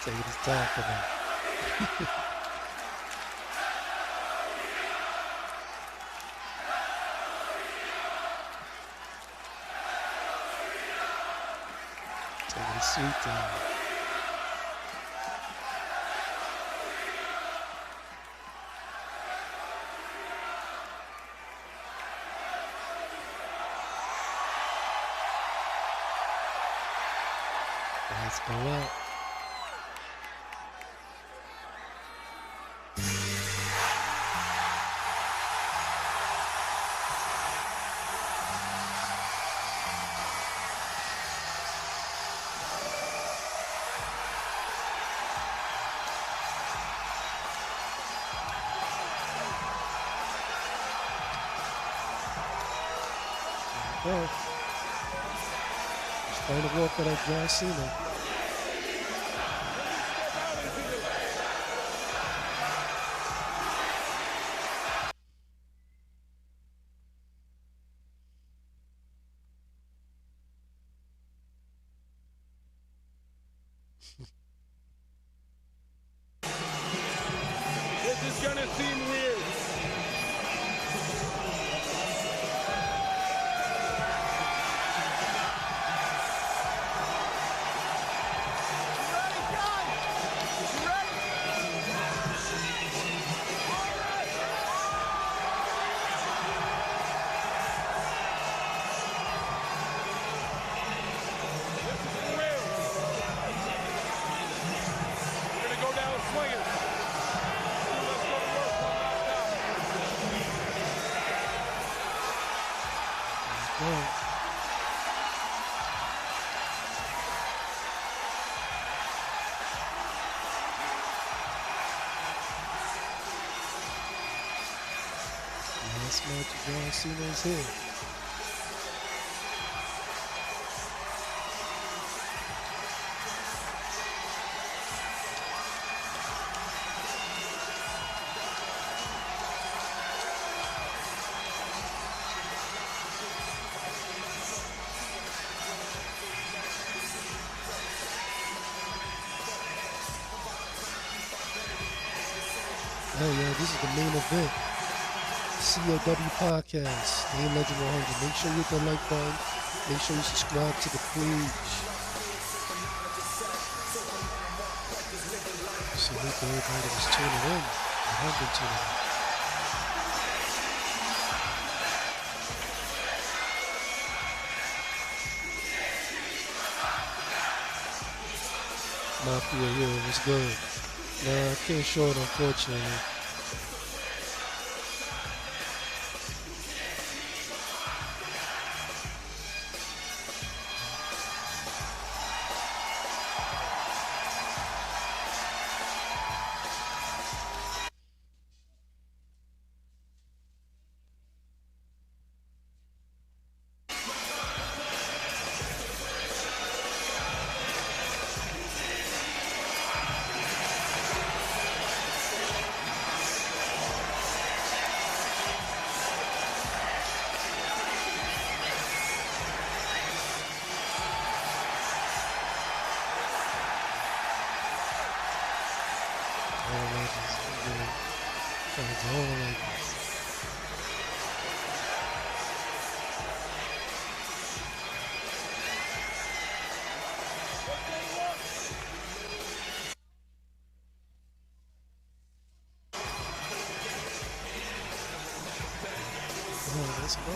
[SPEAKER 1] Taking his time for that. Taking his sweet time. Let's go out. Well, just trying to walk for that John Cena.
[SPEAKER 5] This is gonna seem weird. Last match of John Cena is here.
[SPEAKER 1] Oh yeah, this is the main event. CLW Podcast, Game Legend 100. Make sure you hit the like button. Make sure you subscribe to the page. So look at everybody that was tuning in. I have been tuning in. Mafia here, what's good? Nah, I can't show it, unfortunately. Let's go.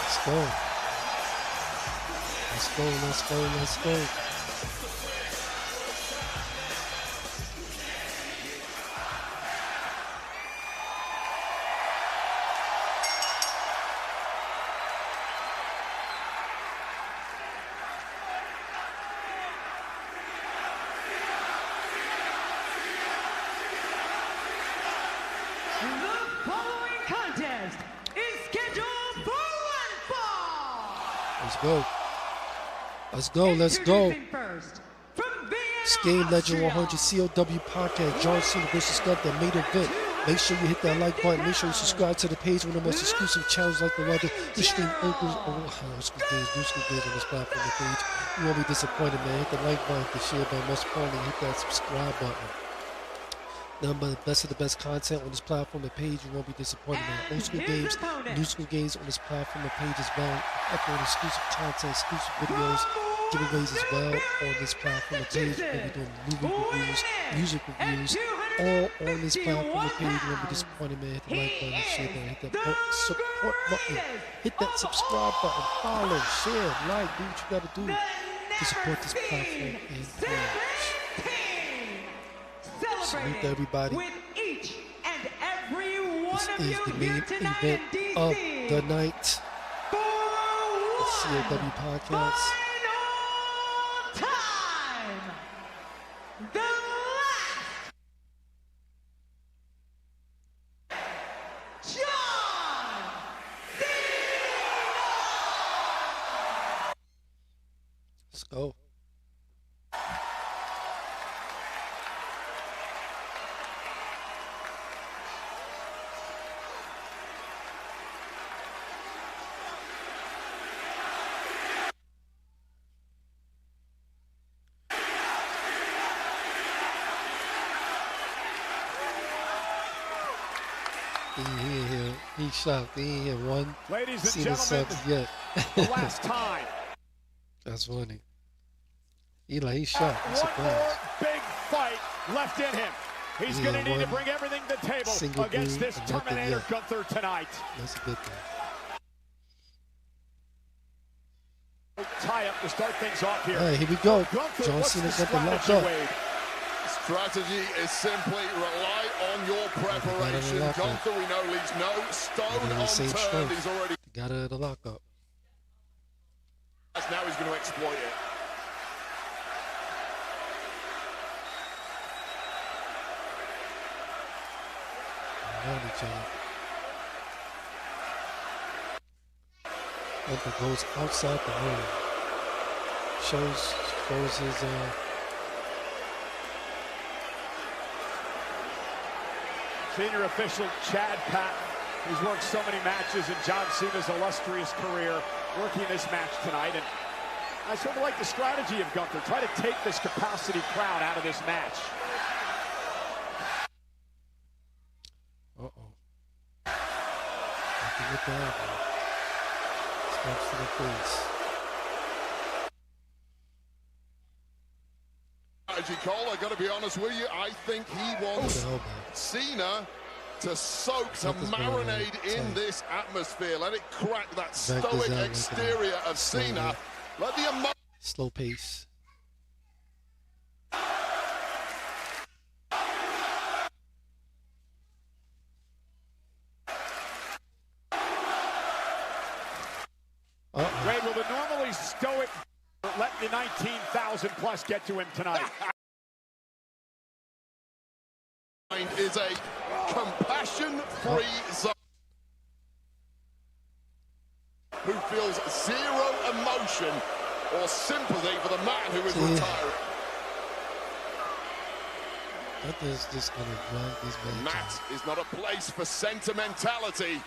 [SPEAKER 1] Let's go. Let's go, let's go, let's go. Let's go, let's go. It's Game Legend 100 CLW Podcast, John Cena vs. Gunther, main event. Make sure you hit that like button. Make sure you subscribe to the page with the most exclusive channels like the weather. This stream opens exclusive days on this platform and page. You won't be disappointed, man. Hit the like button, the share button, most importantly, hit that subscribe button. Nothing but the best of the best content on this platform and page. You won't be disappointed, man. Old school games, new school games on this platform and page as well. Upload exclusive content, exclusive videos, giveaways as well on this platform and page. We'll be doing movie reviews, music reviews, all on this platform and page. You won't be disappointed, man. Hit the like button, share button, hit that support button, hit that subscribe button, follow, share, like, do what you gotta do to support this platform and page. Salute to everybody.
[SPEAKER 15] With each and every one
[SPEAKER 1] this
[SPEAKER 15] of
[SPEAKER 1] is
[SPEAKER 15] you
[SPEAKER 1] the main event of the night. The CLW Podcast.
[SPEAKER 15] Time. The last. John Cena.
[SPEAKER 1] Let's go. He's shocked. He ain't hit one.
[SPEAKER 10] Ladies and
[SPEAKER 1] Cena subs yet.
[SPEAKER 10] The last time.
[SPEAKER 1] That's funny. He's shocked. He's
[SPEAKER 10] One more
[SPEAKER 1] surprised.
[SPEAKER 10] big fight left in him. He's going to need to bring everything to the table against this Terminator Gunther tonight.
[SPEAKER 1] That's a good thing.
[SPEAKER 10] Tie up to start things off here.
[SPEAKER 1] All right, here we go.
[SPEAKER 10] Gunther,
[SPEAKER 1] John
[SPEAKER 10] what's
[SPEAKER 1] Cena's
[SPEAKER 10] the
[SPEAKER 1] got the lock
[SPEAKER 10] strategy,
[SPEAKER 1] up.
[SPEAKER 10] Wade?
[SPEAKER 4] Strategy is simply rely on your preparation. Gunther, we know, leaves no stone unturned. He's already
[SPEAKER 1] got it at the lockup.
[SPEAKER 4] Now he's going to exploit it.
[SPEAKER 1] Each other. Gunther goes outside the ring. Shows his
[SPEAKER 10] Senior official Chad Patton, who's worked so many matches in John Cena's illustrious career, working this match tonight, and I sort of like the strategy of Gunther. Try to take this capacity crowd out of this match.
[SPEAKER 1] Nothing with that. Steps to the face.
[SPEAKER 4] Cole, I got to be honest with you. I think he wants Cena to soak, to marinate in this atmosphere. Let it crack that stoic exterior of Cena. Let the emotion.
[SPEAKER 1] Slow pace.
[SPEAKER 10] Ray, will the normally stoic let the 19,000 plus get to him tonight?
[SPEAKER 4] Is a compassion-free zone who feels zero emotion or sympathy for the man who is retiring.
[SPEAKER 1] That is just going to drag these men.
[SPEAKER 4] Mat is not a place for sentimentality.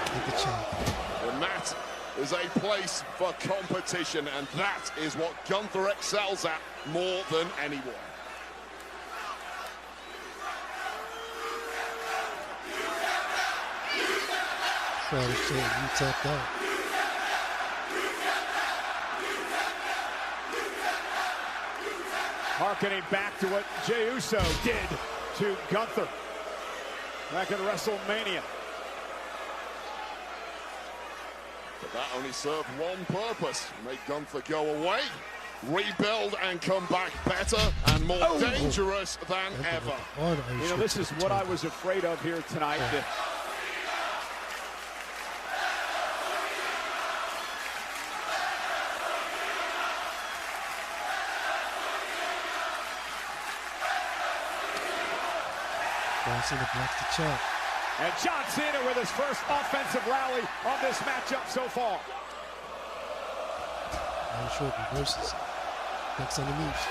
[SPEAKER 4] The mat is a place for competition, and that is what Gunther excels at more than anyone.
[SPEAKER 1] You tapped out.
[SPEAKER 10] Harkening back to what Jey Uso did to Gunther back in WrestleMania.
[SPEAKER 4] But that only served one purpose: make Gunther go away, rebuild, and come back better and more dangerous than ever.
[SPEAKER 10] You know, this is what I was afraid of here tonight.
[SPEAKER 1] Cena blocks the chop.
[SPEAKER 10] And John Cena with his first offensive rally on this matchup so far.
[SPEAKER 1] I'm sure it reverses. Ducks underneath.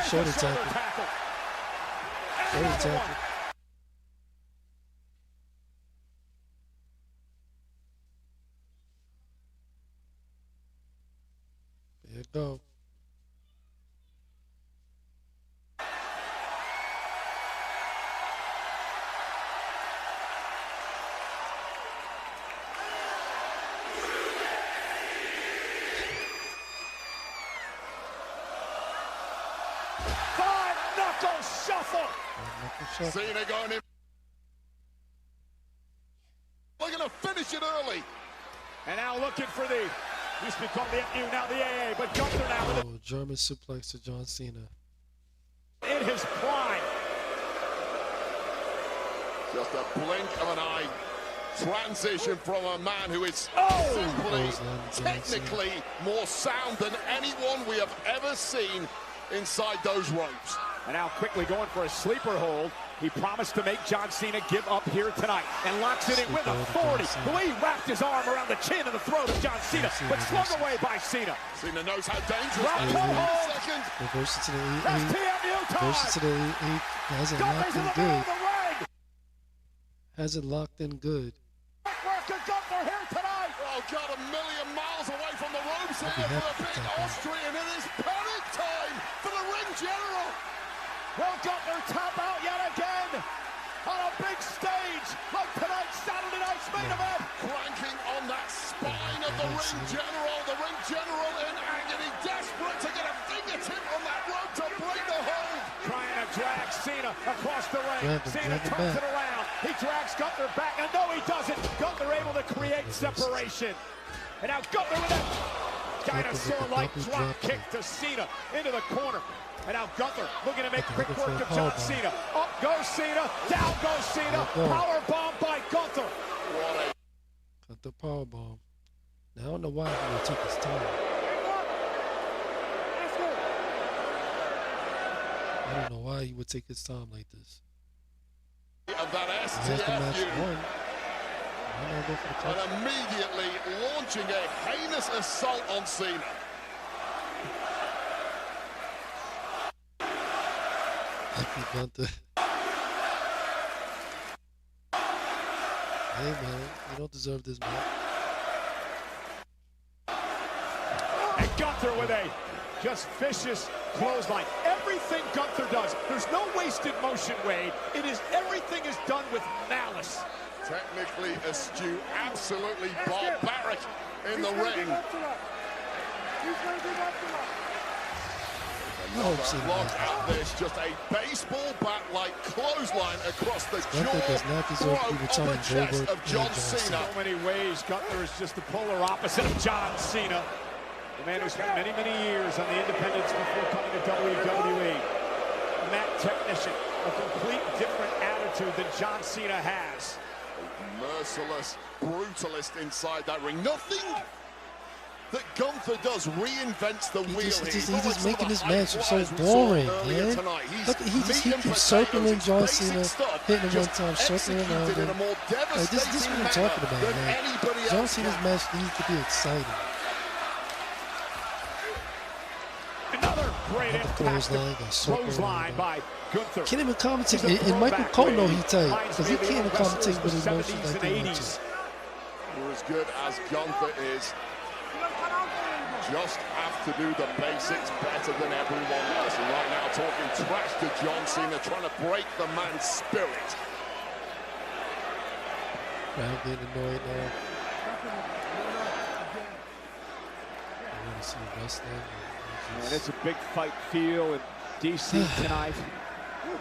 [SPEAKER 1] Shoulder tackle. Shoulder tackle. There you go.
[SPEAKER 4] Cena going in. We're going to finish it early.
[SPEAKER 10] And now looking for the, used to be called the MU, now the AA, but Gunther now with
[SPEAKER 1] it. German suplex to John Cena.
[SPEAKER 10] In his prime.
[SPEAKER 4] Just a blink of an eye. Transition from a man who is simply, technically more sound than anyone we have ever seen inside those ropes.
[SPEAKER 10] And now quickly going for a sleeper hold. He promised to make John Cena give up here tonight and locks it in with authority. Lee wrapped his arm around the chin and the throat of John Cena, but slung away by Cena.
[SPEAKER 4] Cena knows how dangerous that is.
[SPEAKER 1] Reverse it to the 8. Reverse it to the 8. Has it locked in good. Has it locked in good.
[SPEAKER 10] Gunther here tonight.
[SPEAKER 4] Oh, God, a million miles away from the ropes here for the big Austrian. It is panic time for the ring general.
[SPEAKER 10] Will Gunther tap out yet again on a big stage like tonight's Saturday night's main event?
[SPEAKER 4] Cranking on that spine of the ring general. The ring general in agony, desperate to get a fingertip on that rope to break the hold.
[SPEAKER 10] Trying to drag Cena across the ring. Cena turns it around. He drags Gunther back, and no, he doesn't. Gunther able to create separation. And now Gunther with that dinosaur-like drop kick to Cena into the corner. And now Gunther looking to make quick work of John Cena. Up goes Cena, down goes Cena. Power bomb by Gunther.
[SPEAKER 1] Gunther power bomb. Now I don't know why he would take his time. I don't know why he would take his time like this.
[SPEAKER 4] Of that STFU. And immediately launching a heinous assault on Cena.
[SPEAKER 1] Gunther. Hey man, you don't deserve this, man.
[SPEAKER 10] Gunther with a just vicious clothesline. Everything Gunther does, there's no wasted motion, Wade. It is, everything is done with malice.
[SPEAKER 4] Technically astute, absolutely barbaric in the ring. Another look at this, just a baseball bat-like clothesline across the jaw, throat, on the chest of John Cena.
[SPEAKER 10] So many ways, Gunther is just the polar opposite of John Cena. The man who spent many, many years on the independents before coming to WWE. Mat technician, a complete different attitude than John Cena has.
[SPEAKER 4] Merciless, brutalist inside that ring. Nothing that Gunther does reinvents the wheel.
[SPEAKER 1] He's just making this match so boring, man. Look, he keeps circling John Cena, hitting him one time, circling around him. Like, this is what I'm talking about, man. John Cena's match needs to be exciting.
[SPEAKER 10] Another great clothesline by Gunther.
[SPEAKER 1] Can't even commentate, and Michael Cole know he tight, because he can't even commentate with emotions like they want to.
[SPEAKER 4] You're as good as Gunther is. Just have to do the basics better than everyone else. And right now, talking trash to John Cena, trying to break the man's spirit.
[SPEAKER 1] I'm getting annoyed now. I want to see wrestling.
[SPEAKER 10] And it's a big fight feel in DC tonight.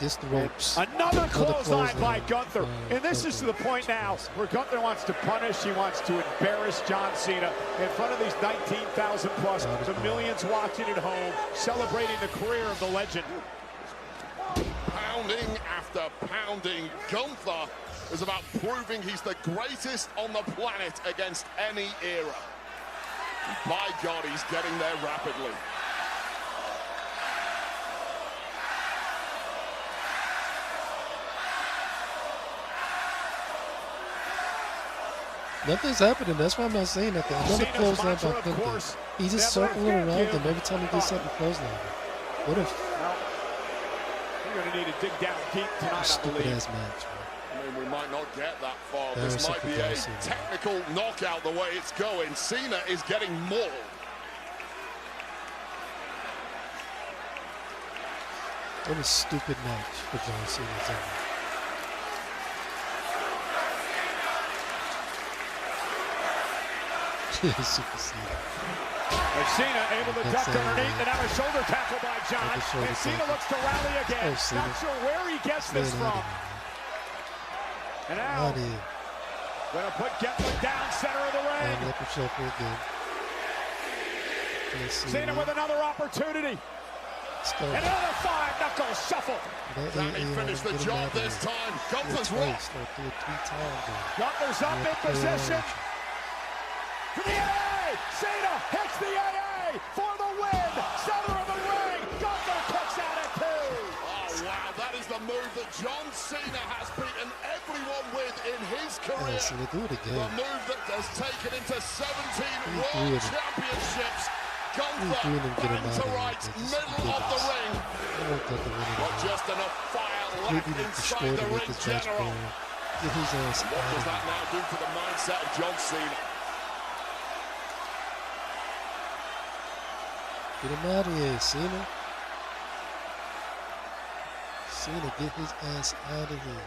[SPEAKER 1] Just the ropes.
[SPEAKER 10] Another clothesline by Gunther. And this is to the point now where Gunther wants to punish, he wants to embarrass John Cena in front of these 19,000 plus, the millions watching at home, celebrating the career of the legend.
[SPEAKER 4] Pounding after pounding, Gunther is about proving he's the greatest on the planet against any era. By God, he's getting there rapidly.
[SPEAKER 1] Nothing's happening. That's why I'm not saying nothing. Another clothesline by Gunther. He's just circling around him every time he gets something clothesline. What if?
[SPEAKER 10] You're going to need to dig down deep tonight,
[SPEAKER 1] stupid ass match.
[SPEAKER 4] I mean, we might not get that far. This might be a technical knockout the way it's going. Cena is getting mauled.
[SPEAKER 1] What a stupid match for John Cena. Super Cena.
[SPEAKER 10] And Cena able to duck underneath and have a shoulder tackle by John. And Cena looks to rally again. Not sure where he gets this from. And now, going to put Getland down center of the ring. Cena with another opportunity. Another five-knuckle shuffle.
[SPEAKER 4] Can he finish the job this time? Gunther's right.
[SPEAKER 10] Gunther's up in position. For the AA! Cena hits the AA for the win! Center of the ring! Gunther kicks out at 2!
[SPEAKER 4] Oh, wow, that is the move that John Cena has beaten everyone with in his career. The move that has taken into 17 World Championships. Gunther bang to right, middle of the ring. But just enough fire left inside the ring general. What does that now do to the mindset of John Cena?
[SPEAKER 1] Get him out of here, Cena. Cena, get his ass out of here.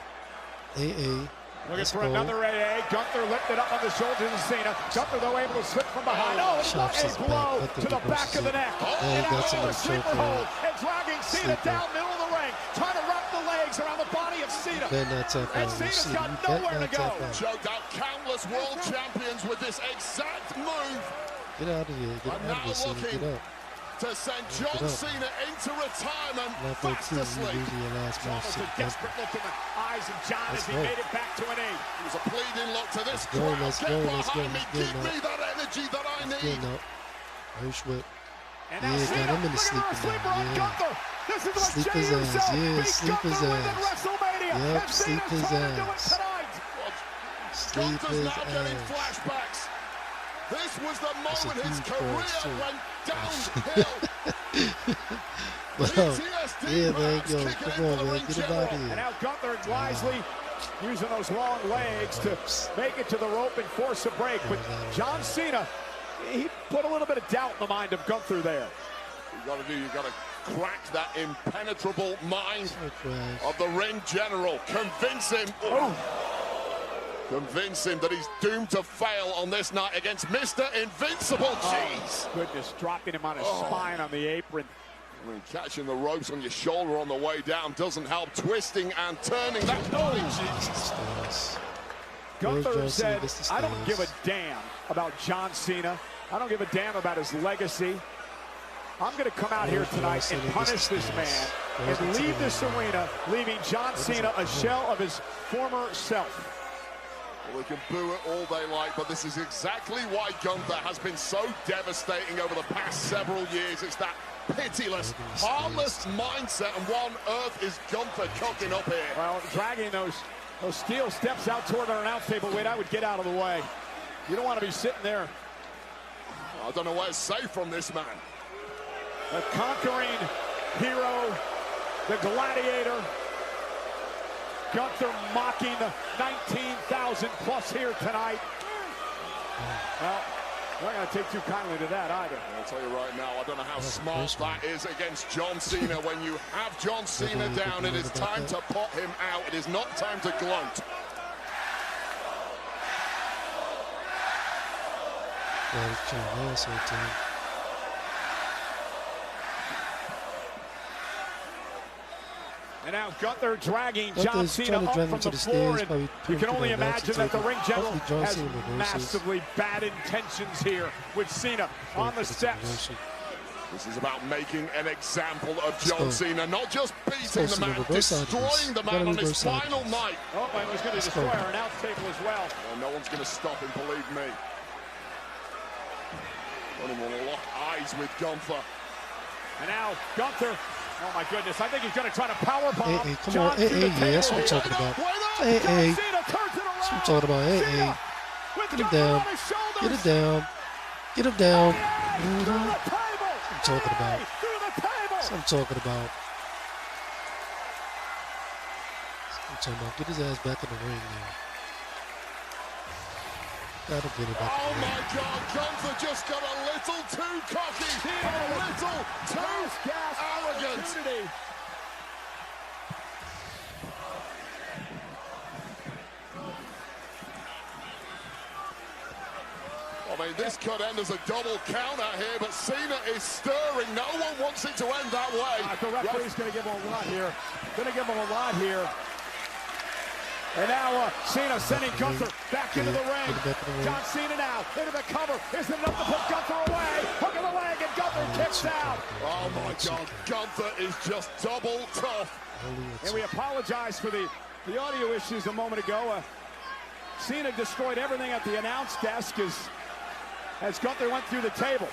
[SPEAKER 1] AA.
[SPEAKER 10] Looking for another AA. Gunther lifted up on the shoulders of Cena. Gunther, though, able to slip from behind. Oh, what a blow to the back of the neck. And now a sleeper hold. And dragging Cena down middle of the ring. Trying to wrap the legs around the body of Cena. And Cena's got nowhere to go.
[SPEAKER 4] Choked out countless world champions with this exact move.
[SPEAKER 1] Get out of here. Get out of here, Cena. Get up.
[SPEAKER 4] To send John Cena into retirement fastly.
[SPEAKER 10] Almost a desperate look in the eyes of John as he made it back to an 8.
[SPEAKER 4] It was a pleading look to this crowd. Get behind me. Give me that energy that I need.
[SPEAKER 1] And now Cena, I'm in the sleeper on
[SPEAKER 10] Gunther. This is what
[SPEAKER 1] sleep his ass. Yeah, sleep his ass. Yep, sleep his ass. Sleep his ass.
[SPEAKER 4] Flashbacks. This was the moment his career went downhill.
[SPEAKER 1] Well, yeah, man, yo, come on, man, get him out of here.
[SPEAKER 10] And now Gunther wisely using those long legs to make it to the rope and force a break. But John Cena he put a little bit of doubt in the mind of Gunther there.
[SPEAKER 4] You got to crack that impenetrable mind of the ring general. Convince him. Convince him that he's doomed to fail on this night against Mr. Invincible. Jeez.
[SPEAKER 10] Goodness, dropping him on his spine on the apron.
[SPEAKER 4] I mean, catching the ropes on your shoulder on the way down doesn't help. Twisting and turning that. Jesus.
[SPEAKER 10] Gunther said, I don't give a damn about John Cena. I don't give a damn about his legacy. I'm going to come out here tonight and punish this man and leave this arena, leaving John Cena a shell of his former self.
[SPEAKER 4] Well, they can boo it all they like, but this is exactly why Gunther has been so devastating over the past several years. It's that pitiless, heartless mindset, and what on earth is Gunther cooking up here?
[SPEAKER 10] Well, dragging those steel steps out toward our announce table. Wait, I would get out of the way. You don't want to be sitting there.
[SPEAKER 4] I don't know where it's safe from this man.
[SPEAKER 10] The conquering hero, the gladiator. Gunther mocking the 19,000 plus here tonight. Well, we're not going to take too kindly to that either.
[SPEAKER 4] I'll tell you right now, I don't know how smart that is against John Cena. When you have John Cena down, it is time to put him out. It is not time to gloat.
[SPEAKER 10] And now Gunther dragging John Cena up from the floor, and you can only imagine that the ring general has massively bad intentions here with Cena on the steps.
[SPEAKER 4] This is about making an example of John Cena, not just beating the man, destroying the man on his final night.
[SPEAKER 10] Oh, and was going to destroy our announce table as well.
[SPEAKER 4] No one's going to stop him, believe me. Don't even want to lock eyes with Gunther.
[SPEAKER 10] And now Gunther, oh my goodness, I think he's going to try to powerbomb.
[SPEAKER 1] Come on, that's what I'm talking about. That's what I'm talking about. Get him down. Get him down. Get him down. I'm talking about. That's what I'm talking about. I'm talking about. Get his ass back in the ring now. Gotta get it back.
[SPEAKER 4] Oh my God, Gunther just got a little too cocky, a little too arrogant. I mean, this could end as a double counter here, but Cena is stirring. No one wants it to end that way.
[SPEAKER 10] The referee's going to give him a lot here. Going to give him a lot here. And now Cena sending Gunther back into the ring. John Cena now into the cover. Isn't enough to put Gunther away. Hook of the leg, and Gunther kicks out.
[SPEAKER 4] Oh my God, Gunther is just double tough.
[SPEAKER 10] And we apologize for the audio issues a moment ago. Cena destroyed everything at the announce desk as Gunther went through the table.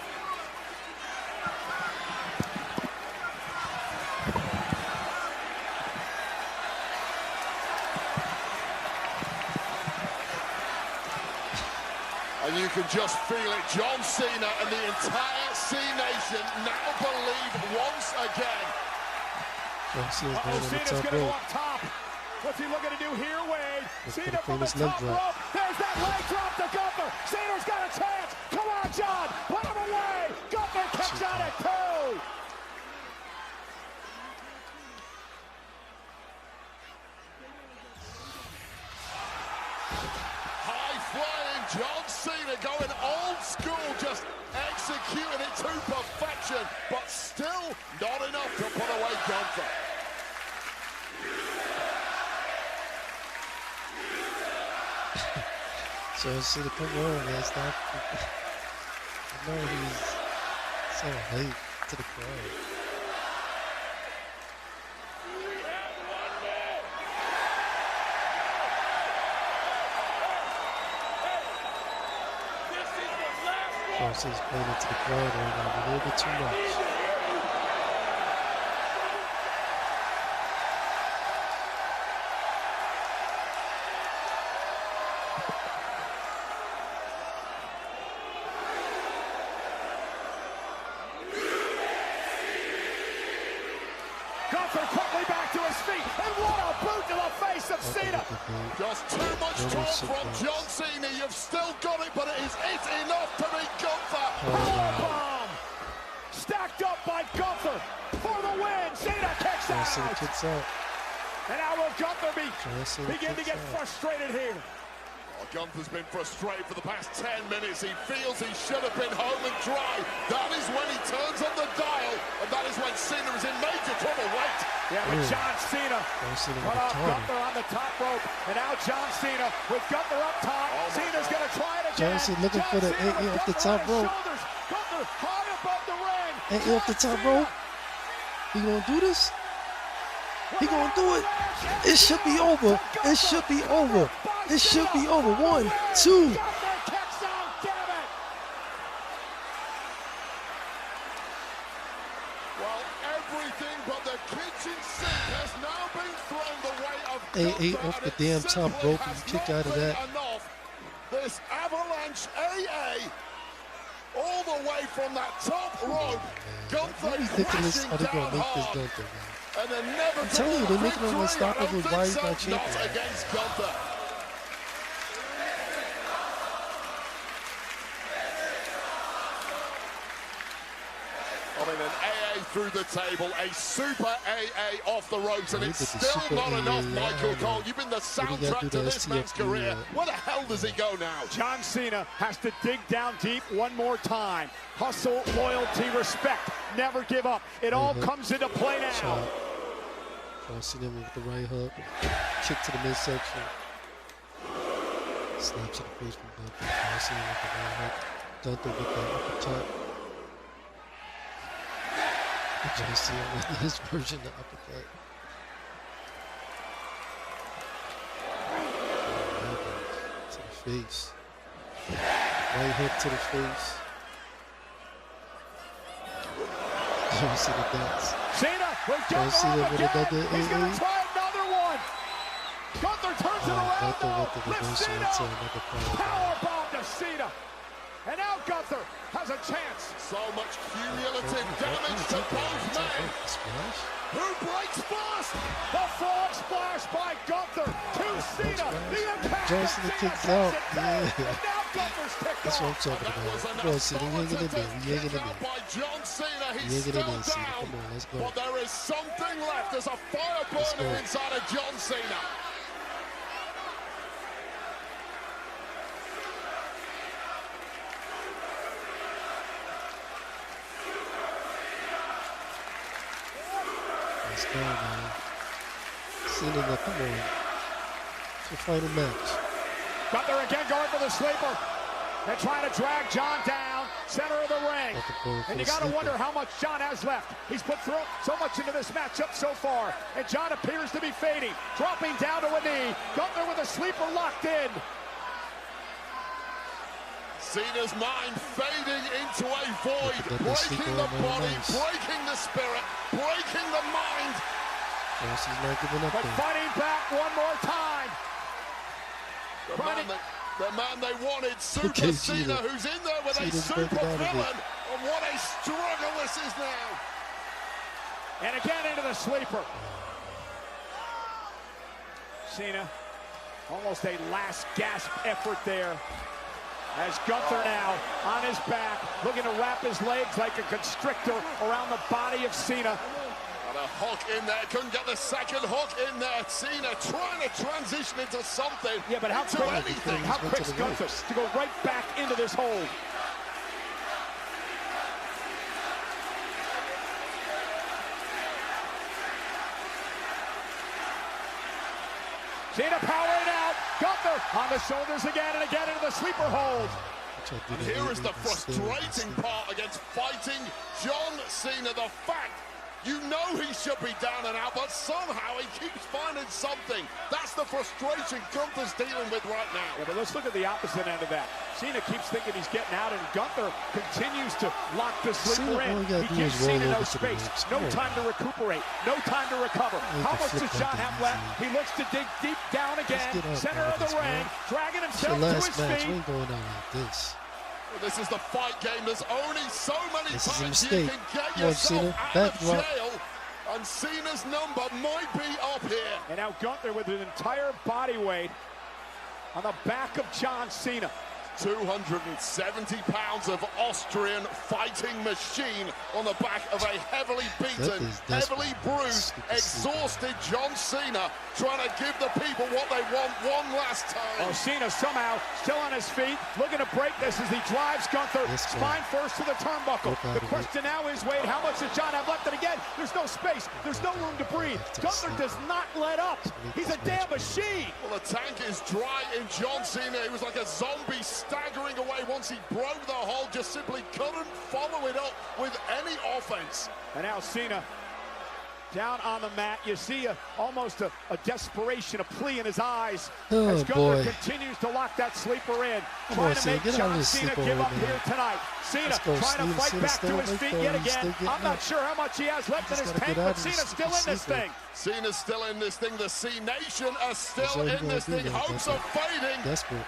[SPEAKER 4] And you can just feel it. John Cena and the entire C Nation now believe once again.
[SPEAKER 10] Cena's going to go up top. What's he looking to do here, Wade? Cena from the top rope. There's that leg drop to Gunther. Cena's got a chance. Come on, John. Put him away. Gunther kicks out at 2.
[SPEAKER 4] High-flying John Cena going old school, just executing it to perfection, but still not enough to put away Gunther.
[SPEAKER 1] So Cena, come on, man, stop. I know he's so late to the crowd. Cena's playing into the crowd right now a little bit too much.
[SPEAKER 10] Gunther quickly back to his feet, and what a boot to the face of Cena.
[SPEAKER 4] Just too much talk from John Cena. You've still got it, but is it enough to beat Gunther?
[SPEAKER 10] Powerbomb. Stacked up by Gunther for the win. Cena kicks out. And now will Gunther begin to get frustrated here?
[SPEAKER 4] Oh, Gunther's been frustrated for the past 10 minutes. He feels he should have been home and dry. That is when he turns on the dial, and that is when Cena is in major trouble. Wait.
[SPEAKER 10] Yeah, but John Cena cut off Gunther on the top rope, and now John Cena with Gunther up top. Cena's going to try it again.
[SPEAKER 1] John Cena looking for the AA off the top rope.
[SPEAKER 10] Gunther high above the ring.
[SPEAKER 1] AA off the top rope. He gonna do this? He gonna do it. It should be over. It should be over. It should be over. 1, 2.
[SPEAKER 4] Well, everything but the kitchen sink has now been thrown the way of
[SPEAKER 1] AA off the damn top rope. You kick out of that.
[SPEAKER 4] This avalanche AA all the way from that top rope. Gunther
[SPEAKER 1] Ridiculous how they gonna make this Gunther, man. I'm telling you, they're making him unstoppable. Why he's not champion?
[SPEAKER 4] Not against Gunther. I mean, an AA through the table, a super AA off the ropes, and it's still not enough, Michael Cole. You've been the soundtrack to this man's career. Where the hell does he go now?
[SPEAKER 10] John Cena has to dig down deep one more time. Hustle, loyalty, respect. Never give up. It all comes into play now.
[SPEAKER 1] John Cena with the right hook. Kick to the midsection. Snap to the face from Gunther. John Cena with the right hook. Gunther with the uppercut. John Cena with his version of the uppercut. To the face. Right hook to the face. John Cena dance.
[SPEAKER 10] Cena with Gunther up again. He's going to try another one. Gunther turns it around though. Lifts Cena. Powerbomb to Cena. And now Gunther has a chance.
[SPEAKER 4] So much cumulative damage to both men. Who breaks first?
[SPEAKER 10] The frog splash by Gunther to Cena. The impact.
[SPEAKER 1] John Cena kicks out.
[SPEAKER 10] And now Gunther's kicked
[SPEAKER 1] That's what I'm talking about. Come on, Cena. You ain't gonna do it. You ain't gonna do it.
[SPEAKER 4] By John Cena, he's
[SPEAKER 1] You ain't
[SPEAKER 4] still
[SPEAKER 1] gonna do it, Cena.
[SPEAKER 4] down.
[SPEAKER 1] Come on, let's go.
[SPEAKER 4] But there is something left. There's a fire burner inside of John Cena.
[SPEAKER 1] Let's go, man. Cena, now, come on. It's the final match.
[SPEAKER 10] Gunther again going for the sleeper. They're trying to drag John down, center of the ring. And you got to wonder how much John has left. He's put through so much into this matchup so far. And John appears to be fading, dropping down to a knee. Gunther with a sleeper locked in.
[SPEAKER 4] Cena's mind fading into a void, breaking the body, breaking the spirit, breaking the mind.
[SPEAKER 1] He's not giving up
[SPEAKER 10] but fighting back one more time.
[SPEAKER 4] The man they wanted, Super Cena, who's in there with a super villain. And what a struggle this is now.
[SPEAKER 10] And again into the sleeper. Cena, almost a last gasp effort there. As Gunther now on his back, looking to wrap his legs like a constrictor around the body of Cena.
[SPEAKER 4] Got a hook in there, couldn't get the second hook in there. Cena trying to transition into something.
[SPEAKER 10] Yeah, but how quick's Gunther to go right back into this hold? Cena powering out. Gunther on the shoulders again and again into the sleeper hold.
[SPEAKER 4] And here is the frustrating part against fighting John Cena. The fact you know he should be down and out, but somehow he keeps finding something. That's the frustration Gunther's dealing with right now.
[SPEAKER 10] Yeah, but let's look at the opposite end of that. Cena keeps thinking he's getting out, and Gunther continues to lock the sleeper in. He gives Cena no space, no time to recuperate, no time to recover. How much does John have left? He looks to dig deep down again, center of the ring, dragging himself to his feet.
[SPEAKER 1] We ain't going out like this.
[SPEAKER 4] This is the fight game. There's only so many times you can get
[SPEAKER 1] Cena.
[SPEAKER 4] yourself out of jail. And Cena's number might be up here.
[SPEAKER 10] And now Gunther with his entire body weight on the back of John Cena.
[SPEAKER 4] 270 pounds of Austrian fighting machine on the back of a heavily beaten, heavily bruised, exhausted John Cena, trying to give the people what they want one last time.
[SPEAKER 10] Oh, Cena somehow still on his feet, looking to break this as he drives Gunther spine first to the turnbuckle. The question now is, Wade, how much does John have left? And again, there's no space, there's no room to breathe. Gunther does not let up. He's a damn machine.
[SPEAKER 4] Well, the tank is dry in John Cena. He was like a zombie staggering away once he broke the hold, just simply couldn't follow it up with any offense.
[SPEAKER 10] And now Cena down on the mat. You see almost a desperation, a plea in his eyes as Gunther continues to lock that sleeper in, trying to make John Cena give up here tonight. Cena trying to fight back to his feet yet again. I'm not sure how much he has left in his tank, but Cena's still in this thing.
[SPEAKER 4] Cena's still in this thing. The C Nation are still in this thing. Hopes are fading.
[SPEAKER 1] Desperate.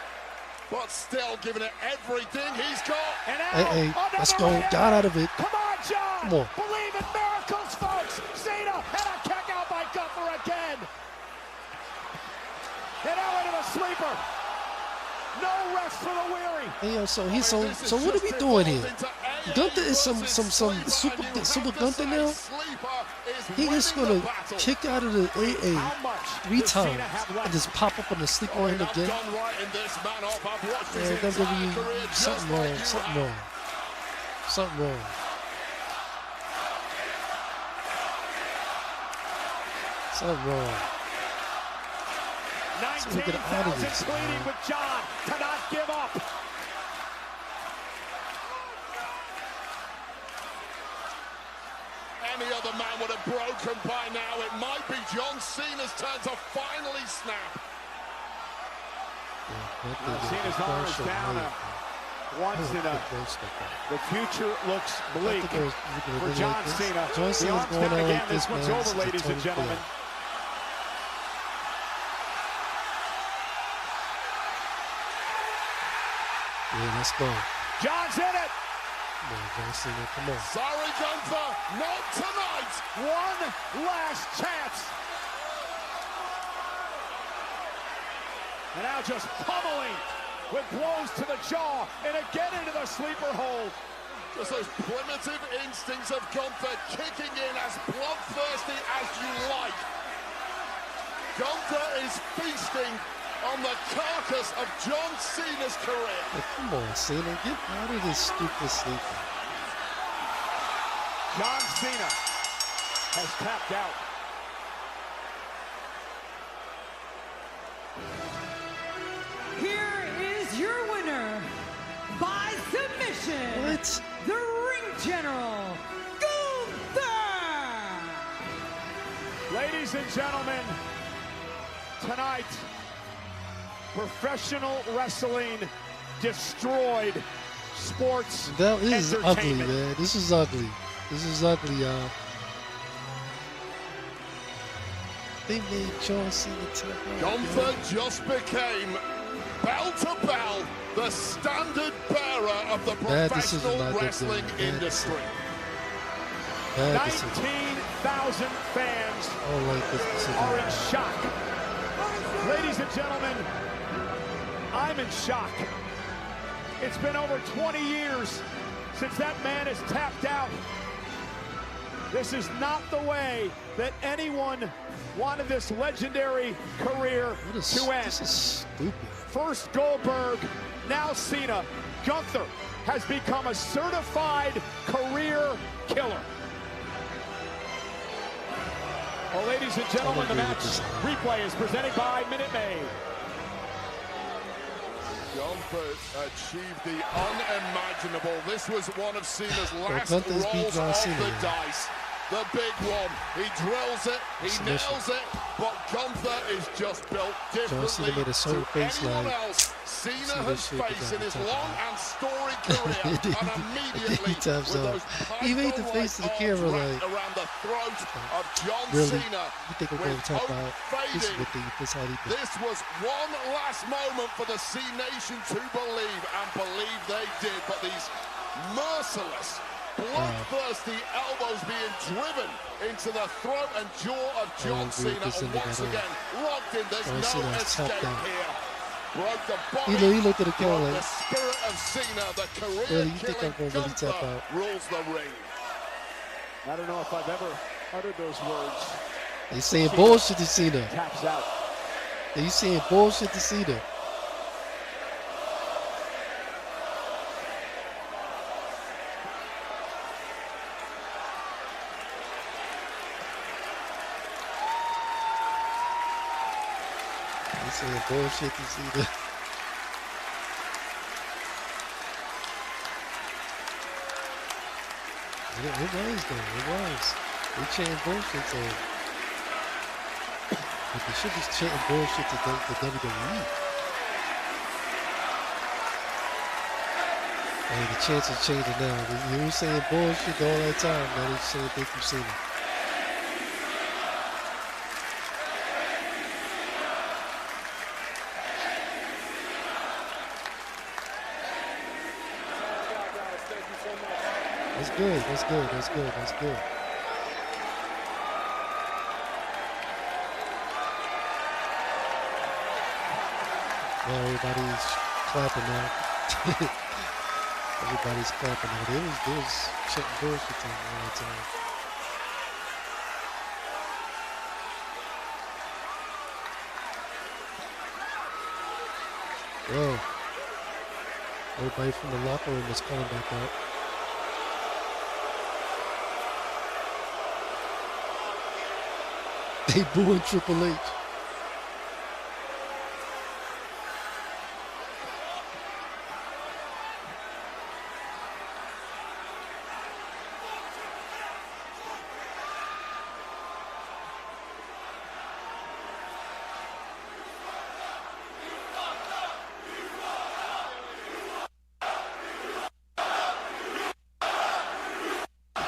[SPEAKER 4] But still giving it everything he's got.
[SPEAKER 10] And now,
[SPEAKER 1] hey, let's go. Got out of it.
[SPEAKER 10] Come on, John.
[SPEAKER 1] Come on.
[SPEAKER 10] Believe in miracles, folks. Cena and a kick out by Gunther again. And now into the sleeper. No rest for the weary.
[SPEAKER 1] Hey, yo, so what are we doing here? Gunther is some super Gunther now. He is gonna kick out of the AA 3 times and just pop up on the sleeper on him again. Yeah, WWE, something wrong. Something wrong.
[SPEAKER 10] 19,000 pleading with John to not give up.
[SPEAKER 4] Any other man would have broken by now. It might be John Cena's turn to finally snap.
[SPEAKER 10] Cena's arm is down once in a. The future looks bleak for John Cena.
[SPEAKER 1] John Cena's going on like this,
[SPEAKER 10] this one's
[SPEAKER 1] man.
[SPEAKER 10] over, ladies and gentlemen.
[SPEAKER 1] Yeah, let's go.
[SPEAKER 10] John's in it.
[SPEAKER 1] Come on, John Cena, come on.
[SPEAKER 4] Sorry, Gunther, not tonight.
[SPEAKER 10] One last chance. And now just pummeling with blows to the jaw and again into the sleeper hold.
[SPEAKER 4] Just those primitive instincts of Gunther kicking in as bloodthirsty as you like. Gunther is feasting on the carcass of John Cena's career.
[SPEAKER 1] Oh, come on, Cena, get out of this stupid sleeper.
[SPEAKER 10] John Cena has tapped out.
[SPEAKER 15] Here is your winner by submission.
[SPEAKER 1] What?
[SPEAKER 15] The Ring General, Gunther.
[SPEAKER 10] Ladies and gentlemen, tonight, professional wrestling destroyed sports.
[SPEAKER 1] That is ugly, man. This is ugly. This is ugly, y'all. They made John Cena tap out.
[SPEAKER 4] Gunther just became, bell to bell, the standard bearer of the professional wrestling industry.
[SPEAKER 10] 19,000 fans are in shock. Ladies and gentlemen, I'm in shock. It's been over 20 years since that man has tapped out. This is not the way that anyone wanted this legendary career to end.
[SPEAKER 1] This is stupid.
[SPEAKER 10] First Goldberg, now Cena. Gunther has become a certified career killer. Well, ladies and gentlemen, the match replay is presented by Minute Maid.
[SPEAKER 4] Gunther achieved the unimaginable. This was one of Cena's last rolls of the dice. The big one. He drills it, he nails it, but Gunther is just built differently to anyone else Cena has faced in his long and storied career. And immediately, with those
[SPEAKER 1] he made the face of the camera like
[SPEAKER 4] around the throat of John
[SPEAKER 1] really?
[SPEAKER 4] Cena.
[SPEAKER 1] You think I'm going to talk about this?
[SPEAKER 4] This was one last moment for the C Nation to believe, and believe they did. But these Merciless, bloodthirsty elbows being driven into the throat and jaw of John Cena. And once again, locked in. There's no escape here. Broke the body.
[SPEAKER 1] He looked at the camera like,
[SPEAKER 4] the spirit of Cena, the career-killing jumper, rules the ring.
[SPEAKER 10] I don't know if I've ever uttered those words.
[SPEAKER 1] They saying bullshit to Cena.
[SPEAKER 10] Taps out.
[SPEAKER 1] They saying bullshit to Cena. They saying bullshit to Cena. It was though. It was. They chanting bullshit to him. But they should be chanting bullshit to the WWE. Hey, the chants are changing now. They were saying bullshit all that time. Now they're saying thank you, Cena. That's good. That's good. That's good. That's good. Well, everybody's clapping now. Everybody's clapping now. They was shutting bullshit on all the time. Whoa. Everybody from the locker room is coming back out. They booing Triple H.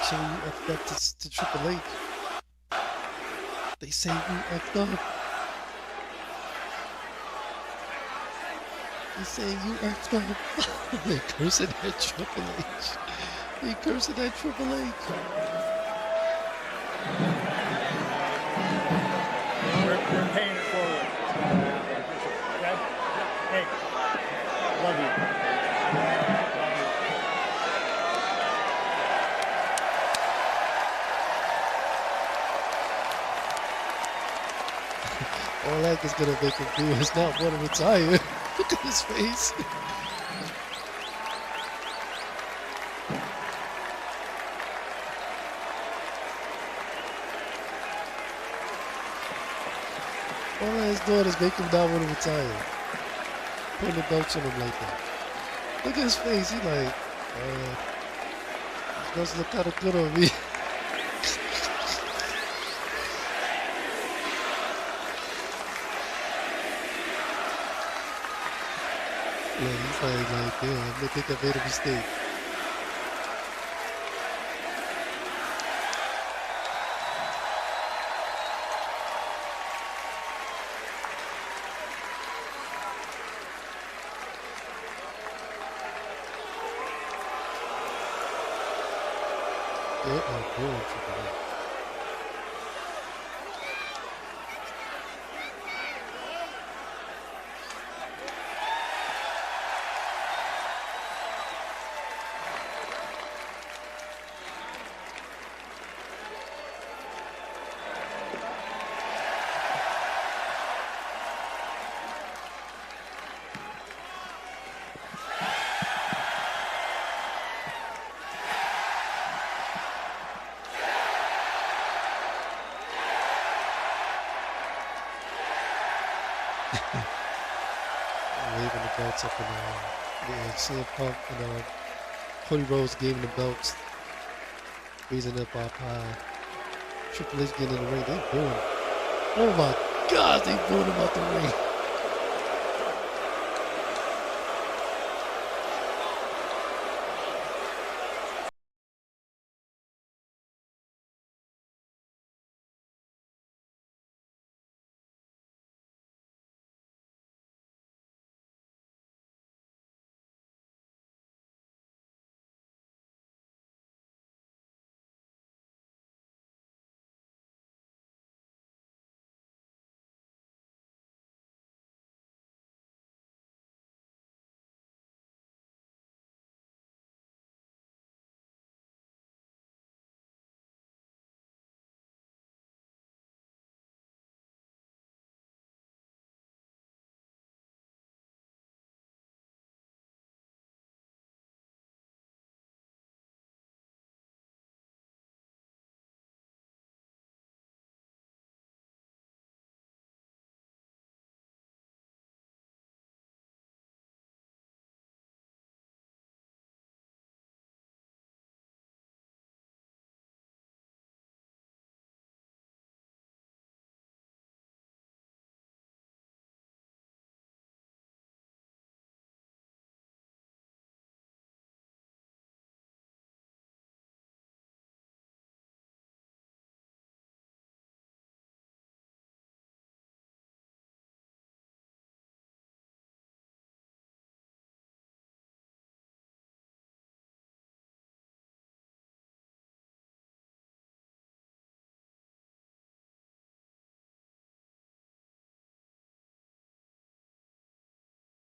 [SPEAKER 1] So you effed up to Triple H. They say you effed up. They say you effed up. They cursing at Triple H. They cursing at Triple H.
[SPEAKER 11] We're paying it forward. Okay? Hey, love you.
[SPEAKER 1] All that is gonna make him do is not want to retire. Look at his face. All that's doing is make him not want to retire. Putting the belts on him like that. Look at his face. He like, it does look kind of good on me. Yeah, he's like, damn, I think I made a mistake. They are going for the win. Waving the belts up and CM Punk and Cody Rhodes gave him the belts, raising up up high. Triple H getting in the ring, they booing. Oh my God, they booing him out the ring.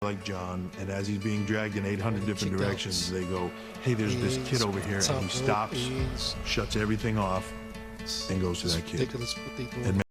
[SPEAKER 12] like John, and as he's being dragged in 800 different directions, they go, hey, there's this kid over here, and he stops, shuts everything off, and goes to that kid.
[SPEAKER 1] Ridiculous what they do.
[SPEAKER 12] And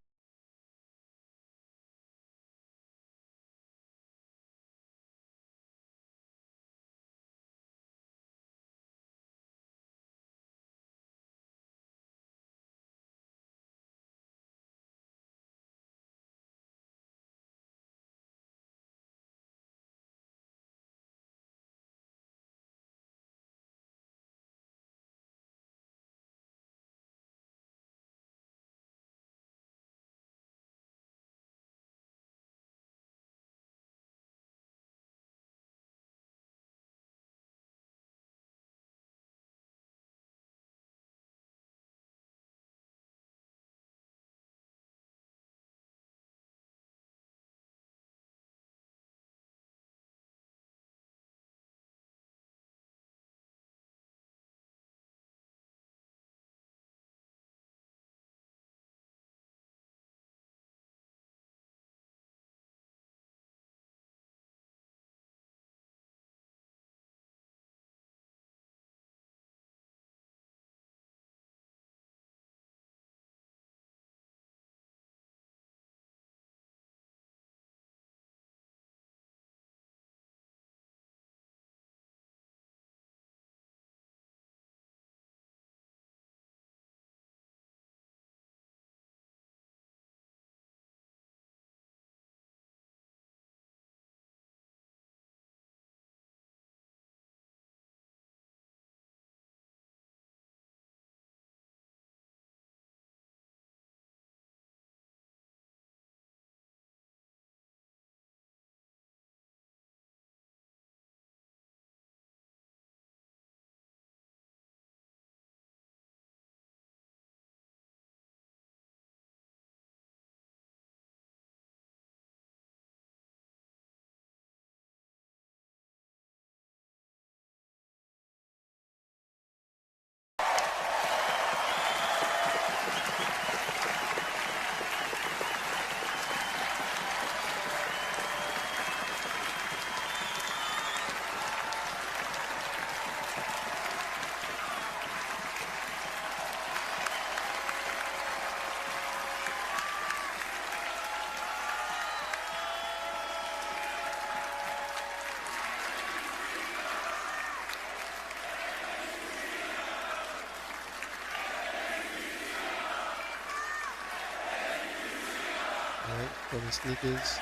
[SPEAKER 1] Alright, for the sneakers.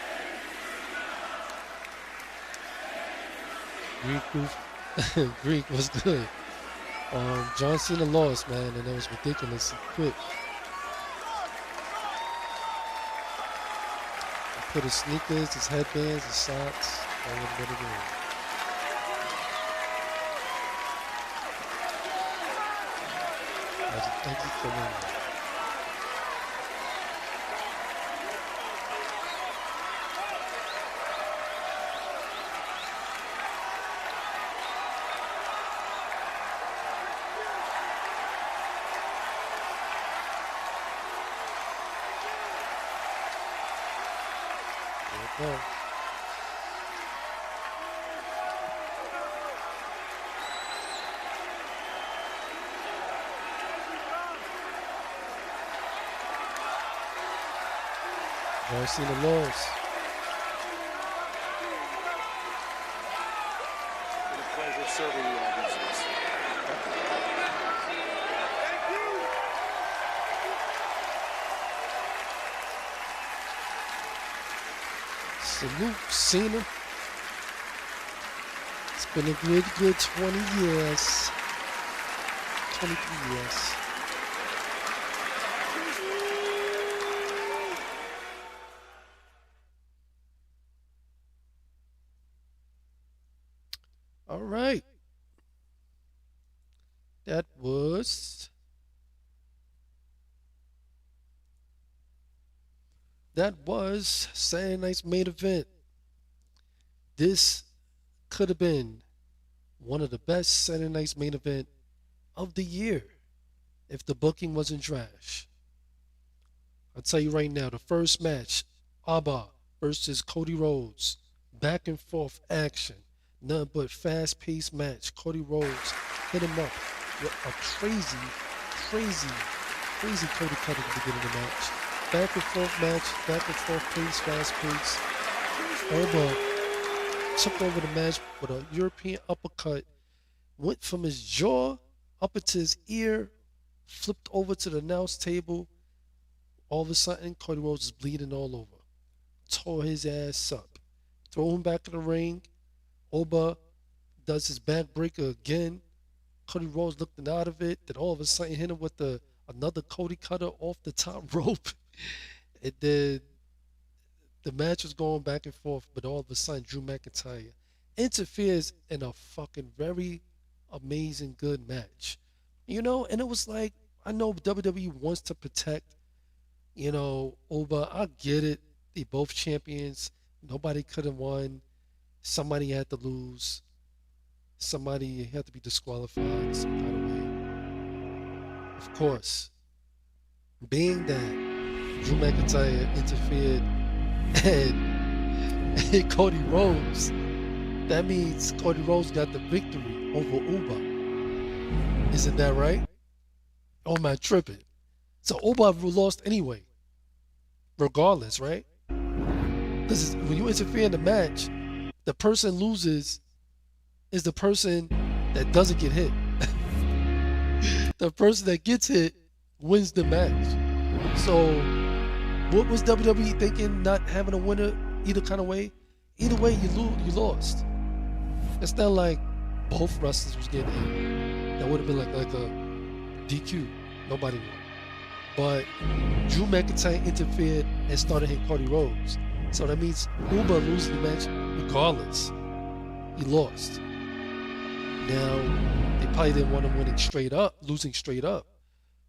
[SPEAKER 1] Greek was good. John Cena lost, man, and it was ridiculous. He quit. He put his sneakers, his headbands, his socks, all in the middle. As an exit for him. There we go. John Cena lost.
[SPEAKER 5] It's a pleasure serving you all these years.
[SPEAKER 1] Salute, Cena. It's been a good 20 years. 23 years. All right. That was Saturday night's main event. This could have been one of the best Saturday night's main event of the year if the booking wasn't trash. I'll tell you right now, the first match, Abba versus Cody Rhodes, back and forth action, nothing but fast-paced match. Cody Rhodes hit him up with a crazy, crazy, crazy Cody cutter at the beginning of the match. Back and forth match, back and forth pace, fast pace. Oba took over the match with a European uppercut, went from his jaw up into his ear, flipped over to the announce table. All of a sudden, Cody Rhodes is bleeding all over. Tore his ass up. Throw him back in the ring. Oba does his backbreaker again. Cody Rhodes looked out of it. Then all of a sudden hit him with another Cody cutter off the top rope. And then the match was going back and forth, but all of a sudden Drew McIntyre interferes in a fucking very amazing good match. You know, and it was like, I know WWE wants to protect, you know, Oba. I get it. They both champions. Nobody could have won. Somebody had to lose. Somebody had to be disqualified some kind of way. Of course, being that Drew McIntyre interfered and Cody Rhodes, that means Cody Rhodes got the victory over Uba. Isn't that right? Oh, am I tripping? So Uba lost anyway, regardless, right? Because when you interfere in the match, the person loses is the person that doesn't get hit. The person that gets hit wins the match. So what was WWE thinking, not having a winner either kind of way? Either way, you lost. It's not like both wrestlers was getting hit. That would have been like a DQ. Nobody won. But Drew McIntyre interfered and started hitting Cody Rhodes. So that means Uba losing the match regardless. He lost. Now, they probably didn't want him losing straight up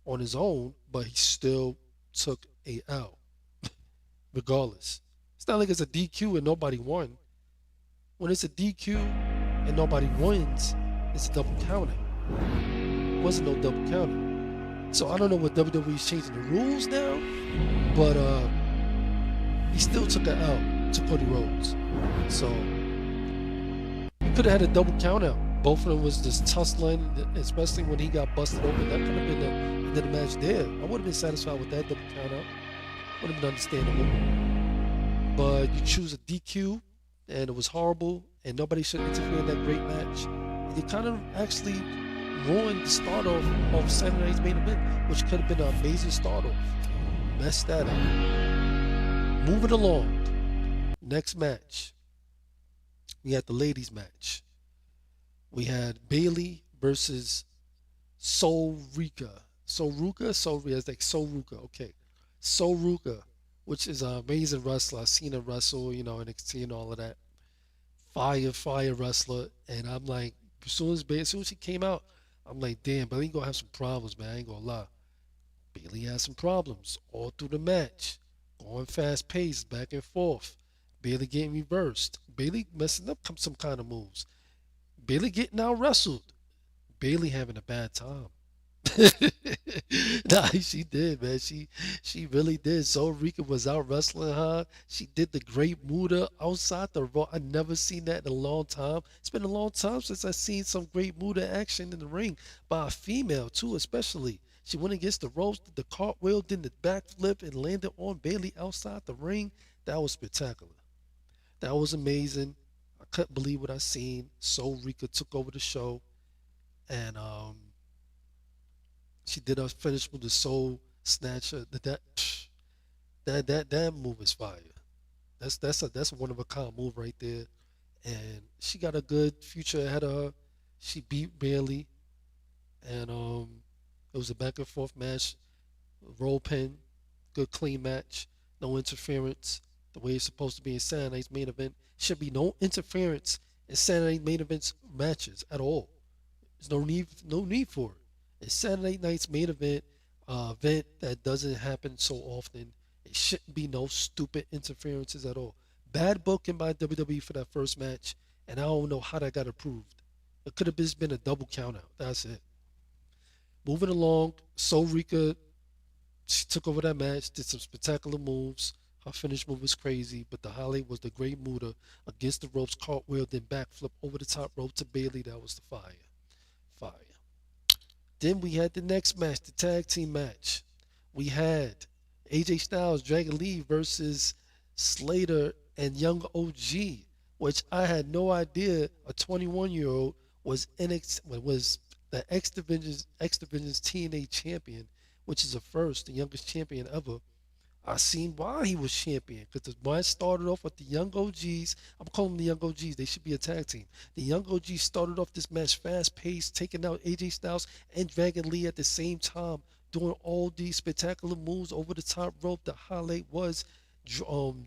[SPEAKER 1] on his own, but he still took a L regardless. It's not like it's a DQ and nobody won. When it's a DQ and nobody wins, it's a double counting. It wasn't no double counting. So I don't know what WWE's changing the rules now, but he still took an L to Cody Rhodes. So he could have had a double count out. Both of them was just tussling, especially when he got busted open. That could have been the end of the match there. I would have been satisfied with that double count out. Would have been understandable. But you choose a DQ, and it was horrible, and nobody should interfere in that great match. And you kind of actually ruined the start off of Saturday night's main event, which could have been an amazing start off. Messed that up. Moving along. Next match. We had the ladies match. We had Bayley versus Sol Ruca. It's like Sol Ruca. Okay. Sol Ruca, which is an amazing wrestler. I've seen her wrestle, you know, NXT and all of that. Fire wrestler. And I'm like, as soon as she came out, I'm like, damn, Bayley gonna have some problems, man. I ain't gonna lie. Bayley had some problems all through the match. Going fast paced, back and forth. Bayley getting reversed. Bayley messing up some kind of moves. Bayley getting out wrestled. Bayley having a bad time. Nah, she did, man. She really did. Sol Ruca was out wrestling her. She did the Great Muda outside the Raw. I never seen that in a long time. It's been a long time since I seen some Great Muda action in the ring by a female too, especially. She went against the ropes, did the cartwheel, did the backflip, and landed on Bayley outside the ring. That was spectacular. That was amazing. I couldn't believe what I seen. Sol Ruca took over the show, and she did her finish with the Soul Snatcher. That move is fire. That's a one of a kind move right there, and she got a good future ahead of her. She beat Bayley, and it was a back and forth match, roll pin, good clean match, no interference. The way it's supposed to be in Saturday night's main event. Should be no interference in Saturday night main events matches at all. There's no need for it. It's Saturday night's main event, event that doesn't happen so often. It shouldn't be no stupid interferences at all. Bad booking by WWE for that first match, and I don't know how that got approved. It could have just been a double count out. That's it. Moving along, Sol Ruca, she took over that match, did some spectacular moves. Her finish move was crazy, but the highlight was the great Muda against the ropes, cartwheel, then backflip over the top rope to Bailey. That was the fire. Fire. Then we had the next match, the tag team match. We had AJ Styles, Dragon Lee versus Slater and Young OG, which I had no idea a 21-year-old was was the X Division's TNA champion, which is a first, the youngest champion ever. I seen why he was champion because the match started off with the Young OGs. I'm calling them the Young OGs. They should be a tag team. The Young OGs started off this match fast paced, taking out AJ Styles and Dragon Lee at the same time, doing all these spectacular moves over the top rope. The highlight was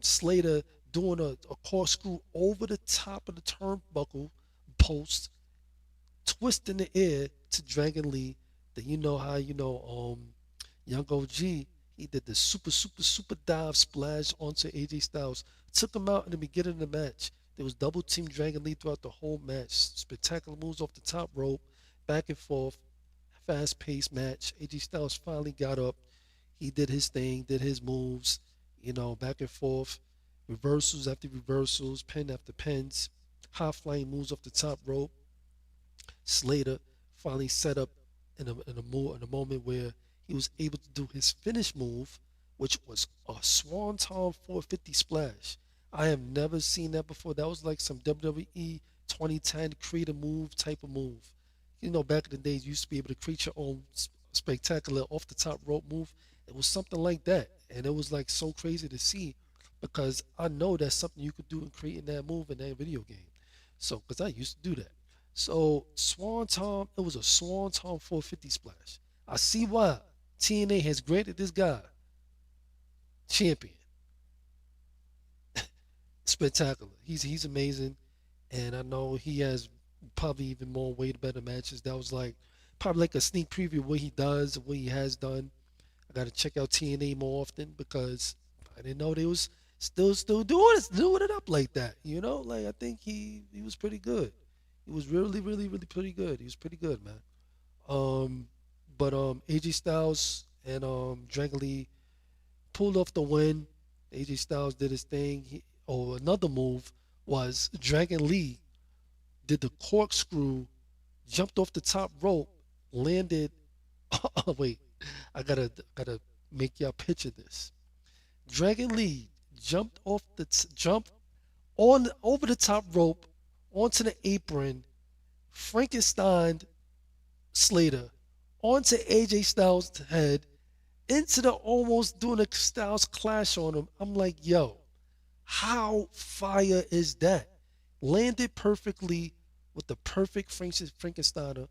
[SPEAKER 1] Slater doing a corkscrew over the top of the turnbuckle post, twisting the air to Dragon Lee. Then you know how Young OG, he did the super dive splash onto AJ Styles. Took him out in the beginning of the match. There was double team Dragon Lee throughout the whole match. Spectacular moves off the top rope, back and forth, fast paced match. AJ Styles finally got up. He did his thing, did his moves, back and forth, reversals after reversals, pin after pins, high flying moves off the top rope. Slater finally set up in a moment where he was able to do his finish move, which was a Swanton 450 splash. I have never seen that before. That was like some WWE 2010 create a move type of move. Back in the days, you used to be able to create your own spectacular off the top rope move. It was something like that. And it was like so crazy to see because I know that's something you could do in creating that move in that video game. So, because I used to do that. So, Swanton, it was a Swanton 450 splash. I see why TNA has granted this guy champion. Spectacular. He's amazing, and I know he has probably even more way better matches. That was like probably like a sneak preview of what he does, what he has done. I got to check out TNA more often because I didn't know they was still doing it up like that. Like I think he was pretty good. He was really pretty good. He was pretty good, man. But AJ Styles and Dragon Lee pulled off the win. AJ Styles did his thing. Another move was Dragon Lee did the corkscrew, jumped off the top rope, landed. Oh, wait, I gotta make y'all picture this. Dragon Lee jumped over the top rope onto the apron, Frankenstein Slater onto AJ Styles' head, into the almost doing a Styles clash on him. I'm like, yo, how fire is that? Landed perfectly with the perfect Frankensteiner.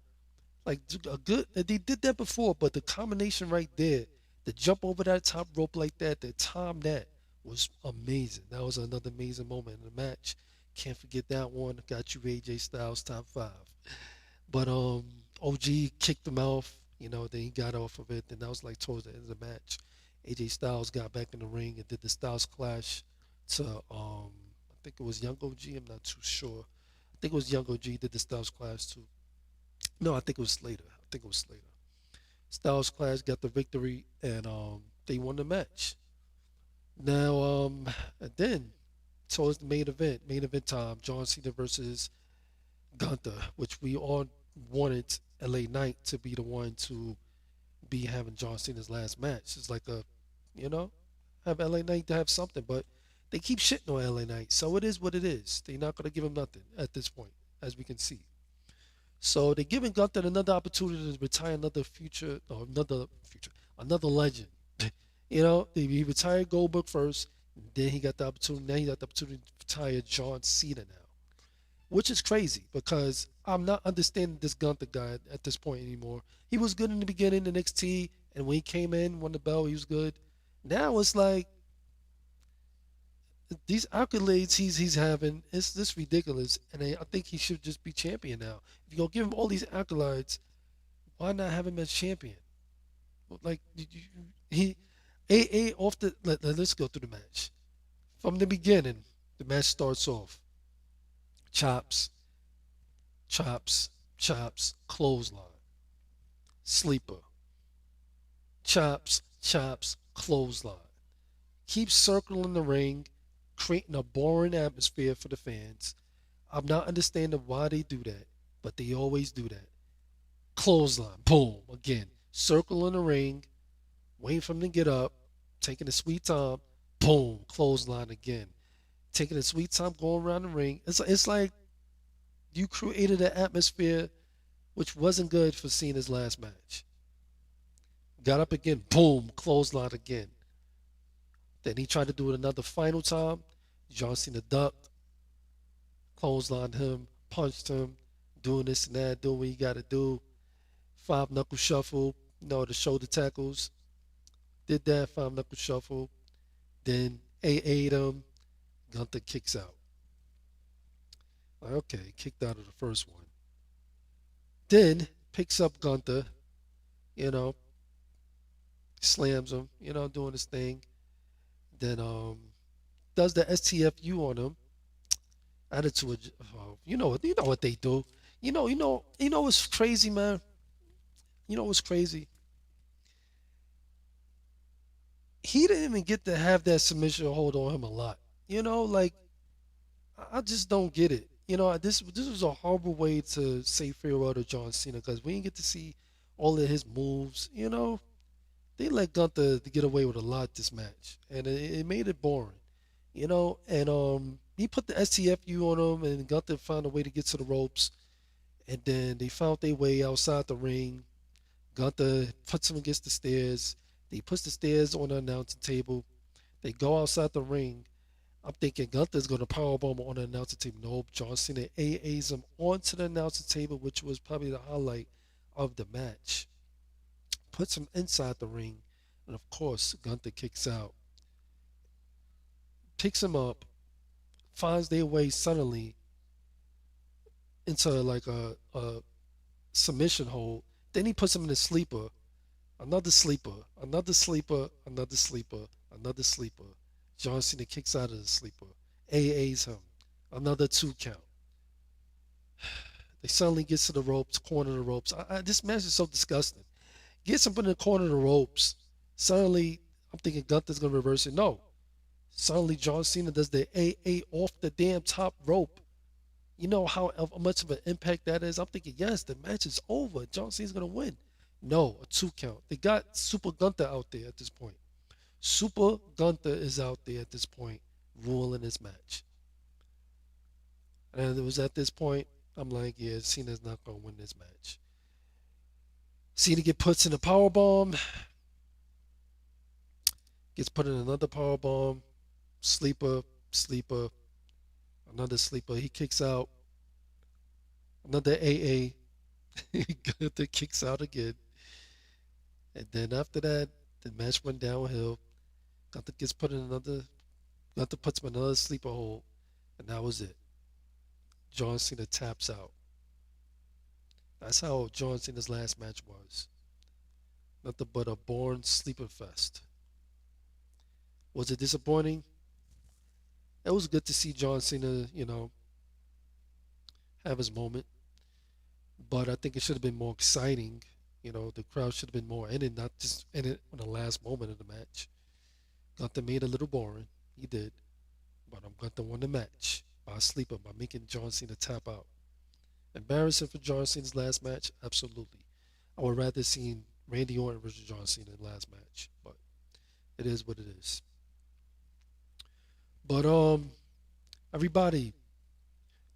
[SPEAKER 1] Like they did that before, but the combination right there, the jump over that top rope like that, the time that was amazing. That was another amazing moment in the match. Can't forget that one. Got you AJ Styles top 5. But OG kicked him off, then he got off of it. Then that was like towards the end of the match. AJ Styles got back in the ring and did the Styles clash to I think it was Young OG, I'm not too sure. I think it was Young OG did the Styles clash too. No, I think it was Slater. Styles clash got the victory and they won the match. Now and then towards the main event time, John Cena versus Gunther, which we all wanted LA Knight to be the one to be having John Cena's last match. It's like have LA Knight to have something, but they keep shitting on LA Knight, so it is what it is. They're not going to give him nothing at this point, as we can see. So they're giving Gunther another opportunity to retire another legend. He retired Goldberg first, then he got the opportunity. Now he got the opportunity to retire John Cena now, which is crazy because I'm not understanding this Gunther guy at this point anymore. He was good in the beginning, NXT, and when he came in, won the belt, he was good. Now it's like these accolades he's having, it's just ridiculous, and I think he should just be champion now. If you're gonna give him all these accolades, why not have him as champion? Like let's go through the match. From the beginning, the match starts off. Chops, clothesline, sleeper. Chops, clothesline. keeps circling the ring, creating a boring atmosphere for the fans. I'm not understanding why they do that, but they always do that. Clothesline, boom, again. Circle in the ring, waiting for him to get up, taking a sweet time, boom, clothesline again. Taking a sweet time, going around the ring. It's like you created an atmosphere which wasn't good for Cena's last match. Got up again, boom, clothesline again. Then he tried to do it another final time. John Cena ducked, clotheslined him, punched him, doing this and that, doing what you got to do. Five knuckle shuffle, the shoulder tackles. Did that, five knuckle shuffle. Then AA'd him. Gunther kicks out. Okay, kicked out of the first one. Then picks up Gunther, slams him, doing his thing. Then does the STFU on him. Attitude, you know what they do. You know what's crazy, man. You know what's crazy? He didn't even get to have that submission hold on him a lot. Like I just don't get it. This was a horrible way to say farewell to John Cena because we didn't get to see all of his moves. They let Gunther to get away with a lot this match, and it made it boring. And he put the STFU on him, and Gunther found a way to get to the ropes, and then they found their way outside the ring. Gunther puts him against the stairs. He puts the stairs on the announcing table. They go outside the ring. I'm thinking Gunther's going to powerbomb on the announcer table. Nope, John Cena AAs him onto the announcer table, which was probably the highlight of the match. Puts him inside the ring, and of course, Gunther kicks out. Picks him up, finds their way suddenly into like a submission hold. Then he puts him in a sleeper. Another sleeper, another sleeper, another sleeper, another sleeper. John Cena kicks out of the sleeper. AAs him. Another 2 count. They suddenly get to the ropes, corner of the ropes. This match is so disgusting. Gets him in the corner of the ropes. Suddenly, I'm thinking Gunther's going to reverse it. No. Suddenly, John Cena does the AA off the damn top rope. You know how much of an impact that is? I'm thinking, yes, the match is over. John Cena's going to win. No, a 2 count. They got Super Gunther out there at this point. Super Gunther is out there at this point, ruling this match. And it was at this point, I'm like, yeah, Cena's not going to win this match. Cena gets put in a powerbomb. Gets put in another powerbomb. Sleeper, sleeper, another sleeper. He kicks out. Another AA. Gunther kicks out again. And then after that, the match went downhill. Gunther gets put in another. Gunther puts him in another sleeper hold. And that was it. John Cena taps out. That's how John Cena's last match was. Nothing but a boring sleeper fest. Was it disappointing? It was good to see John Cena, have his moment. But I think it should have been more exciting. The crowd should have been more in it, not just in it on the last moment of the match. Gunther made it a little boring. He did. But Gunther won the match by a sleeper by making John Cena tap out. Embarrassing for John Cena's last match? Absolutely. I would rather seen Randy Orton versus John Cena in the last match. But it is what it is. But everybody,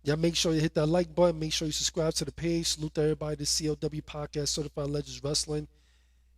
[SPEAKER 1] y'all make sure you hit that like button. Make sure you subscribe to the page. Salute to everybody. This CLW Podcast, Certified Legends Wrestling.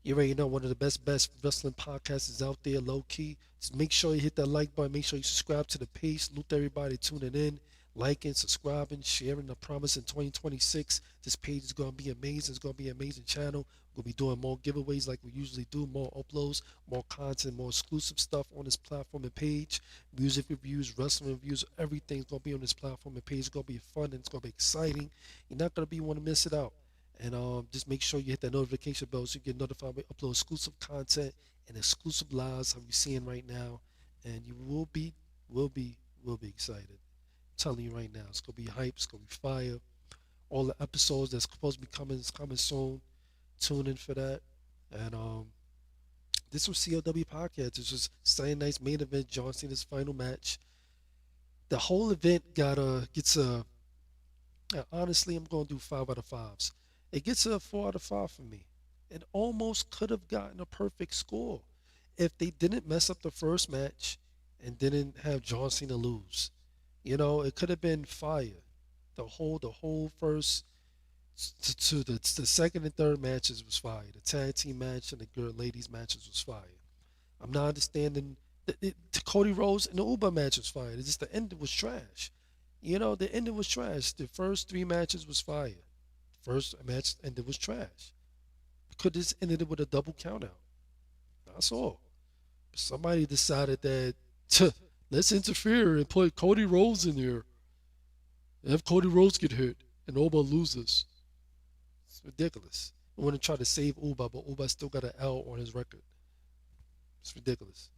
[SPEAKER 1] You already know one of the best wrestling podcasts is out there, low key. Just make sure you hit that like button. Make sure you subscribe to the page. Salute to everybody tuning in, liking, subscribing, sharing. I promise in 2026, this page is going to be amazing. It's going to be an amazing channel. We'll be doing more giveaways like we usually do, more uploads, more content, more exclusive stuff on this platform and page. Music reviews, wrestling reviews, everything's going to be on this platform and page. It's going to be fun and it's going to be exciting. You're not going to want to miss it out. And just make sure you hit that notification bell so you get notified when we upload exclusive content and exclusive lives how you're seeing right now. And you will be excited. I'm telling you right now, it's going to be hype. It's going to be fire. All the episodes that's supposed to be coming is coming soon. Tune in for that. And This was CLW podcast. It's just Saturday night's main event, John Cena's final match. The whole event gets a honestly, I'm going to do 5 out of 5s. It gets a 4 out of 5 for me. It almost could have gotten a perfect score if they didn't mess up the first match and didn't have John Cena lose. It could have been fire. The whole first to the second and third matches was fire. The tag team match and the girl ladies matches was fire. I'm not understanding the Cody Rhodes and the Uber match was fire. It's just the end was trash. The ending was trash. The first 3 matches was fire. First match ended was trash. Could this ended it with a double countout? That's all. Somebody decided that let's interfere and put Cody Rhodes in there. Have Cody Rhodes get hurt and Uber loses. It's ridiculous. I want to try to save Uber, but Uber still got an L on his record. It's ridiculous.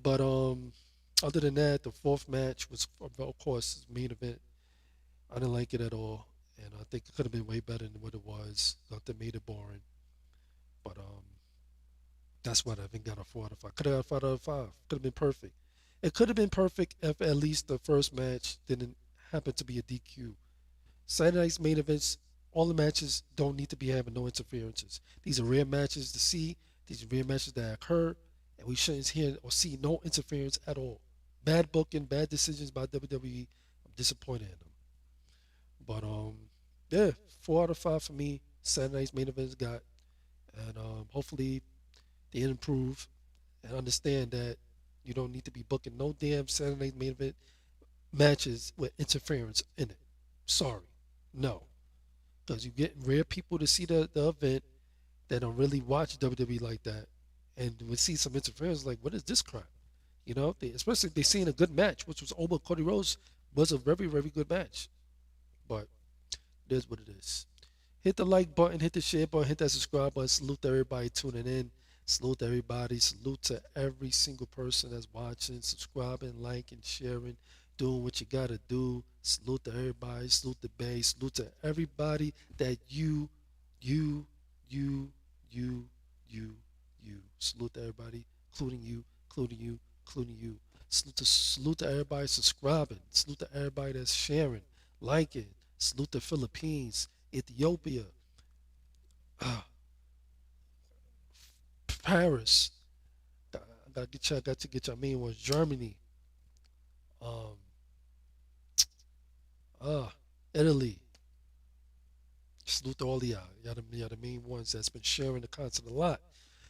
[SPEAKER 1] But other than that, the fourth match was, of course, main event. I didn't like it at all, and I think it could have been way better than what it was. That made it boring. But that's what I think got a 4 out of 5. Could have got a 5 out of 5. Could have been perfect. It could have been perfect if at least the first match didn't happen to be a DQ. Saturday night's main events, all the matches don't need to be having no interferences. These are rare matches to see. These are rare matches that occur, and we shouldn't hear or see no interference at all. Bad booking, bad decisions by WWE. I'm disappointed in them. But yeah, 4 out of 5 for me. Saturday night's main events got, and hopefully they improve and understand that you don't need to be booking no damn Saturday night main event matches with interference in it. Sorry, no, because you get rare people to see the event that don't really watch WWE like that, and we see some interference like, what is this crap? Especially if they seen a good match, which was over Cody Rhodes, was a very, very good match. But it is what it is. Hit the like button, hit the share button, hit that subscribe button. Salute to everybody tuning in. Salute to everybody. Salute to every single person that's watching, subscribing, liking, sharing, doing what you gotta do. Salute to everybody. Salute to Bay. Salute to everybody that you. Salute to everybody, including you. Salute to everybody subscribing. Salute to everybody that's sharing, liking. Salute to Philippines, Ethiopia, Paris. I got to get your main ones. Germany, Italy. Salute to all of y'all. Y'all the main ones that's been sharing the content a lot.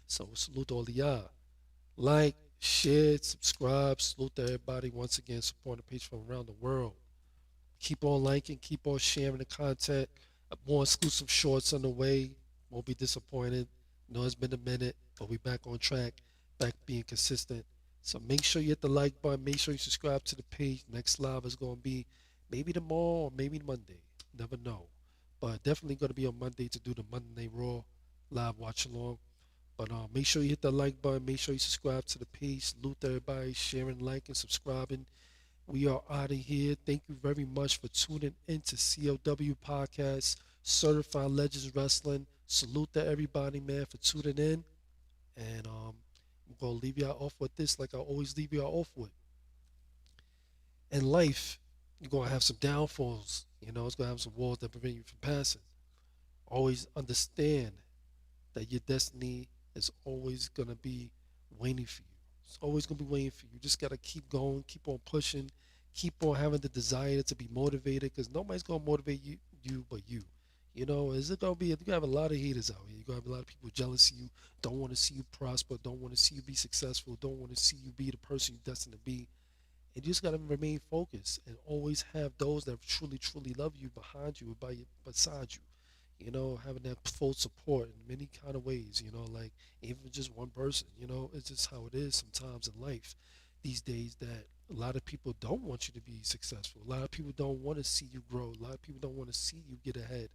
[SPEAKER 1] So salute to all of y'all. Like, share, subscribe. Salute to everybody once again supporting the page from around the world. Keep on liking, keep on sharing the content. More exclusive shorts on the way. Won't be disappointed. Know it's been a minute, but we back on track, back being consistent. So make sure you hit the like button. Make sure you subscribe to the page. Next live is going to be maybe tomorrow or maybe Monday. Never know. But definitely going to be on Monday to do the Monday Night Raw live watch along. But make sure you hit the like button. Make sure you subscribe to the page. Salute to everybody sharing, liking, subscribing. We are out of here. Thank you very much for tuning into CLW Podcast, Certified Legends Wrestling. Salute to everybody, man, for tuning in. And I'm going to leave y'all off with this like I always leave y'all off with. In life, you're going to have some downfalls. It's going to have some walls that prevent you from passing. Always understand that your destiny is always going to be waiting for you. It's always going to be waiting for you. You just got to keep going, keep on pushing, keep on having the desire to be motivated, because nobody's going to motivate you but you. Is it going to be, you have a lot of haters out here. You're going to have a lot of people jealous of you, don't want to see you prosper, don't want to see you be successful, don't want to see you be the person you're destined to be. And you just got to remain focused and always have those that truly, truly love you behind you, beside you. Having that full support in many kind of ways, like even just one person, it's just how it is sometimes in life these days, that a lot of people don't want you to be successful. A lot of people don't want to see you grow. A lot of people don't want to see you get ahead.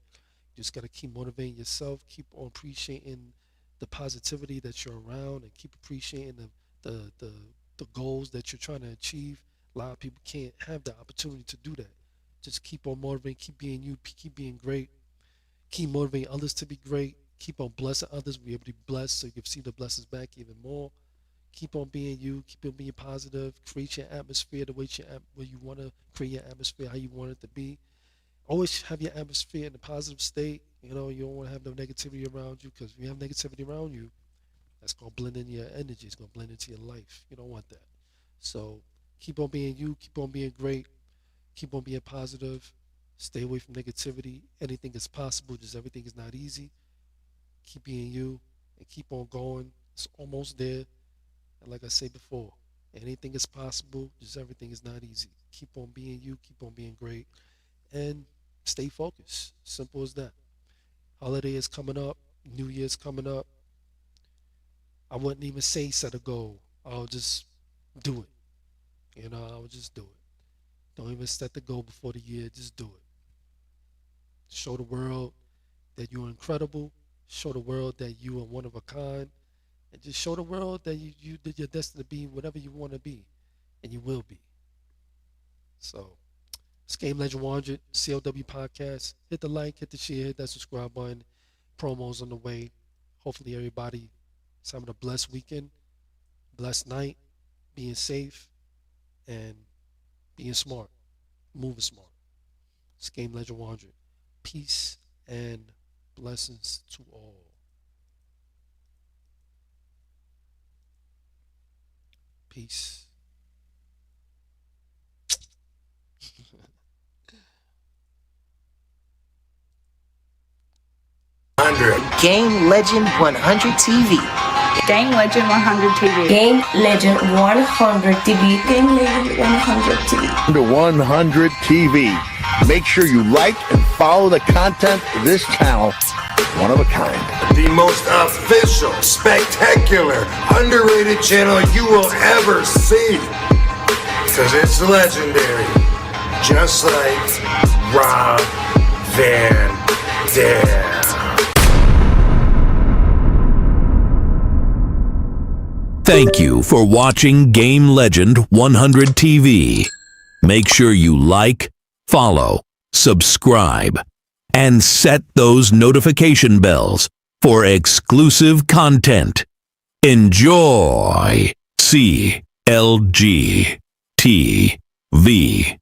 [SPEAKER 1] You just got to keep motivating yourself, keep on appreciating the positivity that you're around, and keep appreciating the goals that you're trying to achieve. A lot of people can't have the opportunity to do that. Just keep on motivating, keep being you, keep being great. Keep motivating others to be great. Keep on blessing others. We're able to be blessed so you can see the blessings back even more. Keep on being you. Keep on being positive. Create your atmosphere the way you want to create your atmosphere, how you want it to be. Always have your atmosphere in a positive state. You know, you don't want to have no negativity around you, because if you have negativity around you, that's going to blend in your energy. It's going to blend into your life. You don't want that. So keep on being you. Keep on being great. Keep on being positive. Stay away from negativity. Anything is possible. Just everything is not easy. Keep being you and keep on going. It's almost there. And like I said before, anything is possible. Just everything is not easy. Keep on being you. Keep on being great. And stay focused. Simple as that. Holiday is coming up. New Year's coming up. I wouldn't even say set a goal. I'll just do it. You know, I'll just do it. Don't even set the goal before the year. Just do it. Show the world that you're incredible. Show the world that you are one of a kind. And just show the world that you did your destined to be whatever you want to be. And you will be. So, it's Game Legend 100, CLW Podcast. Hit the like, hit the share, hit that subscribe button. Promos on the way. Hopefully everybody is having a blessed weekend, blessed night, being safe, and being smart, moving smart. It's Game Legend 100. Peace and blessings to all. Peace.
[SPEAKER 13] Game Legend 100 TV.
[SPEAKER 14] Game Legend 100 TV.
[SPEAKER 13] Game Legend 100 TV. Game Legend 100 TV.
[SPEAKER 16] Under 100 TV. Make sure you like and follow the content of this channel. One of a kind.
[SPEAKER 18] The most official, spectacular, underrated channel you will ever see. Because it's legendary. Just like Rob Van Dam.
[SPEAKER 19] Thank you for watching Game Legend 100 TV. Make sure you like, follow, subscribe, and set those notification bells for exclusive content. Enjoy CLG TV.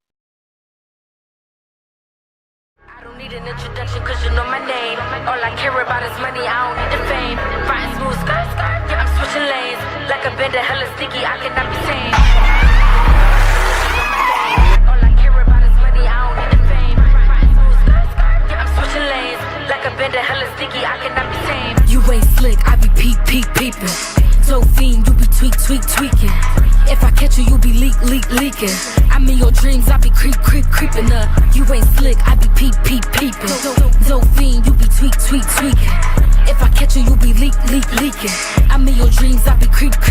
[SPEAKER 13] I don't need an introduction cause you know my name. All I care about is money, I don't need the fame. Riding smooth, skirt, skirt, yeah, I'm switching lanes. Like a bender, hella sticky, I cannot be tamed. All I care about is money, I don't need the fame. Riding smooth, skirt, skirt, yeah, I'm switching lanes. Like a bender, hella sticky, I cannot be tamed. You ain't slick, I be peeping. So fiend, you be tweaking. If I catch you, you be leaking. I'm in your dreams, I be creeping up. You ain't slick, I be peeping. So fiend, you be tweaking. If I catch you, you be leaking. I'm in your dreams, I be creeping.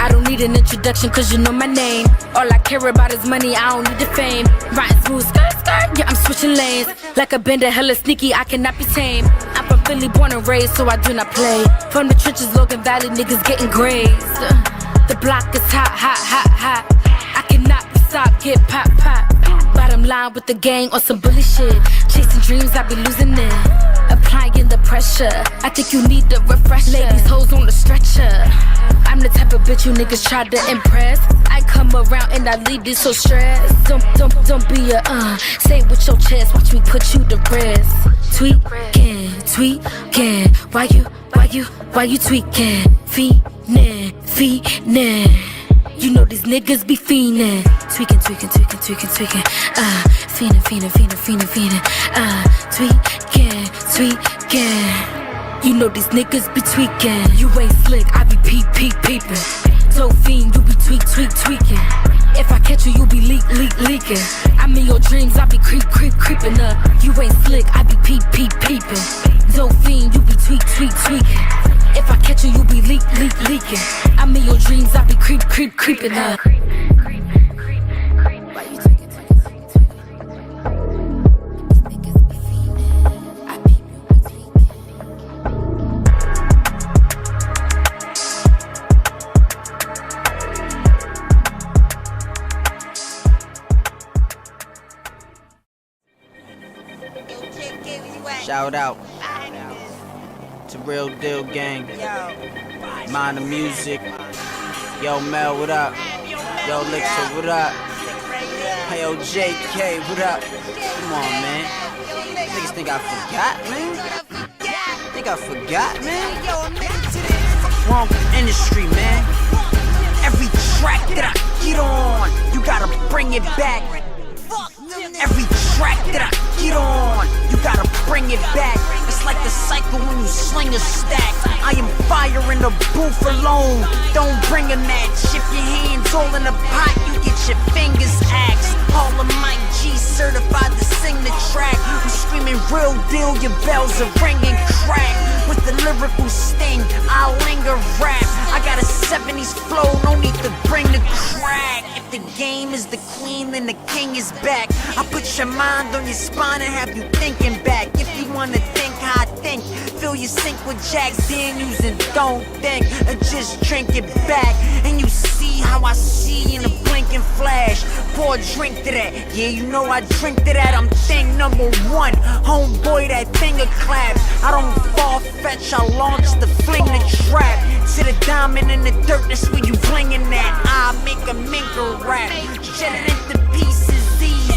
[SPEAKER 13] I don't need an introduction, cause you know my name. All I care about is money, I don't need the fame. Riding smooth, skirt, yeah, I'm switching lanes. Like a bender, hella sneaky, I cannot be tamed. I'm from Philly, born and raised, so I do not play. From the trenches, Logan Valley, niggas getting grazed. The block is hot. I cannot be stopped, get pop. Bottom line with the gang on some bully shit. Chasing dreams, I be losing it. Applying the pressure, I think you need a refresher. Ladies, hoes on the stretcher. I'm the type of bitch you niggas try to impress. I come around and I leave this so stressed. Don't be a say it with your chest, watch me put you to rest. Tweaking, why you tweaking? Fiendin'. You know these niggas be fiendin'. Tweaking. Tweaking. You know these niggas be tweaking. You ain't slick, I be peeping. So fiend, you be tweaking. If I catch you, you be leaking. I'm in your dreams, I be creeping up. You ain't slick, I be peeping. So fiend, you be tweaking. If I catch you, you be leaking. I'm in your dreams, I be creeping up.
[SPEAKER 20] Shout out.
[SPEAKER 6] It's a real deal gang. Mind the music. Yo, Mel, what up? Yo, Lixer, what up? Hey, yo, JK, what up? Come on, man. Niggas think I forgot, man? Think I forgot, man? What's wrong with industry, man? Every track that I get on, you gotta bring it back. Every track that I get on, you gotta bring it back. It's like the cycle when you sling a stack. I am fire in the booth alone. Don't bring a match. If your hands all in the pot, you get your fingers axed. All of my G certified to sing the track. I'm screaming real deal, your bells are ringing crack. With the lyrical sting, I'll linger rap. I got a 70s flow, no need to bring the crack. If the game is the queen, then the king is back. I put your mind on your spine and have you thinking back. If you wanna think how I think, feel your sync with Jack Daniels and don't think, or just drink it back. And you see how I see in a blinking flash. Pour a drink to that, yeah, you know I drink to that. I'm thing number one, homeboy, that finger clap. I don't fall fetch, I launch to fling the trap. To the diamond in the dirt, that's where you flinging that. I make a minker rap, shed it into pieces easy.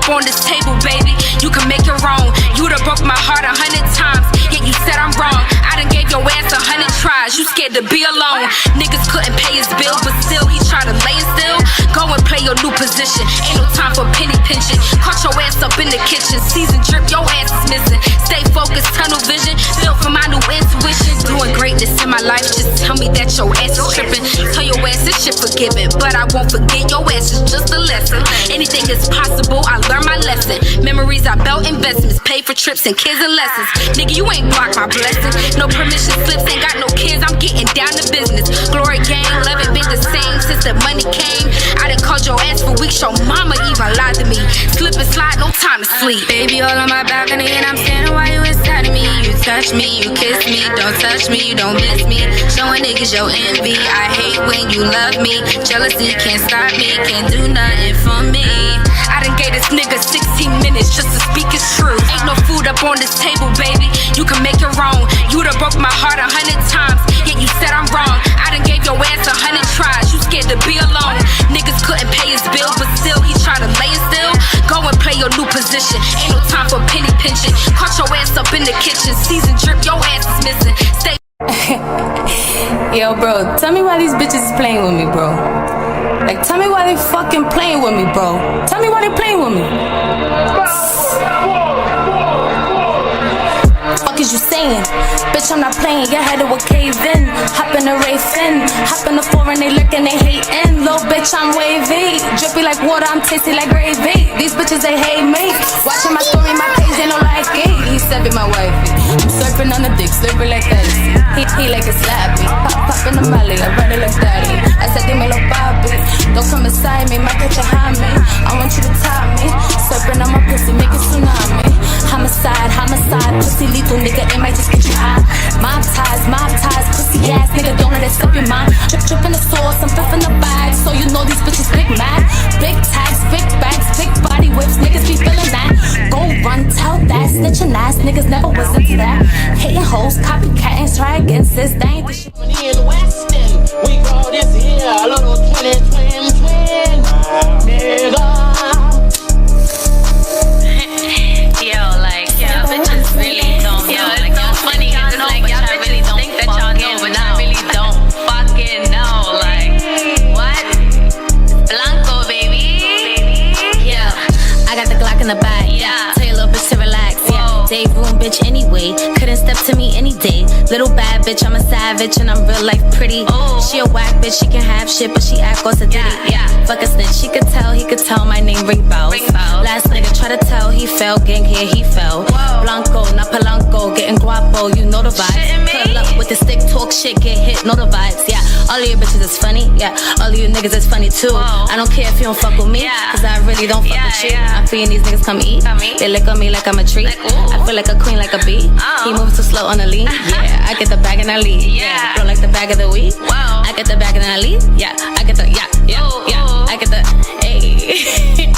[SPEAKER 13] On this table, baby, you can make it wrong. You done broke my heart 100 times, yet you said I'm wrong. I done gave your ass 100 tries, you scared to be alone. Niggas couldn't pay his bill, but still he tried to lay it still. Go and play your new position, ain't no time for penny pinching. Caught your ass up in the kitchen, season drip, your ass is missing. Stay focused, tunnel vision, built for my new intuition. Doing greatness in my life, just tell me that your ass is tripping. Tell your ass this shit forgiven, but I won't forget your ass is just a lesson. Anything is possible, I learned my lesson. Memories I built, investments, paid for trips and kids and lessons. Nigga, you ain't blocked my blessing. No permission slips, ain't got no kids, I'm getting down to business. Glory gang, love it been the same since the money came. I done called your ass for weeks, your mama even lied to me. Slip and slide, no time to sleep. Baby, all on my balcony and I'm standing while you inside of me. You touch me, you kiss me, don't touch me, you don't miss me. Showing niggas your envy, I hate when you love me. Jealousy can't stop me, can't do nothing for me. I done gave this nigga 16 minutes just to speak his truth. Ain't no food up on this table, baby, you can make it wrong. You done broke my heart 100 times, yet you said I'm wrong. I done gave your ass 100 tries, you scared to be alone. Niggas couldn't pay his bill, but still he tried to lay it still. Go and play your new position, ain't no time for penny pinching. Caught your ass up in the kitchen, season drip, your ass is missing. Stay.
[SPEAKER 7] Yo, bro, tell me why these bitches is playing with me, bro. Like, tell me why they fucking playing with me, bro. Tell me why they playing with me. Fuck is you saying? Bitch, I'm not playing. Your head will cave in. Hop in the Wraith in. Hop in the foreign, they looking, they hating. Little bitch, I'm wavy. Drippy like water, I'm tasty like gravy. These bitches, they hate me. Watching my story, my page, they don't like it. He said be my wifey. I'm slurping on the dick, slurping like that. He like a slappy. Pop in the molly, I run it like daddy. I said, dímelo, papi. Don't come inside me, might catch a high me. I want you to top me. Slurping on my pussy, make a tsunami. Homicide, homicide, pussy lethal, nigga, it might just get you high. Mob ties, pussy ass, nigga, don't let it slip your mind. Drip in the sauce, I'm flipping the bag, so you know these bitches big mad. Big tags, big bags, big body whips, niggas be feeling that. Go run, tell that, snitching ass, niggas never was into that. Hating hoes, copycatting, try against this, they ain't the shit.
[SPEAKER 8] In Weston, we call this here a little 2020 twin, nigga.
[SPEAKER 13] Yo, like, bitches really don't know. Like, it's so funny, cause it's like,
[SPEAKER 7] in the back. Yeah. Tell your little bitch to relax. Yeah. Day room bitch anyway. Couldn't step to me any day. Little bad bitch, I'm a savage and I'm real life pretty. She a whack bitch, she can have shit, but she act goes to ditty. Fuck a snitch, she could tell, he could tell my name ring bells. Last nigga try to tell, he fell, gang here, he fell. Blanco, not Palanco, getting guapo, you know the vibes. Pull up with the stick, talk shit, get hit, know the vibes. Yeah, all of you bitches is funny. Yeah, all of you niggas is funny too. I don't care if you don't fuck with me, cause I really don't fuck with you. I'm feeding these niggas come eat. They lick on me like I'm a treat. I feel like a queen, like a bee. He moves too slow on the lean. Yeah, I get the bag and I leave. Yeah, blow like the bag of the week. I get the bag and I leave. Yeah, I get the I get the hey.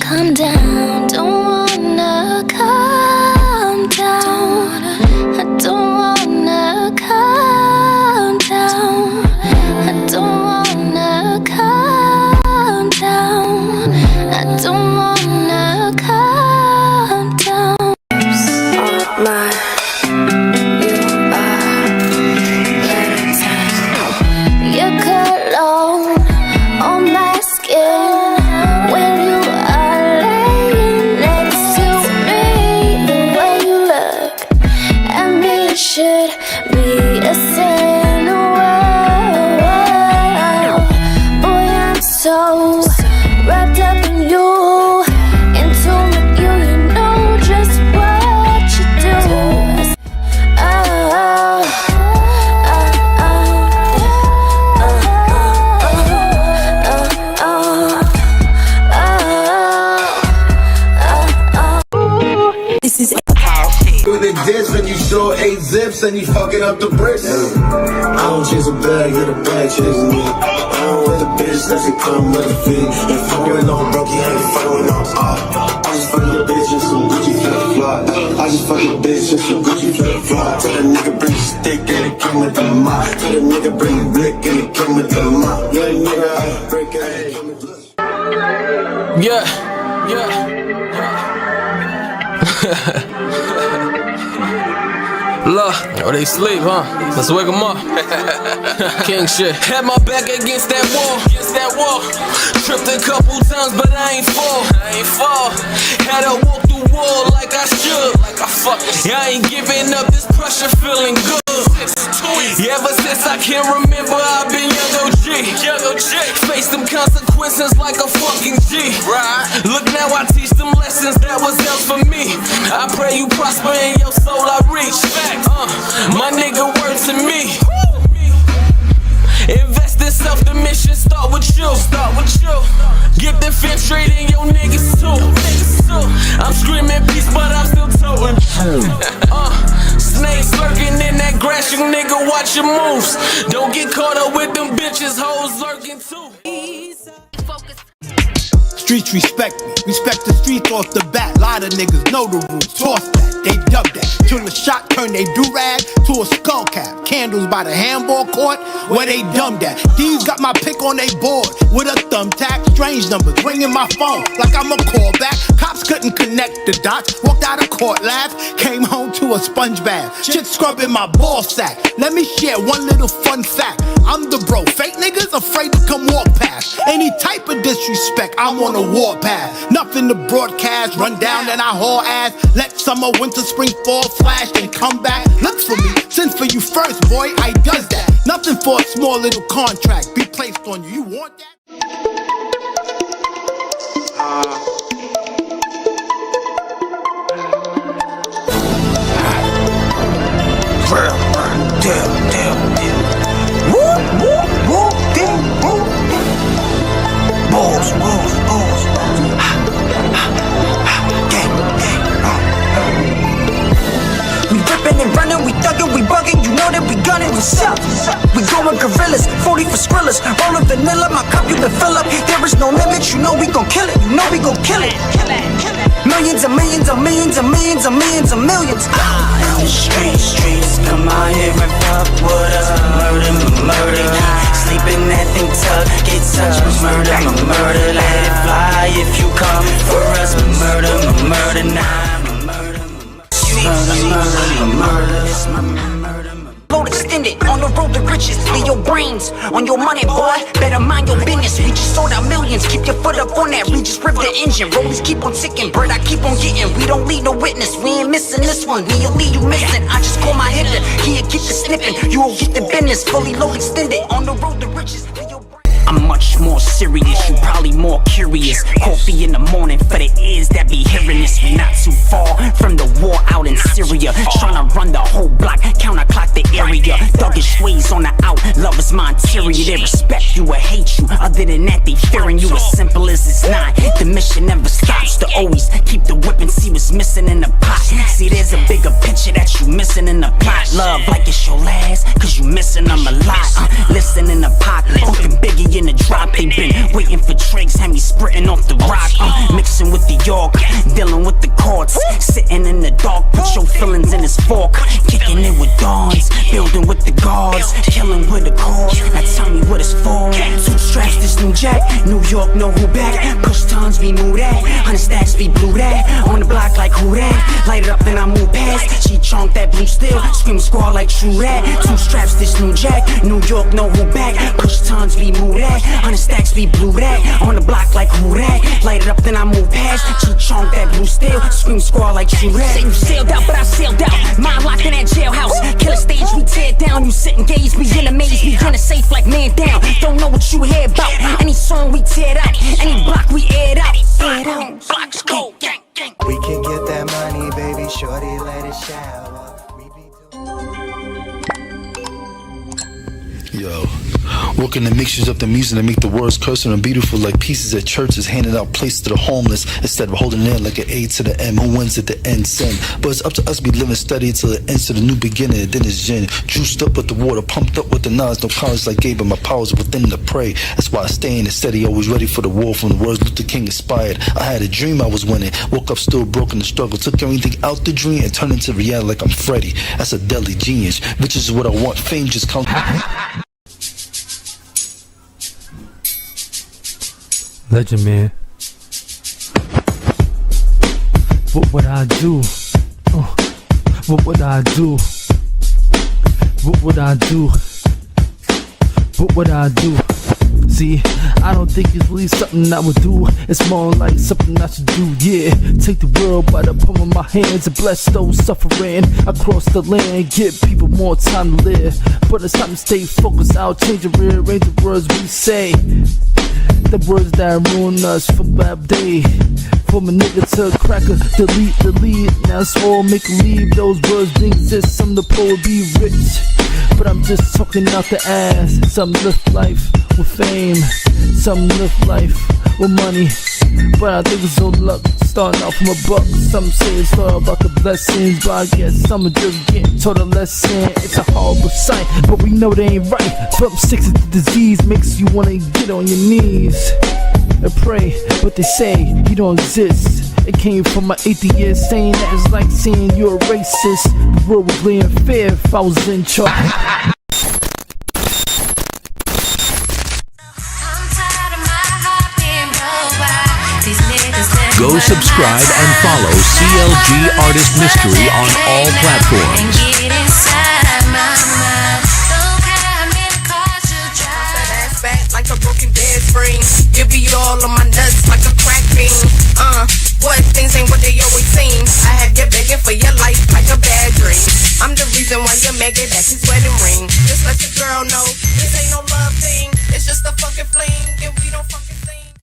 [SPEAKER 13] Calm down, don't wanna calm down. I don't wanna calm down. I don't wanna calm down. I don't wanna calm down. My
[SPEAKER 18] when you show 8 zips and you fucking up the bricks. I don't chase a bag, get a bag chasing me. I don't want the bitch that can come with a fee. If fucking on broke, you ain't fucking on I just fuck your bitch and some Gucci flip flop. I just fuck your bitch and some Gucci flip flop. Tell the nigga bring a stick and it come with the mop. Tell the nigga bring a blick and it come with the mop. Yeah, nigga, break it and it come with the
[SPEAKER 17] Look, oh, they sleep, huh? Let's wake them up. King shit. Had my back against that wall. Tripped a couple times, but I ain't fall. Had to walk the wall like I should. I ain't giving up this pressure, feeling good. Ever since I can remember, I've been young OG. Face them consequences like a fucking G. Look now, I teach them lessons that was else for me. I pray you prosper in your soul, I reach. My nigga, word to me. Invest in self, the mission start with you. Get the fam straight in your niggas too. I'm screaming peace, but I'm still toting. Snakes lurking in that grass, you nigga, watch your moves. Don't get caught up with them bitches, hoes lurking too.
[SPEAKER 9] Streets respect me, respect the streets off the bat. Lot of niggas know the rules, toss that, they dub that. Till the shot turn they do-rag to a skull cap. Candles by the handball court, where they dumbed at. These got my pick on they board with a thumbtack. Strange numbers ringing my phone like I'm a callback. Cops couldn't connect the dots, walked out of court, laughed, came home to a sponge bath. Shit scrubbing my ball sack. Let me share one little fun fact. I'm the bro, fake niggas afraid to come walk past. Any type of disrespect, I'm on a war path. Nothing to broadcast, run down and I haul ass. Let summer, winter, spring, fall flash and come back. Look for me, send for you first, boy, I does that. Nothing for a small little contract be placed on you. You want that?
[SPEAKER 20] We ripping and running, we thugging, we bugging, you know that we gunning, what's up? We going gorillas, 40 for skrillers, roll up vanilla, my cup you can fill up. There is no limit, you know we gon' kill it, you know we gon' kill it. Millions and millions and millions and millions and millions and millions.
[SPEAKER 8] In the streets, come out here and fuck with us. Murder, sleeping that thing tuck, get touched, murder, let it fly if you come for us. Murder, nah, murder.
[SPEAKER 20] Load extended, on the road to riches, leave your brains on your money, boy. Better mind your business, we just sold our millions, keep Keep your foot up on that, we just rev the engine. Rollies keep on ticking, bird, I keep on getting. We don't leave no witness, we ain't missing this one. We'll leave you missing. I just call my hitter, he'll get the snipping. You will get the business, fully load extended. On the road to riches. I'm much more serious, you probably more curious. Coffee in the morning for the ears that be hearing this. We not too far from the war out in Syria. Tryna run the whole block, counterclock the area. Thuggish ways on the out, love is my interior. They respect you or hate you, other than that they fearing you. As simple as it's not, the mission never stops. To always keep the whip and see what's missing in the pot. See there's a bigger picture that you missing in the plot. Love like it's your last, cause you missing them a lot. Listen in the pocket, fucking Biggie in the drop. They been waiting for tricks, had me sprinting off the rock. Mixing with the York, dealing with the chords. Sitting in the dark, put your feelings in his fork. Kicking it with dawns, building with the guards. Killing with the cause, now tell me what it's for. 2 straps, this new jack, New York, know who back. Push tons, we move that, 100 stacks, we blew that. On the block like who that, light it up then I move past. She chunk that blue steel, scream squall like true that. 2 straps, this new jack, New York, know who back. Push tons, we move that, 100 stacks, we blew that. On the block like who that, light it up then I move past. She chunk that blue steel, scream squall like true that. Say you sailed out, but I sailed out. Mind locked in that jailhouse. Killer stage, we tear down. You sit and gaze, we in a maze, we in a safe like man down. Don't know what you hear about. Any song we tear out, any block we aired out. Aired out. Blocks go, gang, gang.
[SPEAKER 21] We can get that money, baby. Shorty, let it shower.
[SPEAKER 22] Yo, working the mixtures of the music to make the words cursing and beautiful like pieces at churches, handing out places to the homeless instead of holding in like an A to the M. Who wins at the end? Sin. But it's up to us to be living steady until it ends to the new beginning. Then it's gin, juiced up with the water, pumped up with the knowledge. No college like Gabe, but my powers within the prey. That's why I stay in it steady, always ready for the war. From the words Luther King inspired, I had a dream I was winning. Woke up still broken the struggle, took everything out the dream and turned into reality like I'm Freddy. That's a deadly genius, which is what I want. Fame just comes.
[SPEAKER 23] Legend man, what would I do? What would I do? What would I do? What would I do? See, I don't think it's really something I would do. It's more like something I should do, yeah. Take the world by the palm of my hands and bless those suffering across the land. Give people more time to live, but it's time to stay focused. I'll change and rearrange the words we say. The words that ruin us from bad day. From a nigga to a cracker, delete the lead. Now it's all make believe those words didn't exist. Some of the poor be rich, but I'm just talking out the ass. Some live life with fame, some live life with money, but I think it's all luck. Starting out from a buck, some say it's all about the blessings, but I guess some are just getting taught a lesson. It's a horrible sight, but we know they ain't right. From sick to the disease makes you wanna get on your knees and pray, but they say you don't exist. It came from my atheist saying that it's like saying you're a racist. The world would be unfair if I was in charge.
[SPEAKER 19] Go subscribe and follow CLG Artist Mystery on all platforms.
[SPEAKER 24] Like a broken bed spring, you be all on my nuts like a crack bean. What things ain't what they always seem. I have you begging for your life like a bad dream. I'm the reason why you're mad at his wedding ring. Just let your girl know this ain't no love thing. It's just a fucking fling, and we don't fucking sing.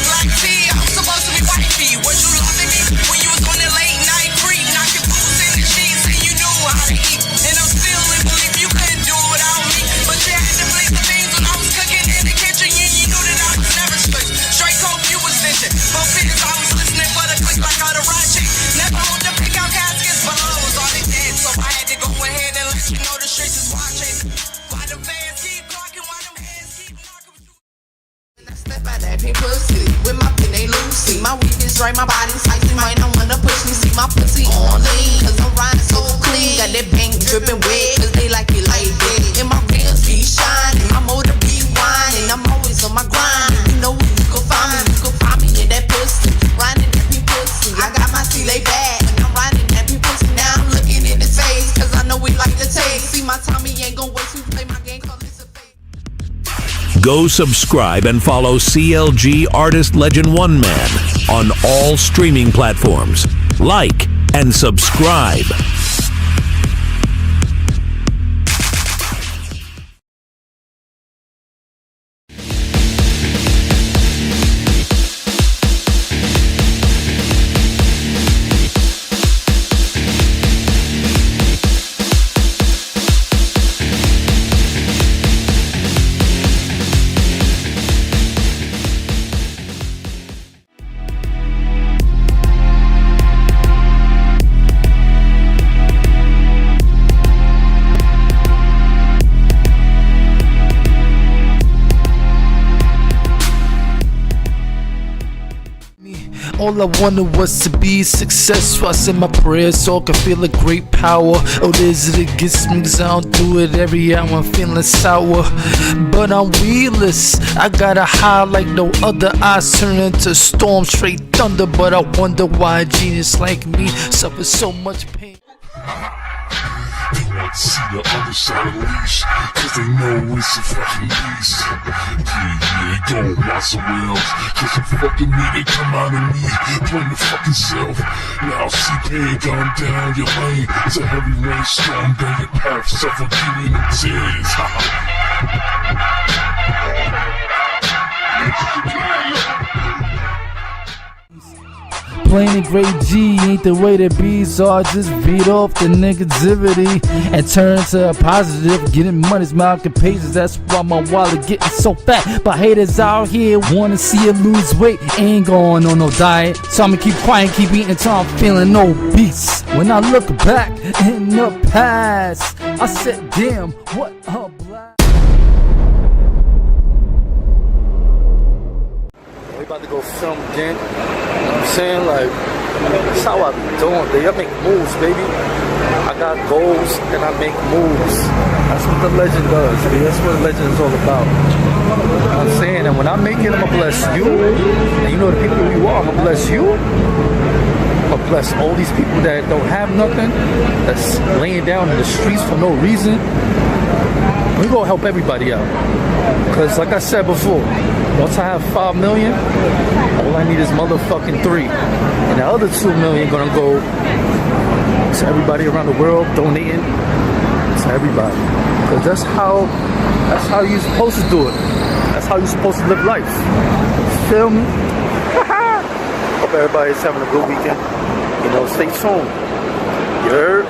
[SPEAKER 24] Black tea, I'm supposed to be white tea. Was you loving me when you was on the late night creep? Knocking fools in the sheets and you knew how to eat. And I'm still in belief you couldn't do it without me. But you had to place the things when I was cooking in the kitchen. You knew that I was never switch. Straight coke, you was venting. Both fingers, I was listening for the click like how the ride chick. Never hold to pick out caskets, but I was already dead. So I had to go ahead and let you know the streets is watching. Why the fans keep clocking, why them hands keep knocking. Step by that pink pussy with my pin they loosey. My weed is right, my body's spicy. Might not wanna push me, see my pussy on lean. Cause I'm riding so clean. Got that bank dripping wet, cause they like it like that. And my rims be shining, my motor be whining. I'm always on my grind. You know where you can find me, in that
[SPEAKER 19] Go subscribe and follow CLG Artist Legend1Man on all streaming platforms. Like and subscribe.
[SPEAKER 23] All I wanted was to be successful. I said my prayers so I can feel a great power. Oh, this it gets me, cause I don't do it every hour. I'm feeling sour, but I'm weedless. I got a high like no other. Eyes turn into storm, straight thunder. But I wonder why a genius like me suffers so much pain.
[SPEAKER 2] They want to see the other side of the leash, cause they know it's a fucking beast. Yeah, go watch somewhere else, cause I'm fucking me, they come out of me, blame the fucking self. Now see pain going down your lane, it's a heavy rainstorm down your path, suffocating the tears.
[SPEAKER 23] Plain and great G ain't the way to be, so I just beat off the negativity and turn to a positive. Getting money's my occupation, that's why my wallet getting so fat. But haters out here wanna see you lose weight, ain't going on no diet, so I'ma keep quiet, keep eating till I'm feeling obese. When I look back in the past, I said, damn, what a blast.
[SPEAKER 22] We about to go film again. You know what I'm saying? Like, that's how I be doing, baby. I make moves, baby. I got goals and I make moves. That's what the legend does, baby. That's what the legend is all about. You know what I'm saying? And when I make it, I'm gonna bless you. And you know the people you are, I'm gonna bless you. I'm gonna bless all these people that don't have nothing, that's laying down in the streets for no reason. We gonna help everybody out. Cause like I said before, once I have 5 million, all I need is motherfucking 3. And the other 2 million gonna go to everybody around the world, donating to everybody. Cause that's how you're supposed to do it. That's how you're supposed to live life. Feel me? Hope everybody's having a good weekend. You know, stay tuned. You heard?